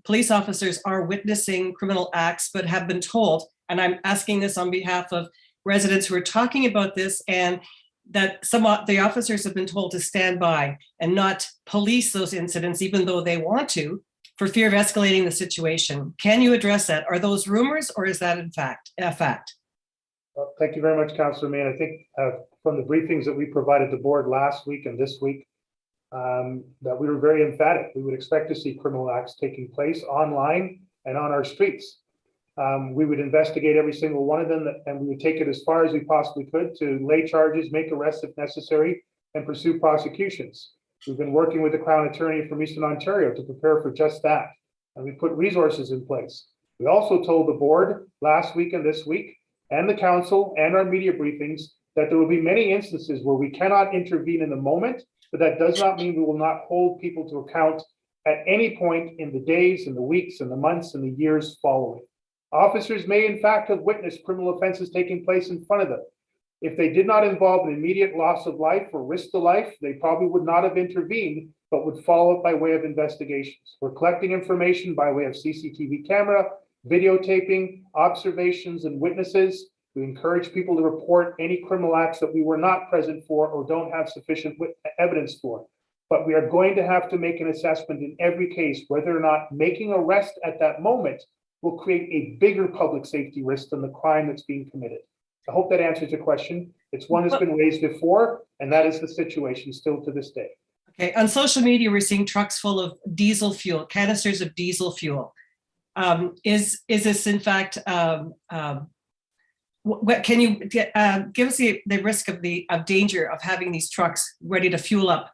police officers are witnessing criminal acts, but have been told, and I'm asking this on behalf of residents who are talking about this, and that the officers have been told to stand by and not police those incidents, even though they want to, for fear of escalating the situation. Can you address that? Are those rumors, or is that in fact a fact? Well, thank you very much, Councillor Meehan. I think from the briefings that we provided the board last week and this week, that we were very emphatic. We would expect to see criminal acts taking place online and on our streets. We would investigate every single one of them, and we would take it as far as we possibly could to lay charges, make arrests if necessary, and pursue prosecutions. We've been working with the Crown Attorney from Eastern Ontario to prepare for just that, and we put resources in place. We also told the board last week and this week, and the council and our media briefings, that there will be many instances where we cannot intervene in the moment, but that does not mean we will not hold people to account at any point in the days and the weeks and the months and the years following. Officers may in fact have witnessed criminal offenses taking place in front of them. If they did not involve an immediate loss of life or risk to life, they probably would not have intervened, but would follow up by way of investigations. We're collecting information by way of CCTV camera, videotaping, observations, and witnesses. We encourage people to report any criminal acts that we were not present for or don't have sufficient evidence for. But we are going to have to make an assessment in every case whether or not making arrest at that moment will create a bigger public safety risk than the crime that's being committed. I hope that answers your question. It's one that's been raised before, and that is the situation still to this day. Okay, on social media, we're seeing trucks full of diesel fuel, canisters of diesel fuel. Is this in fact, what can you give us the risk of danger of having these trucks ready to fuel up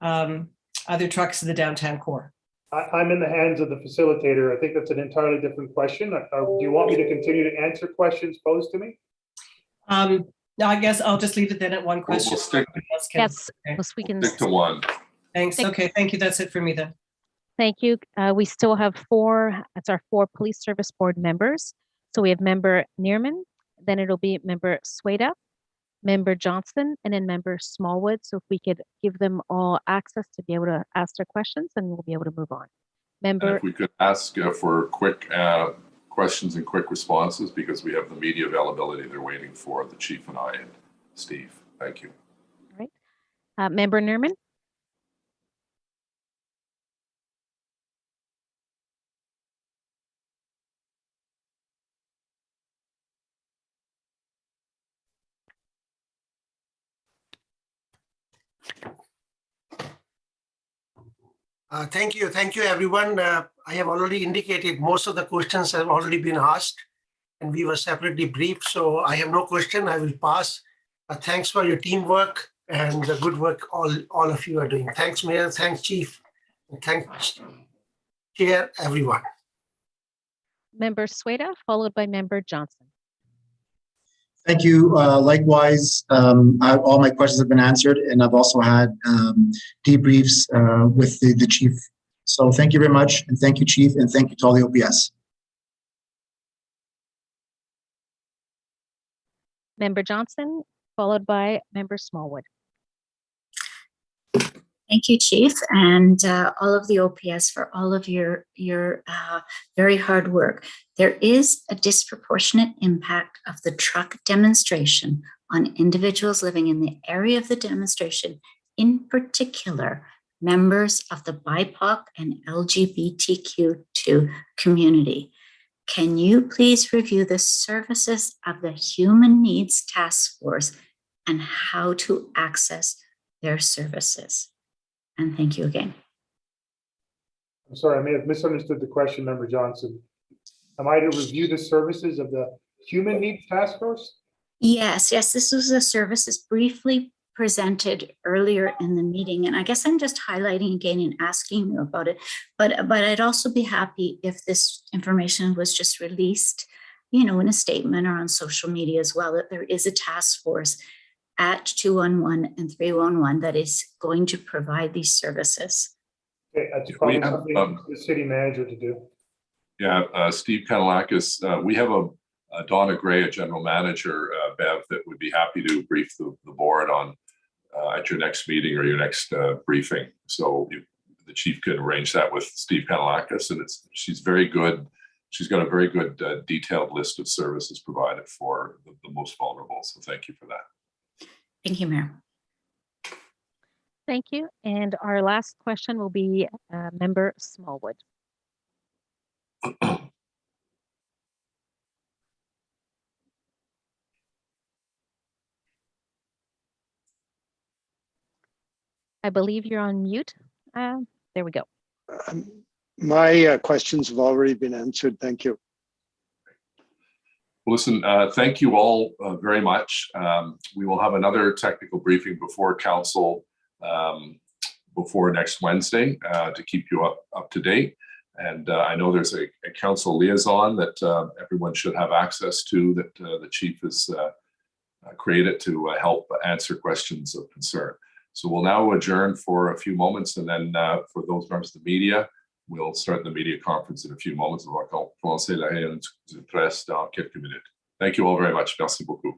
other trucks in the downtown core? I'm in the hands of the facilitator. I think that's an entirely different question. Do you want me to continue to answer questions posed to me? No, I guess I'll just leave it then at one question. We'll stick to one. Thanks. Okay, thank you. That's it for me then. Thank you. We still have that's our four Police Service Board members. So we have member Neerman, then it'll be member Sweda, member Johnson, and then member Smallwood. So if we could give them all access to be able to ask their questions, and we'll be able to move on. And if we could ask for quick questions and quick responses, because we have the media availability they're waiting for, the chief and I and Steve. Thank you. All right. Member Neerman. Thank you. Thank you, everyone. I have already indicated most of the questions have already been asked and we were separately briefed. So I have no question. I will pass. Thanks for your teamwork and the good work all of you are doing. Thanks, Mayor. Thanks, Chief. And thanks, Chair, everyone. Member Sueda, followed by Member Johnson. Thank you. Likewise, all my questions have been answered, and I've also had debriefs with the chief. So thank you very much, and thank you, Chief, and thank you to all the OPS. Member Johnson, followed by Member Smallwood. Thank you, Chief, and all of the OPS for all of your very hard work. There is a disproportionate impact of the truck demonstration on individuals living in the area of the demonstration, in particular, members of the BIPOC and LGBTQ2 community. Can you please review the services of the Human Needs Task Force and how to access their services? And thank you again. I'm sorry, I may have misunderstood the question, Member Johnson. Am I to review the services of the Human Needs Task Force? Yes, this was a services briefly presented earlier in the meeting, and I guess I'm just highlighting again and asking you about it. But I'd also be happy if this information was just released, in a statement or on social media as well, that there is a task force at 211 and 311 that is going to provide these services. Okay, that's probably something for the city manager to do. Yeah, Steve Kanalakis, we have a Donna Gray, a general manager, Bev, that would be happy to brief the board on at your next meeting or your next briefing. So the chief could arrange that with Steve Kanalakis, and she's very good. She's got a very good detailed list of services provided for the most vulnerable. So thank you for that. Thank you, Mayor. Thank you. And our last question will be Member Smallwood. I believe you're on mute. There we go. My questions have already been answered. Thank you. Well, listen, thank you all very much. We will have another technical briefing before council before next Wednesday to keep you up to date. And I know there's a council liaison that everyone should have access to that the chief has created to help answer questions of concern. So we'll now adjourn for a few moments, and then for those members of the media, we'll start the media conference in a few moments. On va commencer la réunion de presse dans quelques minutes. Thank you all very much. Merci beaucoup.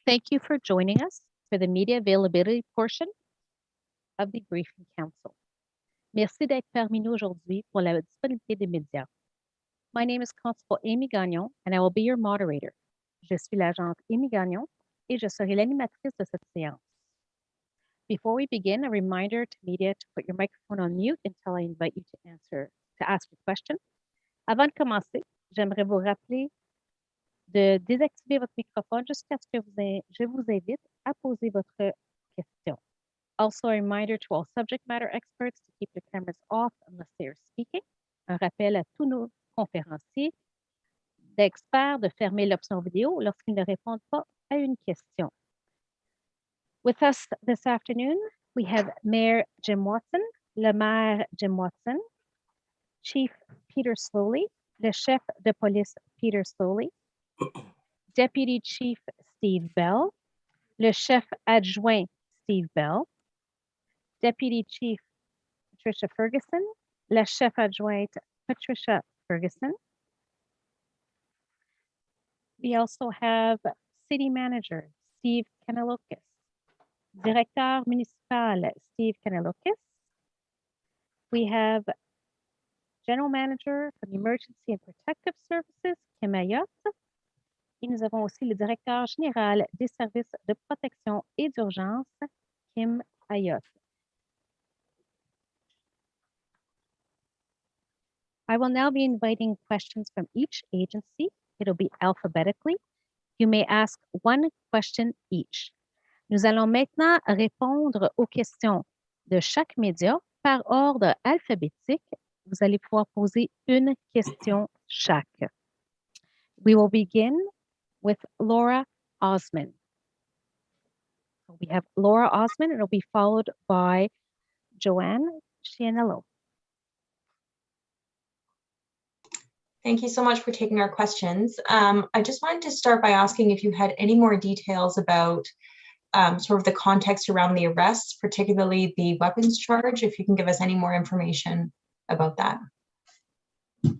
thank you for joining us for the media availability portion of the briefing council. Merci d'être parmi nous aujourd'hui pour la disponibilité des médias. My name is Constable Amy Gagnon, and I will be your moderator. Je suis l'agente Amy Gagnon, et je serai l'animatrice de cette séance. Before we begin, a reminder to media to put your microphone on mute until I invite you to ask your question. Avant de commencer, j'aimerais vous rappeler de désactiver votre microphone jusqu'à ce que je vous invite à poser votre question. Also, a reminder to all subject matter experts to keep their cameras off unless they are speaking. Un rappel à tous nos conférenciers d'experts de fermer l'option vidéo lorsqu'ils ne répondent pas à une question. With us this afternoon, we have Mayor Jim Watson, le maire Jim Watson, Chief Peter Slowly, le chef de police Peter Slowly, Deputy Chief Steve Bell, le chef adjoint Steve Bell, Deputy Chief Patricia Ferguson, la chef adjointe Patricia Ferguson. We also have City Manager Steve Kanalokis, Directeur Municipal Steve Kanalokis. We have General Manager for Emergency and Protective Services, Kim Ayotte. Et nous avons aussi le Directeur Général des Services de Protection et d'Urgence, Kim Ayotte. I will now be inviting questions from each agency. It'll be alphabetically. You may ask one question each. Nous allons maintenant répondre aux questions de chaque média par ordre alphabétique. Vous allez pouvoir poser une question chaque. We will begin with Laura Osman. So we have Laura Osman, and it'll be followed by Joanne Chianello. Thank you so much for taking our questions. I just wanted to start by asking if you had any more details about sort of the context around the arrests, particularly the weapons charge, if you can give us any more information about that. Thank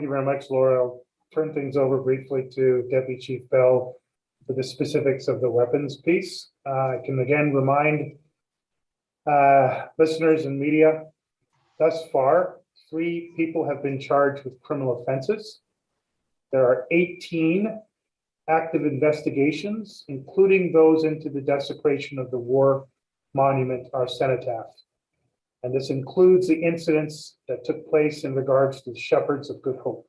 you very much, Laura. I'll turn things over briefly to Deputy Chief Bell for the specifics of the weapons piece. I can again remind listeners and media, thus far, 3 people have been charged with criminal offenses. There are 18 active investigations, including those into the desecration of the war monument, our cenotaph. And this includes the incidents that took place in regards to the Shepherds of Good Hope.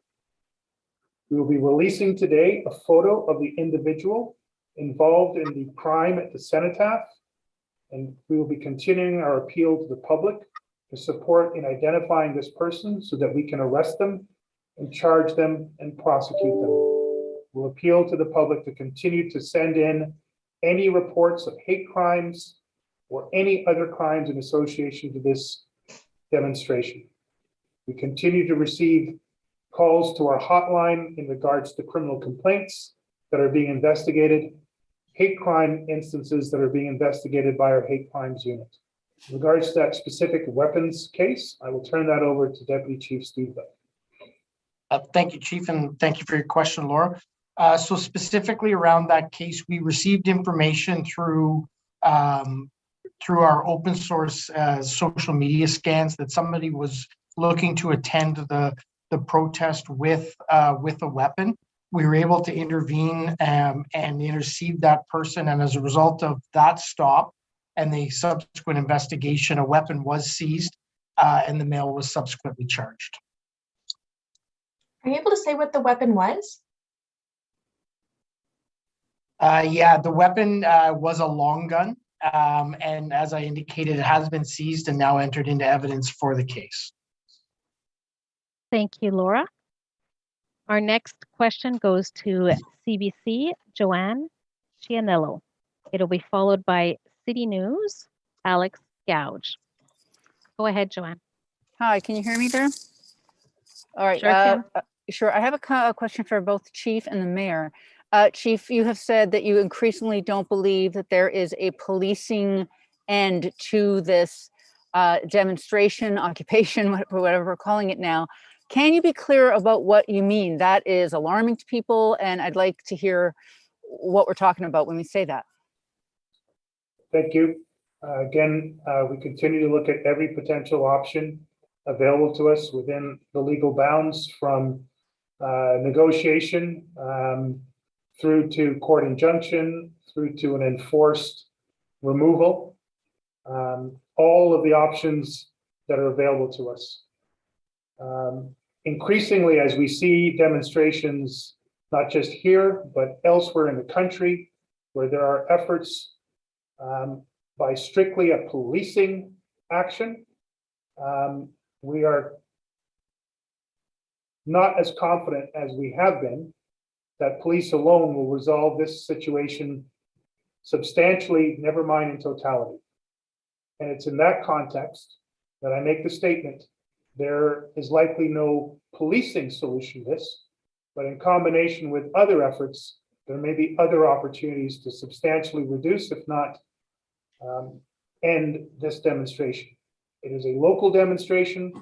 We will be releasing today a photo of the individual involved in the crime at the cenotaph, and we will be continuing our appeal to the public to support in identifying this person so that we can arrest them and charge them and prosecute them. We'll appeal to the public to continue to send in any reports of hate crimes or any other crimes in association to this demonstration. We continue to receive calls to our hotline in regards to criminal complaints that are being investigated, hate crime instances that are being investigated by our hate crimes unit. In regards to that specific weapons case, I will turn that over to Deputy Chief Steve Bell. Thank you, Chief, and thank you for your question, Laura. So specifically around that case, we received information through our open source social media scans that somebody was looking to attend the protest with a weapon. We were able to intervene and intercede that person, and as a result of that stop and the subsequent investigation, a weapon was seized and the male was subsequently charged. Are you able to say what the weapon was? Yeah, the weapon was a long gun. And as I indicated, it has been seized and now entered into evidence for the case. Thank you, Laura. Our next question goes to CBC, Joanne Chianello. It'll be followed by City News, Alex Gouge. Go ahead, Joanne. Hi, can you hear me there? All right. Sure, sure. I have a question for both Chief and the Mayor. Chief, you have said that you increasingly don't believe that there is a policing end to this demonstration, occupation, whatever we're calling it now. Can you be clear about what you mean? That is alarming to people, and I'd like to hear what we're talking about when we say that. Thank you. Again, we continue to look at every potential option available to us within the legal bounds, from negotiation through to court injunction, through to an enforced removal. All of the options that are available to us. Increasingly, as we see demonstrations, not just here, but elsewhere in the country, where there are efforts by strictly a policing action, we are not as confident as we have been that police alone will resolve this situation substantially, never mind in totality. And it's in that context that I make the statement, there is likely no policing solution to this, but in combination with other efforts, there may be other opportunities to substantially reduce, if not end this demonstration. It is a local demonstration,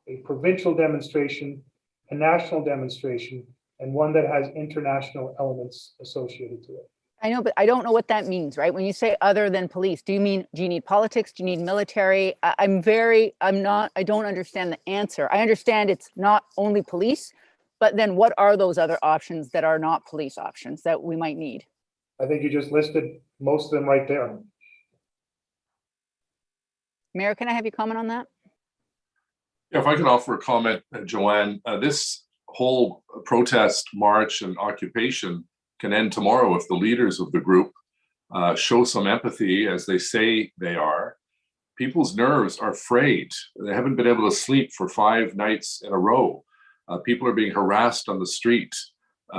a provincial demonstration, a national demonstration, and one that has international elements associated to it. I know, but I don't know what that means, right? When you say other than police, do you need politics? Do you need military? I don't understand the answer. I understand it's not only police, but then what are those other options that are not police options that we might need? I think you just listed most of them right there. Mayor, can I have you comment on that? Yeah, if I can offer a comment, Joanne, this whole protest, march, and occupation can end tomorrow if the leaders of the group show some empathy, as they say they are. People's nerves are frayed. They haven't been able to sleep for 5 nights in a row. People are being harassed on the street.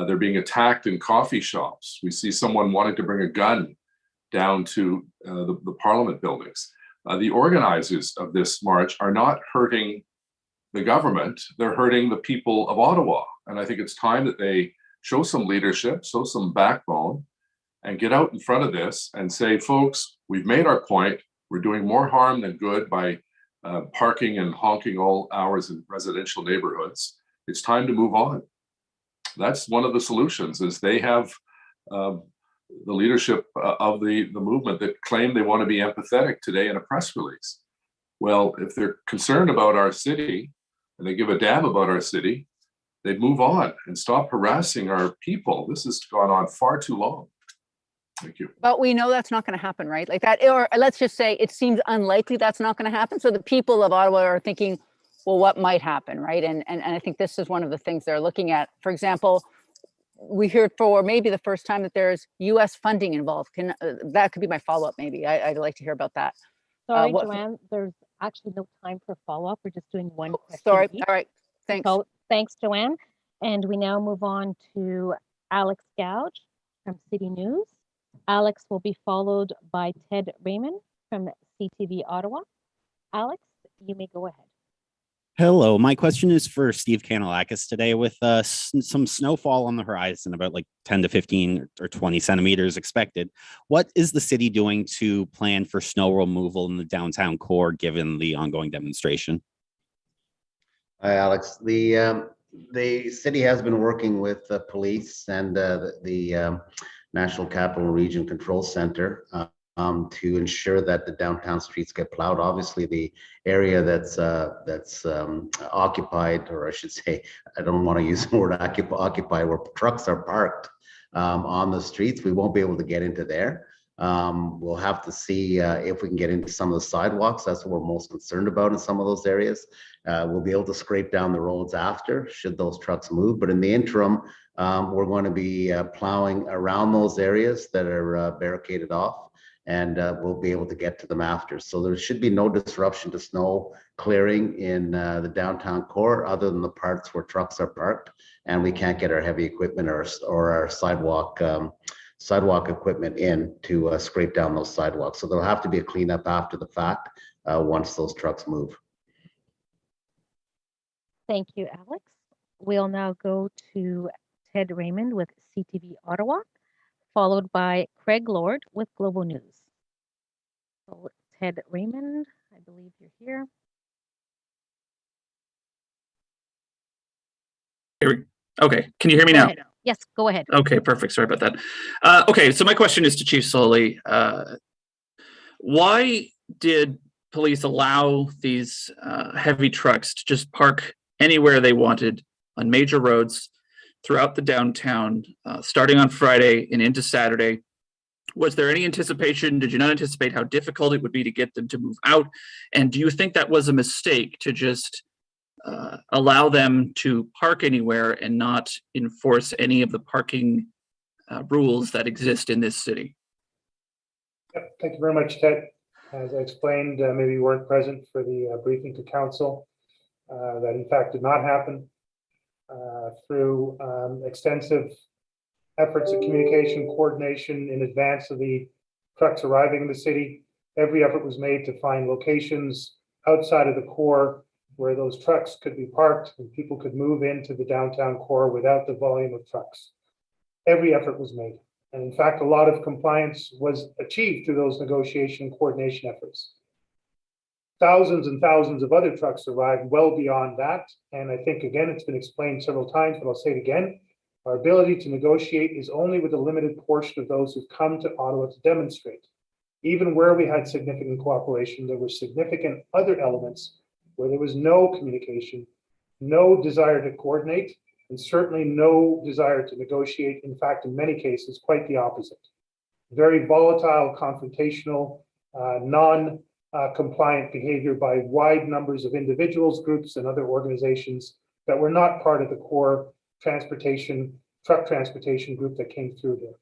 They're being attacked in coffee shops. We see someone wanting to bring a gun down to the Parliament buildings. The organizers of this march are not hurting the government, they're hurting the people of Ottawa. And I think it's time that they show some leadership, show some backbone, and get out in front of this and say, folks, we've made our point. We're doing more harm than good by parking and honking all hours in residential neighborhoods. It's time to move on. That's one of the solutions, is they have the leadership of the movement that claim they want to be empathetic today in a press release. Well, if they're concerned about our city and they give a damn about our city, they'd move on and stop harassing our people. This has gone on far too long. Thank you. But we know that's not going to happen, right? Like that, or let's just say it seems unlikely that's not going to happen. So the people of Ottawa are thinking, well, what might happen, right? And I think this is one of the things they're looking at. For example, we heard for maybe the first time that there's U.S. funding involved. That could be my follow-up, maybe. I'd like to hear about that. Sorry, Joanne, there's actually no time for follow-up. We're just doing one question. Sorry, each. all right, thanks. So, thanks, Joanne. And we now move on to Alex Gouge from City News. Alex will be followed by Ted Raymond from CTV Ottawa. Alex, you may go ahead. Hello, my question is for Steve Kanalakis today. With some snowfall on the horizon, about like 10 to 15 or 20 centimeters expected, what is the city doing to plan for snow removal in the downtown core given the ongoing demonstration? Hi, Alex. The city has been working with the police and the National Capital Region Control Center to ensure that the downtown streets get plowed. Obviously, the area that's occupied, or I should say, I don't want to use the word occupy, where trucks are parked on the streets, we won't be able to get into there. We'll have to see if we can get into some of the sidewalks. That's what we're most concerned about in some of those areas. We'll be able to scrape down the roads after, should those trucks move. But in the interim, we're going to be plowing around those areas that are barricaded off, and we'll be able to get to them after. So there should be no disruption to snow clearing in the downtown core, other than the parts where trucks are parked and we can't get our heavy equipment or our sidewalk equipment in to scrape down those sidewalks. So there'll have to be a cleanup after the fact once those trucks move. Thank you, Alex. We'll now go to Ted Raymond with CTV Ottawa, followed by Craig Lord with Global News. So Ted Raymond, I believe you're here. Okay, can you hear me Go now? ahead. Yes, go ahead. Okay, perfect. Sorry about that. Okay, so my question is to Chief Soley. Why did police allow these heavy trucks to just park anywhere they wanted on major roads throughout the downtown, starting on Friday and into Saturday? Was there any anticipation? Did you not anticipate how difficult it would be to get them to move out? And do you think that was a mistake to just allow them to park anywhere and not enforce any of the parking rules that exist in this city? Yep, thank you very much, Ted. As I explained, maybe you weren't present for the briefing to council. That in fact did not happen. Through extensive efforts of communication, coordination in advance of the trucks arriving in the city, every effort was made to find locations outside of the core where those trucks could be parked and people could move into the downtown core without the volume of trucks. Every effort was made. And in fact, a lot of compliance was achieved through those negotiation and coordination efforts. Thousands and thousands of other trucks arrived well beyond that. And I think, again, it's been explained several times, but I'll say it again. Our ability to negotiate is only with a limited portion of those who've come to Ottawa to demonstrate. Even where we had significant cooperation, there were significant other elements where there was no communication, no desire to coordinate, and certainly no desire to negotiate. In fact, in many cases, quite the opposite. Very volatile, confrontational, non-compliant behavior by wide numbers of individuals, groups, and other organizations that were not part of the core transportation, truck transportation group that came through here.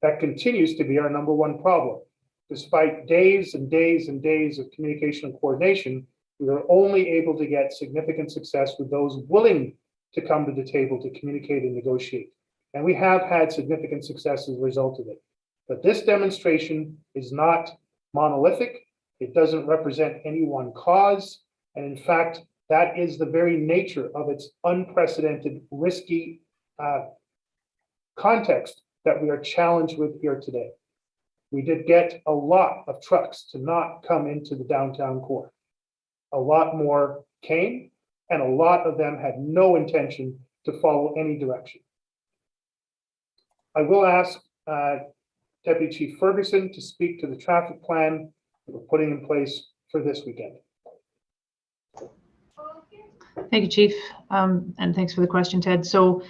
That continues to be our number one problem. Despite days and days and days of communication and coordination, we were only able to get significant success with those willing to come to the table to communicate and negotiate. And we have had significant success as a result of it. But this demonstration is not monolithic. It doesn't represent any one cause. And in fact, that is the very nature of its unprecedented, risky context that we are challenged with here today. We did get a lot of trucks to not come into the downtown core. A lot more came, and a lot of them had no intention to follow any direction. I will ask Deputy Chief Ferguson to speak to the traffic plan that we're putting in place for this weekend. Thank you, Chief, and thanks for the question, Ted. So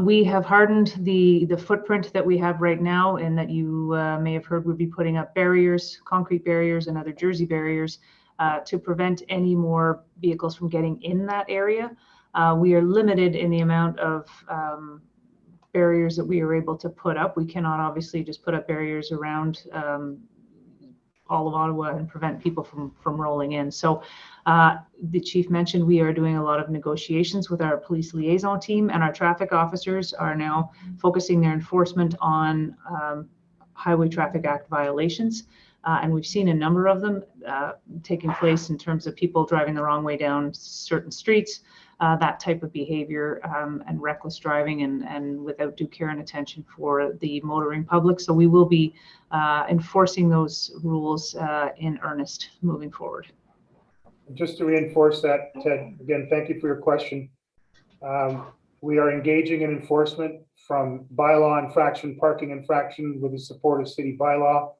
we have hardened the footprint that we have right now, and that you may have heard we'll be putting up barriers, concrete barriers and other jersey barriers to prevent any more vehicles from getting in that area. We are limited in the amount of barriers that we are able to put up. We cannot obviously just put up barriers around all of Ottawa and prevent people from rolling in. So the chief mentioned we are doing a lot of negotiations with our police liaison team, and our traffic officers are now focusing their enforcement on Highway Traffic Act violations. And we've seen a number of them taking place in terms of people driving the wrong way down certain streets, that type of behavior, and reckless driving and without due care and attention for the motoring public. So we will be enforcing those rules in earnest moving forward. Just to reinforce that, Ted, again, thank you for your question. We are engaging in enforcement from bylaw infraction, parking infraction with the support of city bylaw.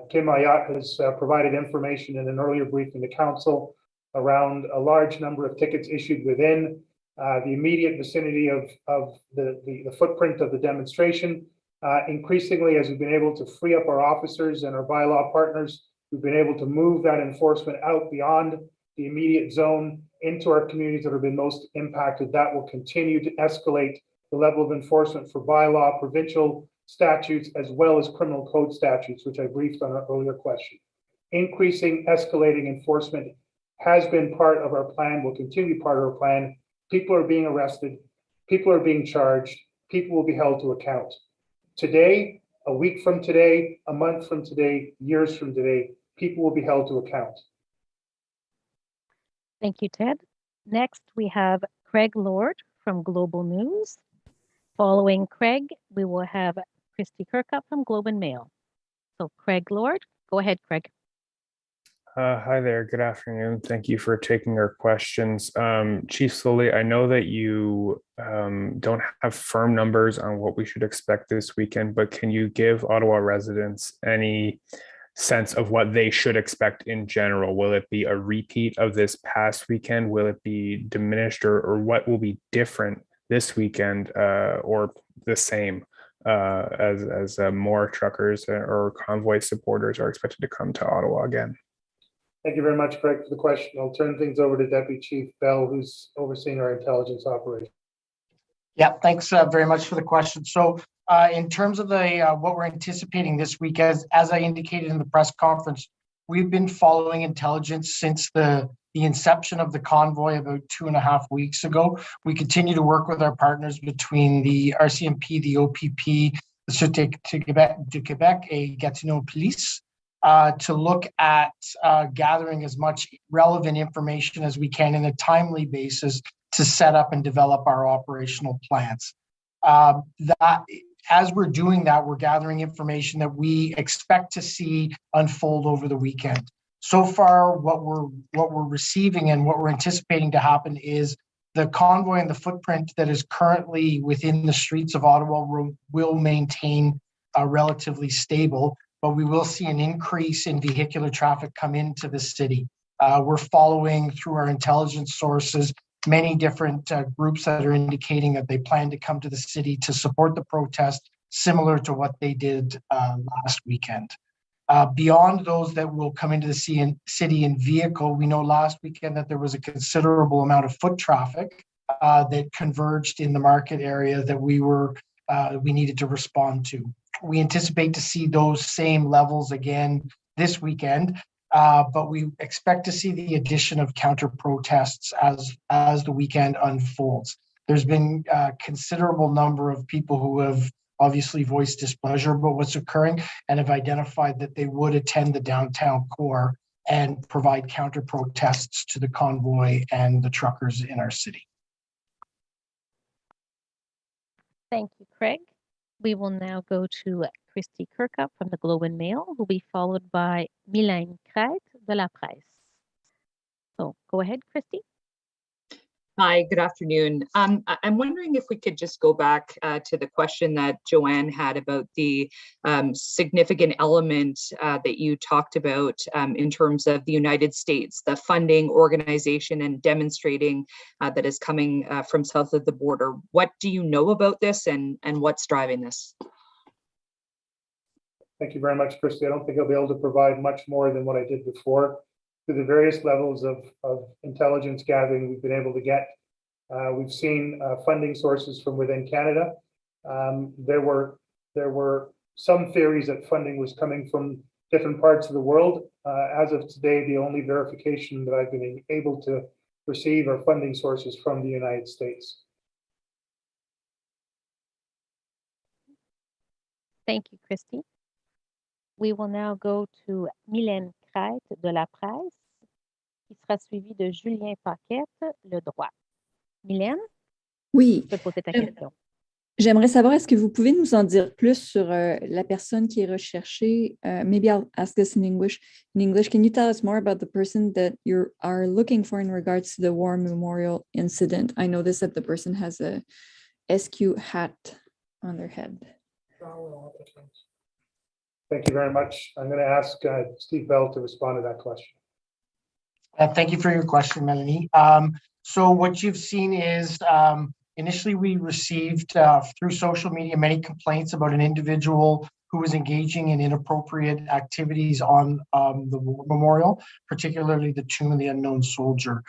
Kim Ayat has provided information in an earlier briefing to council around a large number of tickets issued within the immediate vicinity of the footprint of the demonstration. Increasingly, as we've been able to free up our officers and our bylaw partners, we've been able to move that enforcement out beyond the immediate zone into our communities that have been most impacted. That will continue to escalate the level of enforcement for bylaw, provincial statutes, as well as criminal code statutes, which I briefed on our earlier question. Increasing, escalating enforcement has been part of our plan, will continue to be part of our plan. People are being arrested, people are being charged, people will be held to account. Today, a week from today, a month from today, years from today, people will be held to account. Thank you, Ted. Next, we have Craig Lord from Global News. Following Craig, we will have Christy Kirkup from Globe and Mail. So Craig Lord, go ahead, Craig. Hi there. Good afternoon. Thank you for taking our questions. Chief Slowly, I know that you don't have firm numbers on what we should expect this weekend, but can you give Ottawa residents any sense of what they should expect in general? Will it be a repeat of this past weekend? Will it be diminished, or what will be different this weekend, or the same, as more truckers or convoy supporters are expected to come to Ottawa again? Thank you very much, Craig, for the question. I'll turn things over to Deputy Chief Bell, who's overseeing our intelligence operation. Yeah, thanks very much for the question. So in terms of the what we're anticipating this week, as I indicated in the press conference, we've been following intelligence since the inception of the convoy about 2.5 weeks ago. We continue to work with our partners between the RCMP, the OPP, the Sûreté de Québec, et Gatineau Police, to look at gathering as much relevant information as we can in a timely basis to set up and develop our operational plans. That as we're doing that, we're gathering information that we expect to see unfold over the weekend. So far, what we're receiving and what we're anticipating to happen is the convoy and the footprint that is currently within the streets of Ottawa will maintain relatively stable, but we will see an increase in vehicular traffic come into the city. We're following through our intelligence sources many different groups that are indicating that they plan to come to the city to support the protest, similar to what they did last weekend. Beyond those that will come into the city in vehicle, we know last weekend that there was a considerable amount of foot traffic that converged in the market area that we needed to respond to. We anticipate to see those same levels again this weekend, but we expect to see the addition of counter protests as the weekend unfolds. There's been a considerable number of people who have obviously voiced displeasure about what's occurring and have identified that they would attend the downtown core and provide counter protests to the convoy and the truckers in our city. Thank you, Craig. We will now go to Christy Kirkup from the Globe and Mail, who will be followed by Mylène Crête de la Presse. So go ahead, Christy. Hi, good afternoon. I'm wondering if we could just go back to the question that Joanne had about the significant element that you talked about in terms of the United States, the funding, organization, and demonstrating that is coming from south of the border. What do you know about this, and what's driving this? Thank you very much, Christy. I don't think I'll be able to provide much more than what I did before. Through the various levels of intelligence gathering we've been able to get. We've seen funding sources from within Canada. There were some theories that funding was coming from different parts of the world. As of today, the only verification that I've been able to receive are funding sources from the United States. Thank you, Christy. We will now go to Mylène Crête de la Presse, qui sera suivie de Julien Paquette, Le Droit. Mylène, oui, tu peux poser ta question. J'aimerais savoir, est-ce que vous pouvez nous en dire plus sur la personne qui est recherchée? Maybe I'll ask this in English. In English, can you tell us more about the person that you are looking for in regards to the War Memorial incident? I noticed that the person has a SQ hat on their head. Thank you very much. I'm going to ask Steve Bell to respond to that question. Thank you for your question, Melanie. So what you've seen is initially we received through social media many complaints about an individual who was engaging in inappropriate activities on the War Memorial, particularly the Tomb of the Unknown Soldier.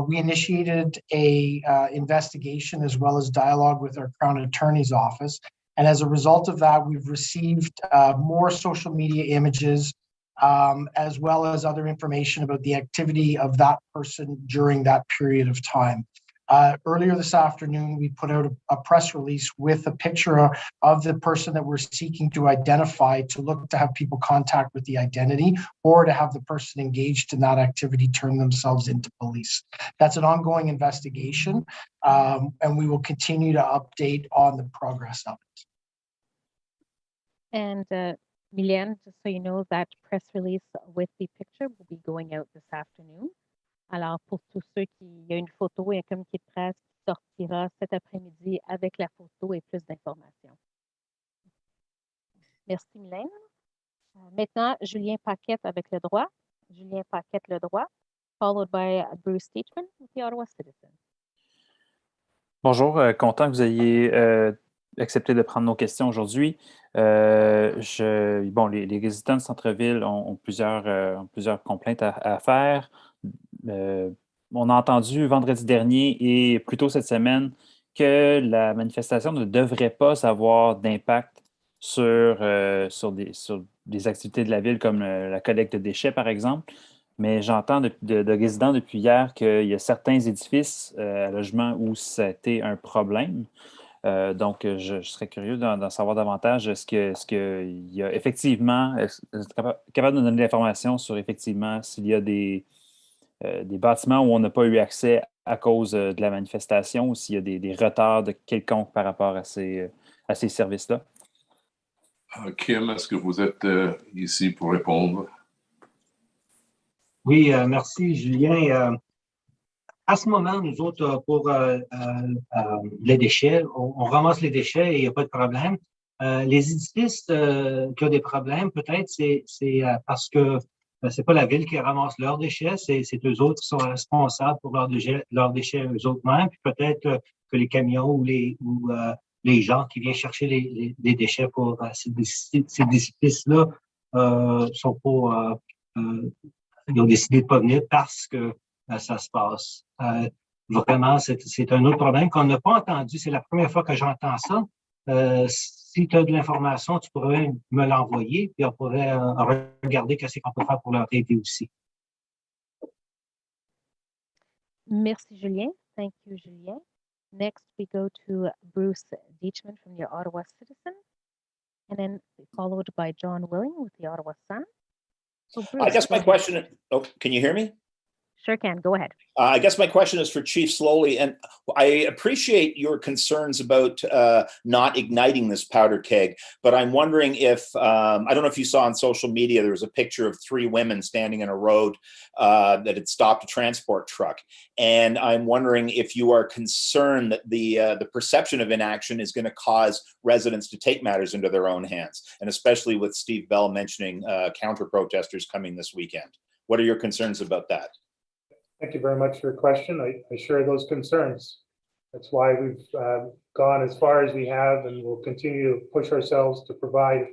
We initiated a investigation as well as dialogue with our Crown Attorney's Office. And as a result of that, we've received more social media images as well as other information about the activity of that person during that period of time. Earlier this afternoon, we put out a press release with a picture of the person that we're seeking to identify to look to have people contact with the identity or to have the person engaged in that activity turn themselves into police. That's an ongoing investigation, and we will continue to update on the progress of it. And Mylène, just so you know, that press release with the picture will be going out this afternoon. Alors, pour tous ceux qui, il y a une photo et un communiqué de presse qui sortira cet après-midi avec la photo et plus d'informations. Merci, Mylène. Maintenant, Julien Paquette avec le droit. Julien Paquette, le droit, followed by Bruce Teachman with the Ottawa Citizen. Bonjour, content que vous ayez accepté de prendre nos questions aujourd'hui. Bon, les résidents de centre-ville ont plusieurs complaintes à faire. On a entendu vendredi dernier et plus tôt cette semaine que la manifestation ne devrait pas avoir d'impact sur des activités de la ville comme la collecte de déchets, par exemple. Mais j'entends de résidents depuis hier qu'il y a certains édifices à logement où c'était un problème. Donc, je serais curieux d'en savoir davantage. Est-ce qu'il y a effectivement, est-ce que vous êtes capable de nous donner l'information sur effectivement s'il y a des bâtiments où on n'a pas eu accès à cause de la manifestation ou s'il y a des retards de quelconque par rapport à ces services-là? Kim, est-ce que vous êtes ici pour répondre? Oui, merci Julien. À ce moment, nous autres, pour les déchets, on ramasse les déchets et il n'y a pas de problème. Les édifices qui ont des problèmes, peut-être, c'est parce que c'est pas la ville qui ramasse leurs déchets, c'est eux autres qui sont responsables pour leurs déchets eux autres mêmes. Puis peut-être que les camions ou les gens qui viennent chercher les déchets pour ces édifices-là sont pas ils ont décidé de pas venir parce que ça se passe. Vraiment, c'est un autre problème qu'on n'a pas entendu. C'est la première fois que j'entends ça. Si tu as de l'information, tu pourrais me l'envoyer, puis on pourrait regarder qu'est-ce qu'on peut faire pour leur aider aussi. Merci, Julien. Thank you, Julien. Next, we go to Bruce Deachman from the Ottawa Citizen, and then followed by John Willing with the Ottawa Sun. So Bruce, I guess my question, oh, can you hear me? Sure can, go ahead. I guess my question is for Chief Slowly, and I appreciate your concerns about not igniting this powder keg, but I'm wondering if, I don't know if you saw on social media, there was a picture of 3 women standing in a road that had stopped a transport truck. And I'm wondering if you are concerned that the perception of inaction is going to cause residents to take matters into their own hands, and especially with Steve Bell mentioning counter-protesters coming this weekend. What are your concerns about that? Thank you very much for your question. I share those concerns. That's why we've gone as far as we have, and we'll continue to push ourselves to provide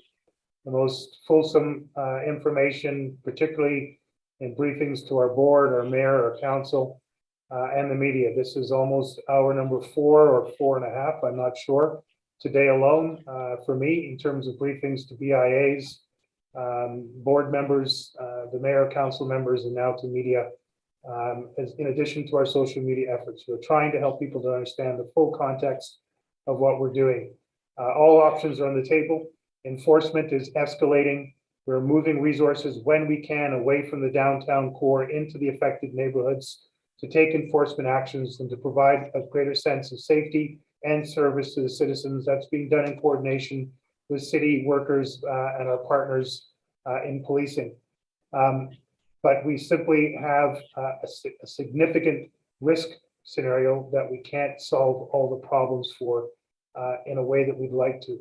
the most fulsome information, particularly in briefings to our board, our mayor, our council, and the media. This is almost hour number 4 or 4.5, I'm not sure, today alone for me in terms of briefings to BIAs, board members, the mayor, council members, and now to media. As in addition to our social media efforts, we're trying to help people to understand the full context of what we're doing. All options are on the table. Enforcement is escalating. We're moving resources when we can away from the downtown core into the affected neighborhoods to take enforcement actions and to provide a greater sense of safety and service to the citizens. That's being done in coordination with city workers and our partners in policing. But we simply have a significant risk scenario that we can't solve all the problems for in a way that we'd like to.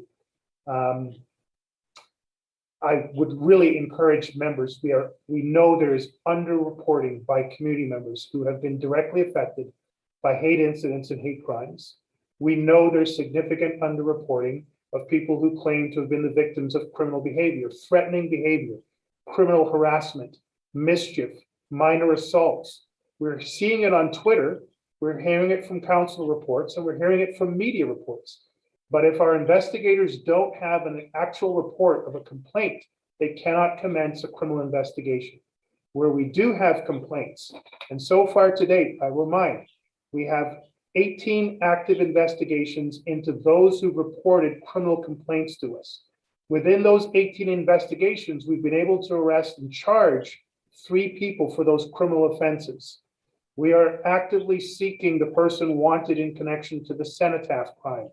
I would really encourage members, we know there is underreporting by community members who have been directly affected by hate incidents and hate crimes. We know there's significant underreporting of people who claim to have been the victims of criminal behavior, threatening behavior, criminal harassment, mischief, minor assaults. We're seeing it on Twitter, we're hearing it from council reports, and we're hearing it from media reports. But if our investigators don't have an actual report of a complaint, they cannot commence a criminal investigation. Where we do have complaints, and so far to date, I remind, we have 18 active investigations into those who reported criminal complaints to us. Within those 18 investigations, we've been able to arrest and charge 3 people for those criminal offenses. We are actively seeking the person wanted in connection to the cenotaph crime.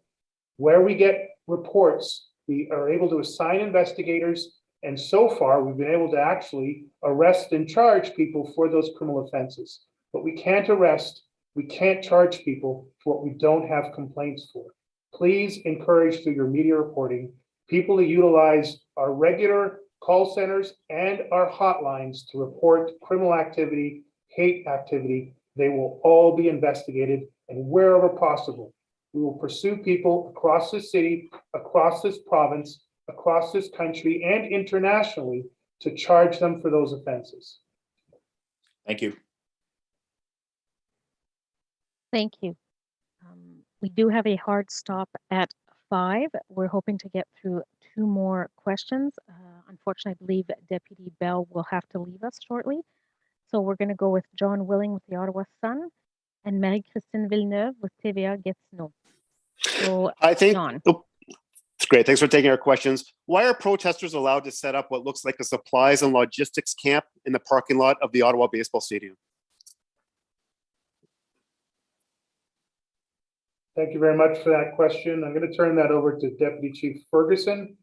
Where we get reports, we are able to assign investigators And so far, we've been able to actually arrest and charge people for those criminal offenses. But we can't arrest, we can't charge people for what we don't have complaints for. Please encourage through your media reporting people to utilize our regular call centers and our hotlines to report criminal activity, hate activity. They will all be investigated, and wherever possible, we will pursue people across the city, across this province, across this country, and internationally to charge them for those offenses. Thank you. Thank you. We do have a hard stop at 5. We're hoping to get through 2 more questions. Unfortunately, I believe Deputy Bell will have to leave us shortly. So we're going to go with John Willing with the Ottawa Sun and Marie-Christine Villeneuve with TVA Gatineau. So, I think, John. It's great. Thanks for taking our questions. Why are protesters allowed to set up what looks like a supplies and logistics camp in the parking lot of the Ottawa Baseball Stadium? Thank you very much for that question. I'm going to turn that over to Deputy Chief Ferguson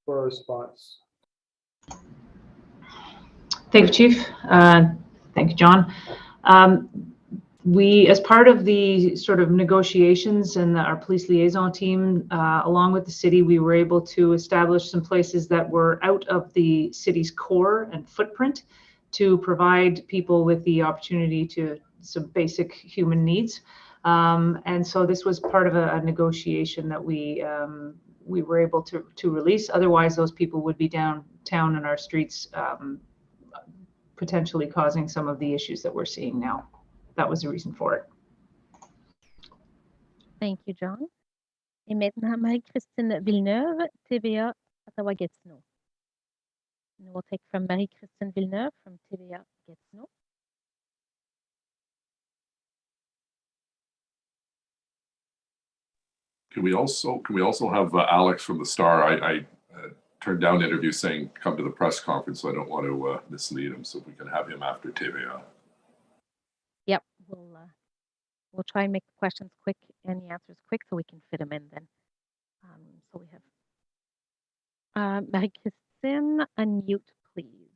for a response. Thank you, Chief. Thank you, John. We, as part of the sort of negotiations and our police liaison team, along with the city, we were able to establish some places that were out of the city's core and footprint to provide people with the opportunity to some basic human needs. And so this was part of a negotiation that we were able to release. Otherwise, those people would be downtown in our streets, potentially causing some of the issues that we're seeing now. That was the reason for it. Thank you, John. Et maintenant, Marie-Christine Villeneuve, TVA Ottawa-Gatineau. And we'll take from Marie-Christine Villeneuve from TVA Gatineau. Can we also have Alex from the Star? I turned down the interview saying come to the press conference, so I don't want to mislead him. So if we can have him after TVA. Yep, we'll try and make the questions quick and the answers quick so we can fit them in then. So we have Marie-Christine, unmute, please,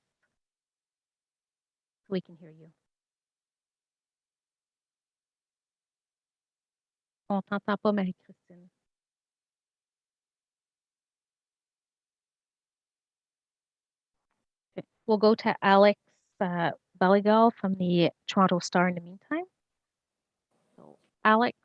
so we can hear you. On t'entend pas, Marie-Christine. Okay. We'll go to Alex Baligal from the Toronto Star in the meantime. So, Alex.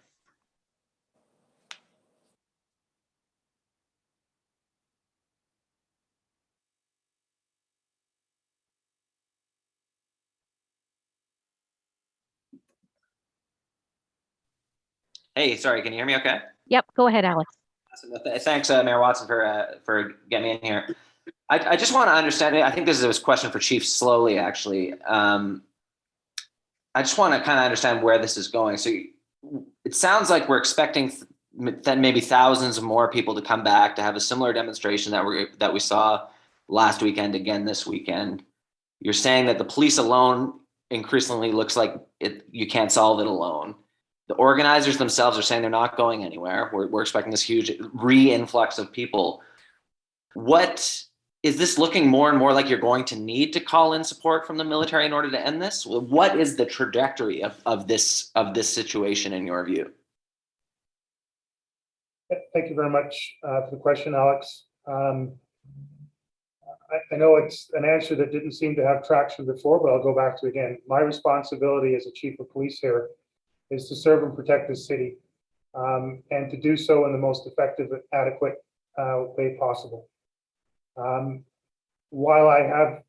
Hey, sorry, can you hear me okay? Yep, go ahead, Alex. Awesome. Thanks, Mayor Watson, for getting me in here. I just want to understand, I think this is a question for Chief Slowly, actually. I just want to kind of understand where this is going. So it sounds like we're expecting maybe thousands of more people to come back to have a similar demonstration that we saw last weekend, again this weekend. You're saying that the police alone increasingly looks like you can't solve it alone. The organizers themselves are saying they're not going anywhere. We're expecting this huge re-influx of people. What is this looking more and more like you're going to need to call in support from the military in order to end this? What is the trajectory of this situation in your view? Thank you very much for the question, Alex. I know it's an answer that didn't seem to have traction before, but I'll go back to it again. My responsibility as a chief of police here is to serve and protect the city, and to do so in the most effective and adequate way possible. While I have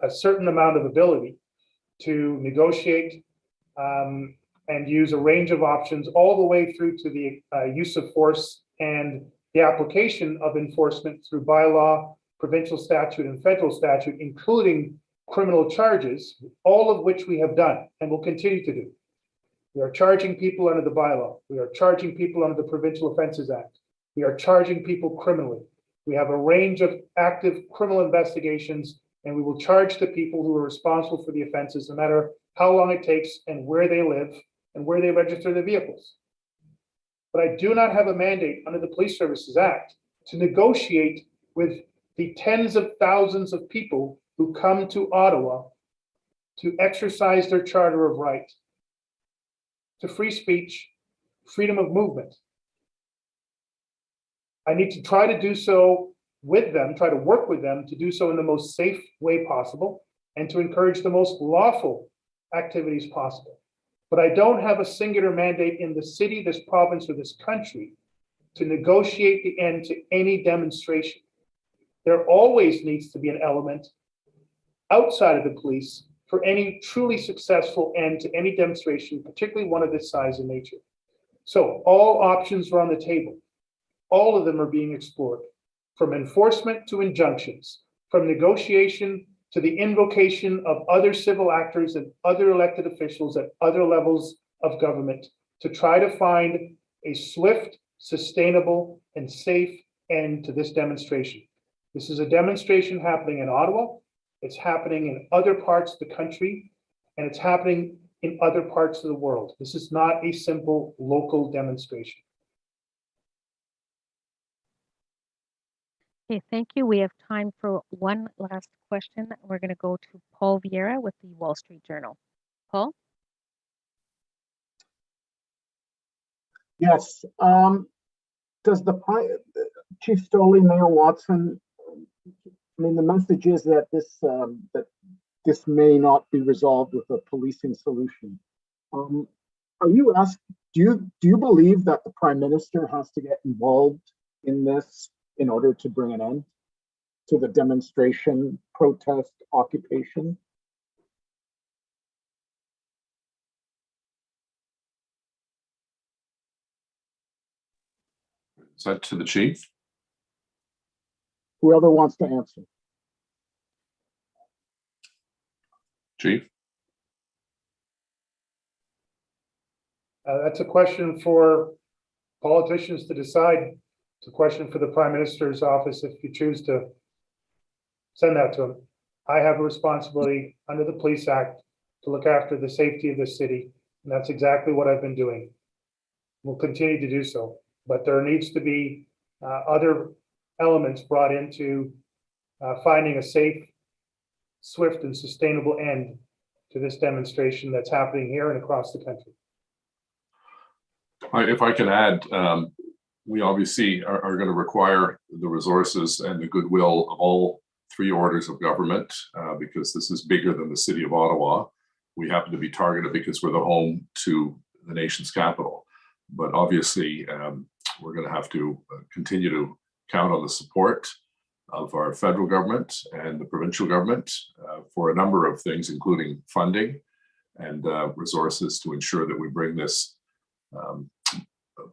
a certain amount of ability to negotiate and use a range of options all the way through to the use of force and the application of enforcement through bylaw, provincial statute, and federal statute, including criminal charges, all of which we have done and will continue to do. We are charging people under the bylaw. We are charging people under the Provincial Offences Act. We are charging people criminally. We have a range of active criminal investigations, and we will charge the people who are responsible for the offenses, no matter how long it takes and where they live and where they register their vehicles. But I do not have a mandate under the Police Services Act to negotiate with the tens of thousands of people who come to Ottawa to exercise their charter of right to free speech, freedom of movement. I need to try to do so with them, try to work with them to do so in the most safe way possible and to encourage the most lawful activities possible. But I don't have a singular mandate in the city, this province, or this country to negotiate the end to any demonstration. There always needs to be an element outside of the police for any truly successful end to any demonstration, particularly one of this size and nature. So all options are on the table. All of them are being explored, from enforcement to injunctions, from negotiation to the invocation of other civil actors and other elected officials at other levels of government to try to find a swift, sustainable, and safe end to this demonstration. This is a demonstration happening in Ottawa. It's happening in other parts of the country, and it's happening in other parts of the world. This is not a simple local demonstration. Okay, thank you. We have time for one last question. We're going to go to Paul Vieira with the Wall Street Journal. Paul? Yes. Does Chief Stoley, Mayor Watson, I mean, the message is that this may not be resolved with a policing solution. Are you asked? Do you believe that the Prime Minister has to get involved in this in order to bring an end to the demonstration, protest, occupation? Is that to the chief? Whoever wants to answer. Chief? That's a question for politicians to decide. It's a question for the Prime Minister's office if you choose to send that to him. I have a responsibility under the Police Act to look after the safety of the city, and that's exactly what I've been doing. We'll continue to do so, but there needs to be other elements brought into finding a safe, swift, and sustainable end to this demonstration that's happening here and across the country. If I can add, we obviously are going to require the resources and the goodwill of all three orders of government because this is bigger than the city of Ottawa. We happen to be targeted because we're the home to the nation's capital. But obviously, we're going to have to continue to count on the support of our federal government and the provincial government for a number of things, including funding and resources to ensure that we bring this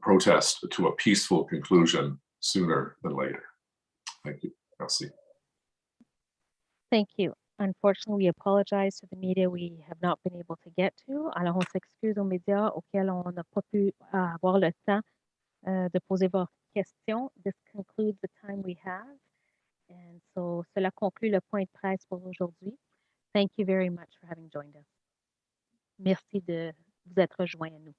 protest to a peaceful conclusion sooner than later. Thank you. Merci. Thank you. Unfortunately, we apologize to the media we have not been able to get to. Alors, on s'excuse aux médias auxquels on n'a pas pu avoir le temps de poser vos questions. This concludes the time we have. And so, cela conclut le point de presse pour aujourd'hui. Thank you very much for having joined us. Merci de vous être rejoints à nous.